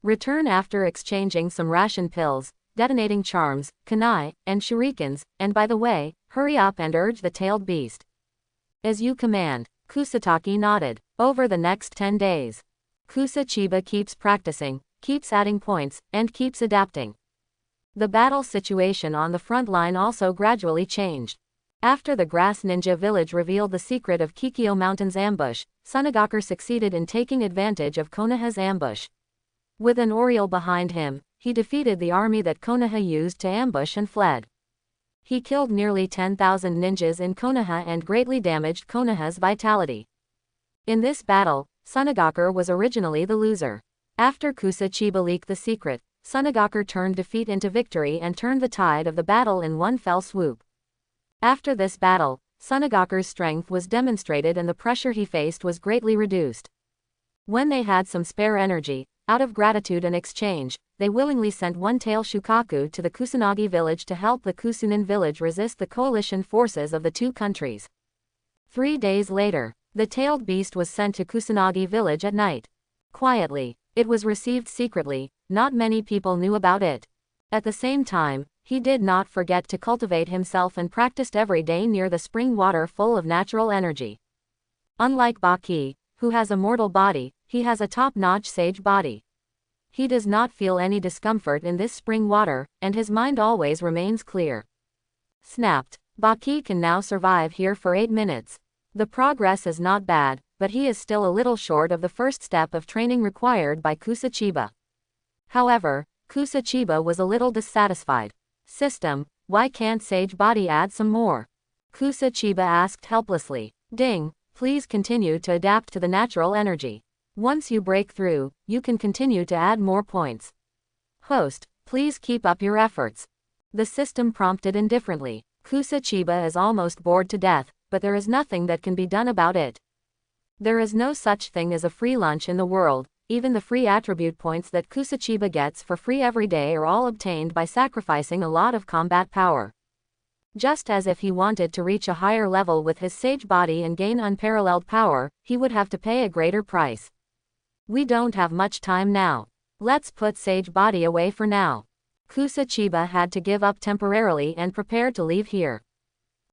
Return after exchanging some ration pills, detonating charms, kunai, and shurikens, and by the way, hurry up and urge the tailed beast." "As you command." Kusataki nodded. Over the next 10 days, Kusa Chiba keeps practicing, keeps adding points, and keeps adapting. The battle situation on the front line also gradually changed. After the Grass Ninja Village revealed the secret of Kikyo Mountain's ambush, Sunagaku succeeded in taking advantage of Konoha's ambush. With an Oriole behind him, he defeated the army that Konoha used to ambush and fled. He killed nearly 10,000 ninjas in Konoha and greatly damaged Konoha's vitality. In this battle, Sunagaku was originally the loser. After Kusa Chiba leaked the secret, Sunagaku turned defeat into victory and turned the tide of the battle in one fell swoop. After this battle, Sunagaku's strength was demonstrated and the pressure he faced was greatly reduced. When they had some spare energy, out of gratitude and exchange, they willingly sent one-tail Shukaku to the Kusanagi village to help the Kusunin village resist the coalition forces of the two countries. 3 days later, the tailed beast was sent to Kusanagi village at night. Quietly, it was received secretly, not many people knew about it. At the same time, he did not forget to cultivate himself and practiced every day near the spring water full of natural energy. Unlike Baki, who has a mortal body, he has a top-notch sage body. He does not feel any discomfort in this spring water, and his mind always remains clear. Snapped. Baki can now survive here for 8 minutes. The progress is not bad, but he is still a little short of the first step of training required by Kusa Chiba. However, Kusa Chiba was a little dissatisfied. "System, why can't Sage Body add some more?" Kusa Chiba asked helplessly. "Ding, please continue to adapt to the natural energy. Once you break through, you can continue to add more points. Host, please keep up your efforts." The system prompted indifferently. Kusa Chiba is almost bored to death, but there is nothing that can be done about it. There is no such thing as a free lunch in the world. Even the free attribute points that Kusa Chiba gets for free every day are all obtained by sacrificing a lot of combat power. Just as if he wanted to reach a higher level with his sage body and gain unparalleled power, he would have to pay a greater price. We don't have much time now. Let's put Sage Body away for now. Kusa Chiba had to give up temporarily and prepared to leave here.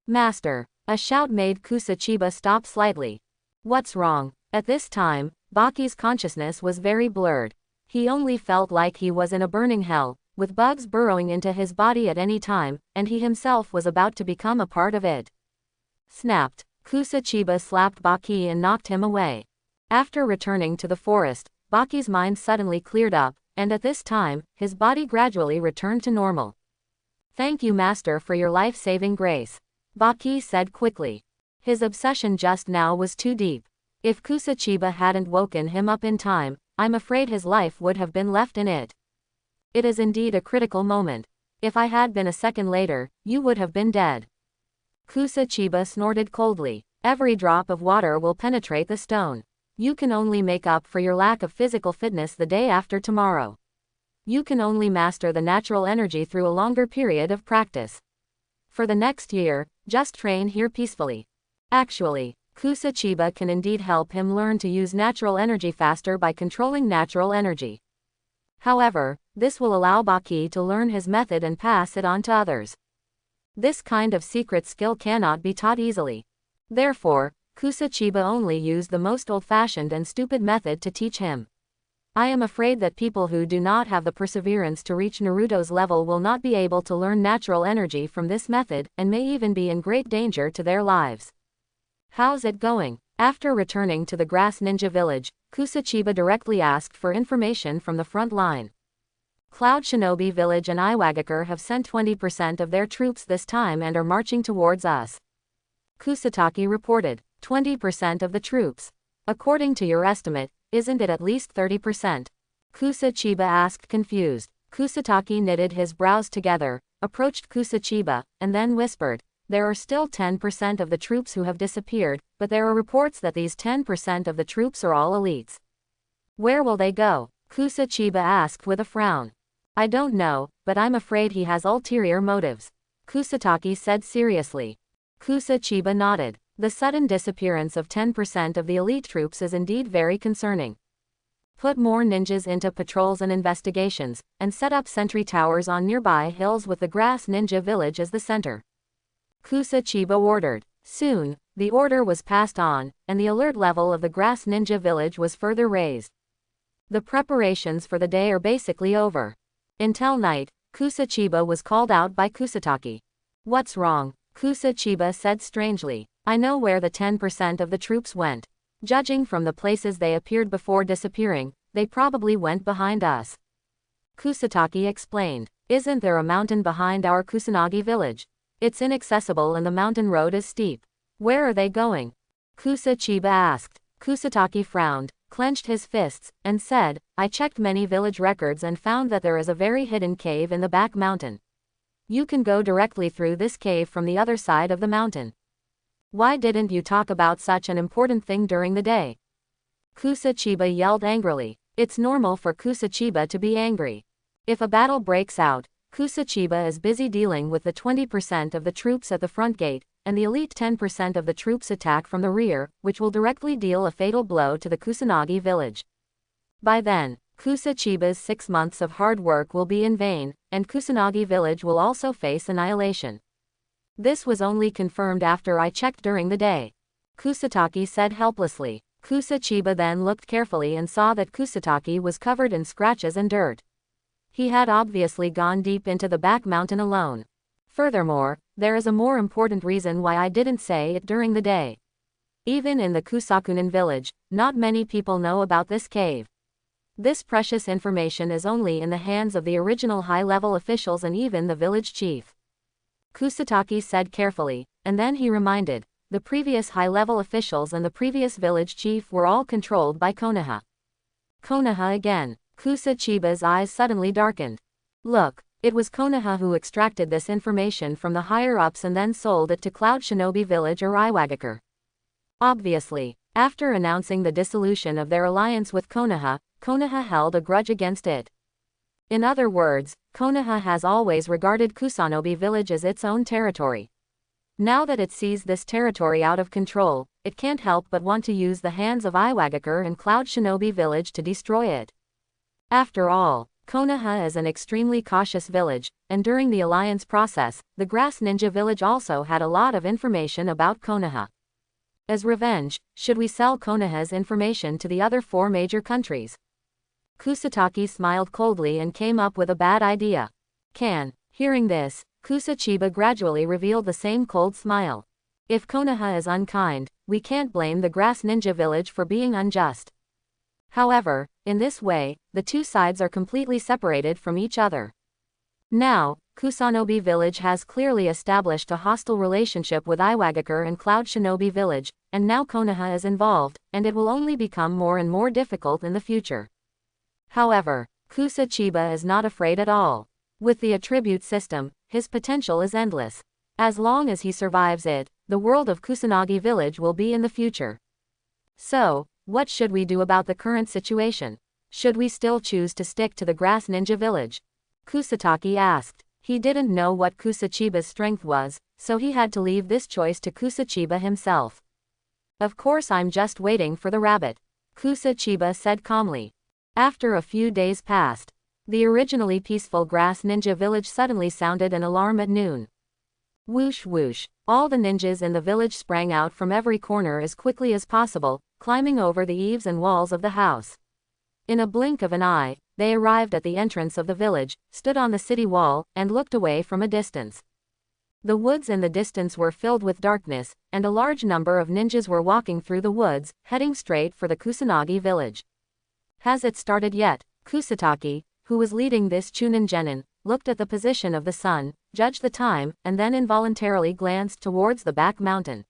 "Master!" A shout made Kusa Chiba stop slightly. "What's wrong?" At this time, Baki's consciousness was very blurred. He only felt like he was in a burning hell, with bugs burrowing into his body at any time, and he himself was about to become a part of it. Snapped. Kusa Chiba slapped Baki and knocked him away. After returning to the forest, Baki's mind suddenly cleared up, and at this time, his body gradually returned to normal. "Thank you, Master, for your life-saving grace," Baki said quickly. His obsession just now was too deep. If Kusa Chiba hadn't woken him up in time, I'm afraid his life would have been left in it. It is indeed a critical moment. If I had been a second later, you would have been dead. Kusa Chiba snorted coldly. Every drop of water will penetrate the stone. You can only make up for your lack of physical fitness the day after tomorrow. You can only master the natural energy through a longer period of practice. For the next year, just train here peacefully. Actually, Kusa Chiba can indeed help him learn to use natural energy faster by controlling natural energy. However, this will allow Baki to learn his method and pass it on to others. This kind of secret skill cannot be taught easily. Therefore, Kusa Chiba only used the most old-fashioned and stupid method to teach him. I am afraid that people who do not have the perseverance to reach Naruto's level will not be able to learn natural energy from this method, and may even be in great danger to their lives. How's it going? After returning to the Grass Ninja Village, Kusa Chiba directly asked for information from the front line. Cloud Shinobi Village and Iwagakure have sent 20% of their troops this time and are marching towards us. Kusataki reported. 20% of the troops. According to your estimate, isn't it at least 30%? Kusa Chiba asked confused. Kusataki knitted his brows together, approached Kusa Chiba, and then whispered, "There are still 10% of the troops who have disappeared, but there are reports that these 10% of the troops are all elites. Where will they go?" Kusa Chiba asked with a frown. "I don't know, but I'm afraid he has ulterior motives," Kusataki said seriously. Kusa Chiba nodded. The sudden disappearance of 10% of the elite troops is indeed very concerning. Put more ninjas into patrols and investigations, and set up sentry towers on nearby hills with the Grass Ninja Village as the center. Kusa Chiba ordered. Soon, the order was passed on, and the alert level of the Grass Ninja Village was further raised. The preparations for the day are basically over. Until night, Kusa Chiba was called out by Kusataki. "What's wrong?" Kusa Chiba said strangely. "I know where the 10% of the troops went. Judging from the places they appeared before disappearing, they probably went behind us." Kusataki explained. "Isn't there a mountain behind our Kusanagi village? It's inaccessible and the mountain road is steep. Where are they going?" Kusa Chiba asked. Kusataki frowned, clenched his fists, and said, "I checked many village records and found that there is a very hidden cave in the back mountain. You can go directly through this cave from the other side of the mountain. Why didn't you talk about such an important thing during the day?" Kusa Chiba yelled angrily. It's normal for Kusa Chiba to be angry. If a battle breaks out, Kusa Chiba is busy dealing with the 20% of the troops at the front gate, and the elite 10% of the troops attack from the rear, which will directly deal a fatal blow to the Kusanagi village. By then, Kusa Chiba's 6 months of hard work will be in vain, and Kusanagi village will also face annihilation. This was only confirmed after I checked during the day," Kusataki said helplessly. Kusa Chiba then looked carefully and saw that Kusataki was covered in scratches and dirt. He had obviously gone deep into the back mountain alone. Furthermore, there is a more important reason why I didn't say it during the day. Even in the Kusakunin village, not many people know about this cave. This precious information is only in the hands of the original high-level officials and even the village chief. Kusataki said carefully, and then he reminded, the previous high-level officials and the previous village chief were all controlled by Konoha. Konoha again. Kusa Chiba's eyes suddenly darkened. Look, it was Konoha who extracted this information from the higher-ups and then sold it to Cloud Shinobi Village or Iwagakure. Obviously, after announcing the dissolution of their alliance with Konoha, Konoha held a grudge against it. In other words, Konoha has always regarded Kusanobi village as its own territory. Now that it sees this territory out of control, it can't help but want to use the hands of Iwagakure and Cloud Shinobi village to destroy it. After all, Konoha is an extremely cautious village, and during the alliance process, the Grass Ninja village also had a lot of information about Konoha. As revenge, should we sell Konoha's information to the other 4 major countries? Kusataki smiled coldly and came up with a bad idea. Hearing this, Kusa Chiba gradually revealed the same cold smile. If Konoha is unkind, we can't blame the grass ninja village for being unjust. However, in this way, the two sides are completely separated from each other. Now, Kusanobi village has clearly established a hostile relationship with Iwagakure and Cloud Shinobi village, and now Konoha is involved, and it will only become more and more difficult in the future. However, Kusa Chiba is not afraid at all. With the attribute system, his potential is endless. As long as he survives it, the world of Kusanagi village will be in the future. So, what should we do about the current situation? Should we still choose to stick to the grass ninja village? Kusataki asked. He didn't know what Kusa Chiba's strength was, so he had to leave this choice to Kusa Chiba himself. Of course, I'm just waiting for the rabbit, Kusa Chiba said calmly. After a few days passed, the originally peaceful grass ninja village suddenly sounded an alarm at noon. Whoosh whoosh, all the ninjas in the village sprang out from every corner as quickly as possible, climbing over the eaves and walls of the house. In a blink of an eye, they arrived at the entrance of the village, stood on the city wall, and looked away from a distance. The woods in the distance were filled with darkness, and a large number of ninjas were walking through the woods, heading straight for the Kusanagi village. Has it started yet? Kusataki, who was leading this Chunin genin, looked at the position of the sun, judged the time, and then involuntarily glanced towards the back mountain.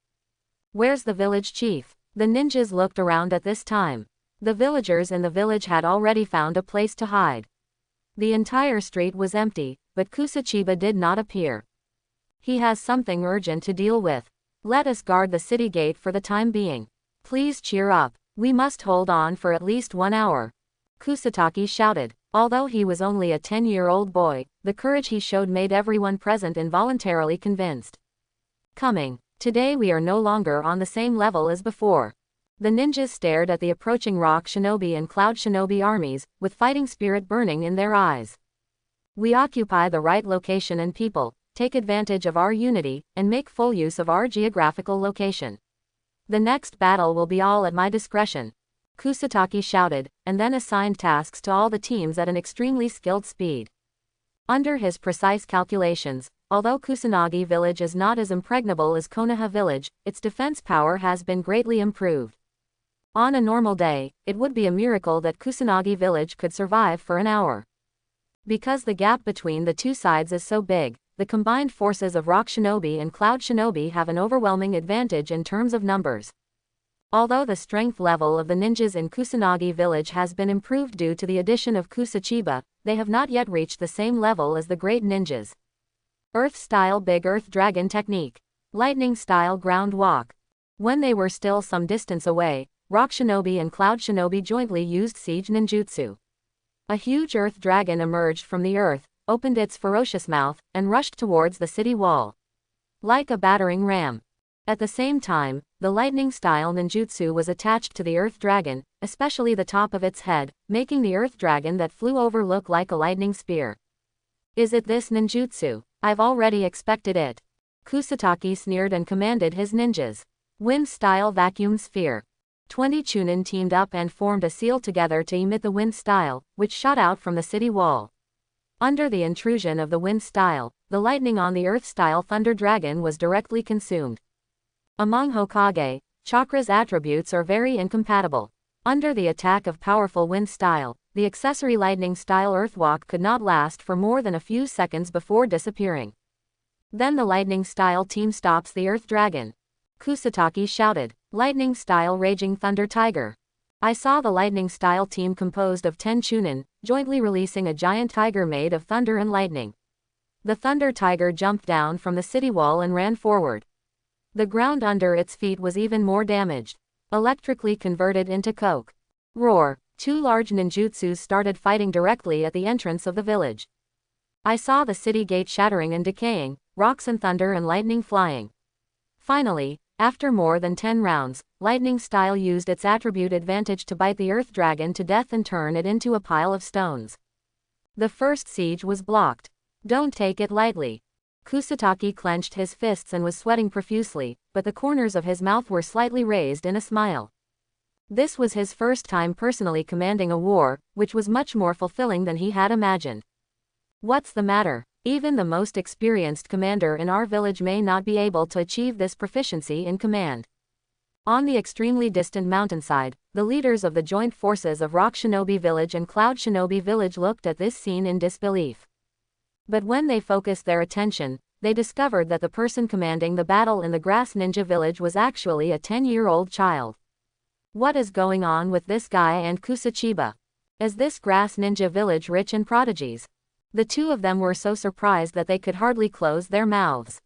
Where's the village chief? The ninjas looked around at this time. The villagers in the village had already found a place to hide. The entire street was empty, but Kusa Chiba did not appear. He has something urgent to deal with. Let us guard the city gate for the time being. Please cheer up. We must hold on for at least 1 hour. Kusataki shouted. Although he was only a 10-year-old boy, the courage he showed made everyone present involuntarily convinced. Coming. Today we are no longer on the same level as before. The ninjas stared at the approaching Rock Shinobi and Cloud Shinobi armies, with fighting spirit burning in their eyes. We occupy the right location and people, take advantage of our unity, and make full use of our geographical location. The next battle will be all at my discretion. Kusataki shouted, and then assigned tasks to all the teams at an extremely skilled speed. Under his precise calculations, although Kusanagi village is not as impregnable as Konoha village, its defense power has been greatly improved. On a normal day, it would be a miracle that Kusanagi village could survive for an hour. Because the gap between the two sides is so big, the combined forces of Rock Shinobi and Cloud Shinobi have an overwhelming advantage in terms of numbers. Although the strength level of the ninjas in Kusanagi village has been improved due to the addition of Kusa Chiba, they have not yet reached the same level as the great ninjas. Earth-style Big Earth Dragon technique. Lightning-style ground walk. When they were still some distance away, Rock Shinobi and Cloud Shinobi jointly used siege ninjutsu. A huge earth dragon emerged from the earth, opened its ferocious mouth, and rushed towards the city wall. Like a battering ram. At the same time, the lightning-style ninjutsu was attached to the earth dragon, especially the top of its head, making the earth dragon that flew over look like a lightning spear. Is it this ninjutsu? I've already expected it. Kusataki sneered and commanded his ninjas. Wind-style vacuum sphere. 20 Chunin teamed up and formed a seal together to emit the wind style, which shot out from the city wall. Under the intrusion of the wind style, the lightning on the earth style thunder dragon was directly consumed. Among Hokage, chakra's attributes are very incompatible. Under the attack of powerful wind style, the accessory lightning style earthwalk could not last for more than a few seconds before disappearing. Then the lightning style team stops the earth dragon. Kusataki shouted, lightning style raging thunder tiger. I saw the lightning style team composed of 10 Chunin, jointly releasing a giant tiger made of thunder and lightning. The thunder tiger jumped down from the city wall and ran forward. The ground under its feet was even more damaged. Electrically converted into coke. Roar. 2 large ninjutsus started fighting directly at the entrance of the village. I saw the city gate shattering and decaying, rocks and thunder and lightning flying. Finally, after more than 10 rounds, lightning style used its attribute advantage to bite the earth dragon to death and turn it into a pile of stones. The first siege was blocked. Don't take it lightly. Kusataki clenched his fists and was sweating profusely, but the corners of his mouth were slightly raised in a smile. This was his first time personally commanding a war, which was much more fulfilling than he had imagined. What's the matter? Even the most experienced commander in our village may not be able to achieve this proficiency in command. On the extremely distant mountainside, the leaders of the joint forces of Rock Shinobi Village and Cloud Shinobi Village looked at this scene in disbelief. But when they focused their attention, they discovered that the person commanding the battle in the Grass Ninja Village was actually a 10-year-old child. What is going on with this guy and Kusa Chiba? Is this Grass Ninja Village rich in prodigies? The two of them were so surprised that they could hardly close their mouths.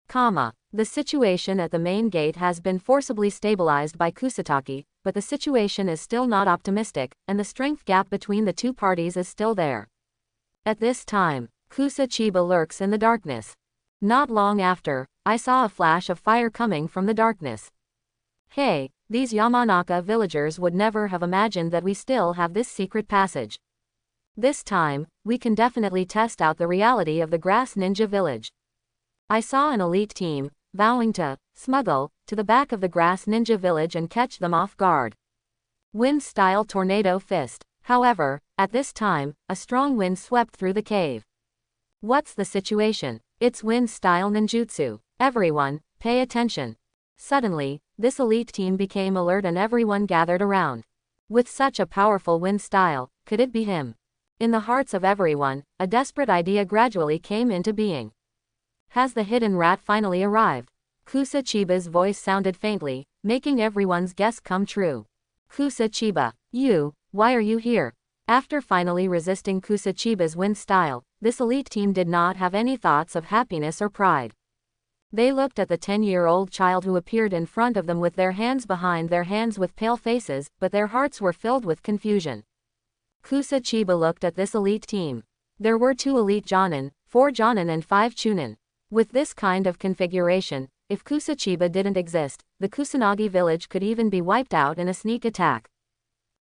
The situation at the main gate has been forcibly stabilized by Kusataki, but the situation is still not optimistic, and the strength gap between the two parties is still there. At this time, Kusa Chiba lurks in the darkness. Not long after, I saw a flash of fire coming from the darkness. Hey, these Yamanaka villagers would never have imagined that we still have this secret passage. This time, we can definitely test out the reality of the Grass Ninja Village. I saw an elite team, vowing to smuggle to the back of the Grass Ninja Village and catch them off guard. Wind-style tornado fist. However, at this time, a strong wind swept through the cave. What's the situation? It's wind-style ninjutsu. Everyone, pay attention. Suddenly, this elite team became alert and everyone gathered around. With such a powerful wind style, could it be him? In the hearts of everyone, a desperate idea gradually came into being. Has the hidden rat finally arrived? Kusa Chiba's voice sounded faintly, making everyone's guess come true. Kusa Chiba, why are you here? After finally resisting Kusa Chiba's wind style, this elite team did not have any thoughts of happiness or pride. They looked at the 10-year-old child who appeared in front of them with their hands behind their hands with pale faces, but their hearts were filled with confusion. Kusa Chiba looked at this elite team. There were 2 elite Jonin, 4 Jonin and 5 Chunin. With this kind of configuration, if Kusa Chiba didn't exist, the Kusanagi village could even be wiped out in a sneak attack.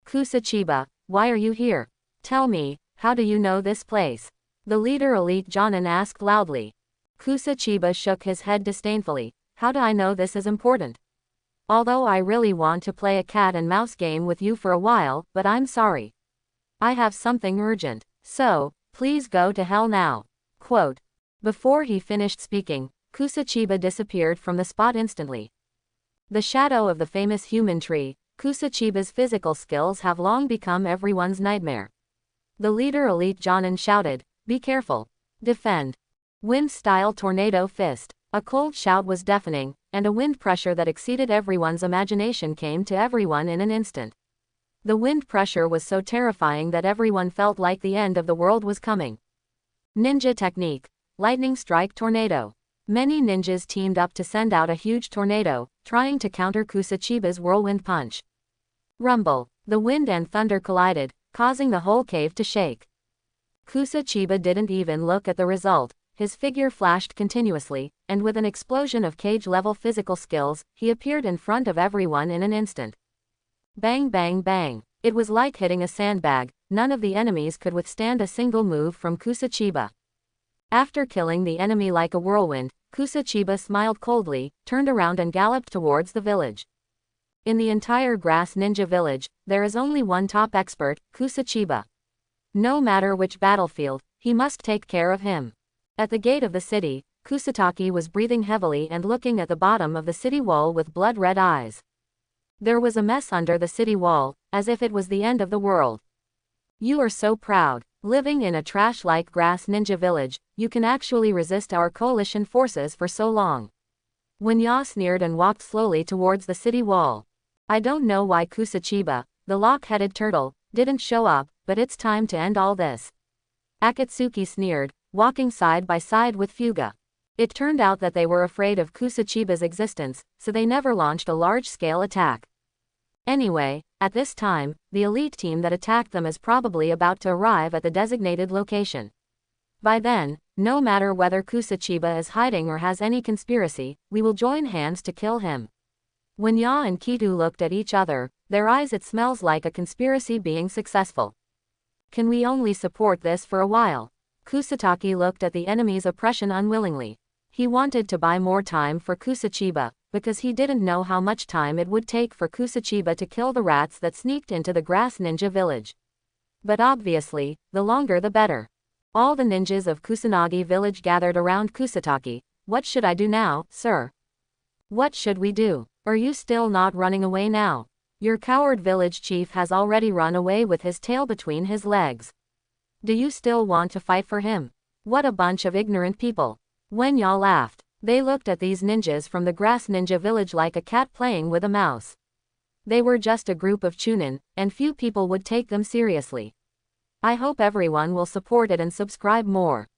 Kusa Chiba, why are you here? Tell me, how do you know this place? The leader elite Jonin asked loudly. Kusa Chiba shook his head disdainfully. How do I know this is important? Although I really want to play a cat and mouse game with you for a while, but I'm sorry. I have something urgent. So, please go to hell now. Quote. Before he finished speaking, Kusa Chiba disappeared from the spot instantly. The shadow of the famous human tree, Kusa Chiba's physical skills have long become everyone's nightmare. The leader elite Jonin shouted, be careful. Defend. Wind-style tornado fist. A cold shout was deafening, and a wind pressure that exceeded everyone's imagination came to everyone in an instant. The wind pressure was so terrifying that everyone felt like the end of the world was coming. Ninja technique. Lightning strike tornado. Many ninjas teamed up to send out a huge tornado, trying to counter Kusa Chiba's whirlwind punch. Rumble. The wind and thunder collided, causing the whole cave to shake. Kusa Chiba didn't even look at the result. His figure flashed continuously, and with an explosion of cage-level physical skills, he appeared in front of everyone in an instant. Bang bang bang. It was like hitting a sandbag. None of the enemies could withstand a single move from Kusa Chiba. After killing the enemy like a whirlwind, Kusa Chiba smiled coldly, turned around and galloped towards the village. In the entire Grass Ninja Village, there is only one top expert, Kusa Chiba. No matter which battlefield, he must take care of him. At the gate of the city, Kusataki was breathing heavily and looking at the bottom of the city wall with blood-red eyes. There was a mess under the city wall, as if it was the end of the world. You are so proud. Living in a trash-like Grass Ninja Village, you can actually resist our coalition forces for so long. Winya sneered and walked slowly towards the city wall. I don't know why Kusa Chiba, the lock-headed turtle, didn't show up, but it's time to end all this. Akatsuki sneered, walking side by side with Fuga. It turned out that they were afraid of Kusa Chiba's existence, so they never launched a large-scale attack. Anyway, at this time, the elite team that attacked them is probably about to arrive at the designated location. By then, no matter whether Kusa Chiba is hiding or has any conspiracy, we will join hands to kill him. When Ya and Kitu looked at each other, their eyes it smells like a conspiracy being successful. Can we only support this for a while? Kusataki looked at the enemy's oppression unwillingly. He wanted to buy more time for Kusa Chiba, because he didn't know how much time it would take for Kusa Chiba to kill the rats that sneaked into the Grass Ninja Village. But obviously, the longer the better. All the ninjas of Kusanagi village gathered around Kusataki. What should I do now, sir? What should we do? Are you still not running away now? Your coward village chief has already run away with his tail between his legs. Do you still want to fight for him? What a bunch of ignorant people. When y'all laughed, they looked at these ninjas from the grass ninja village like a cat playing with a mouse. They were just a group of chunin, and few people would take them seriously. I hope everyone will support it and subscribe more.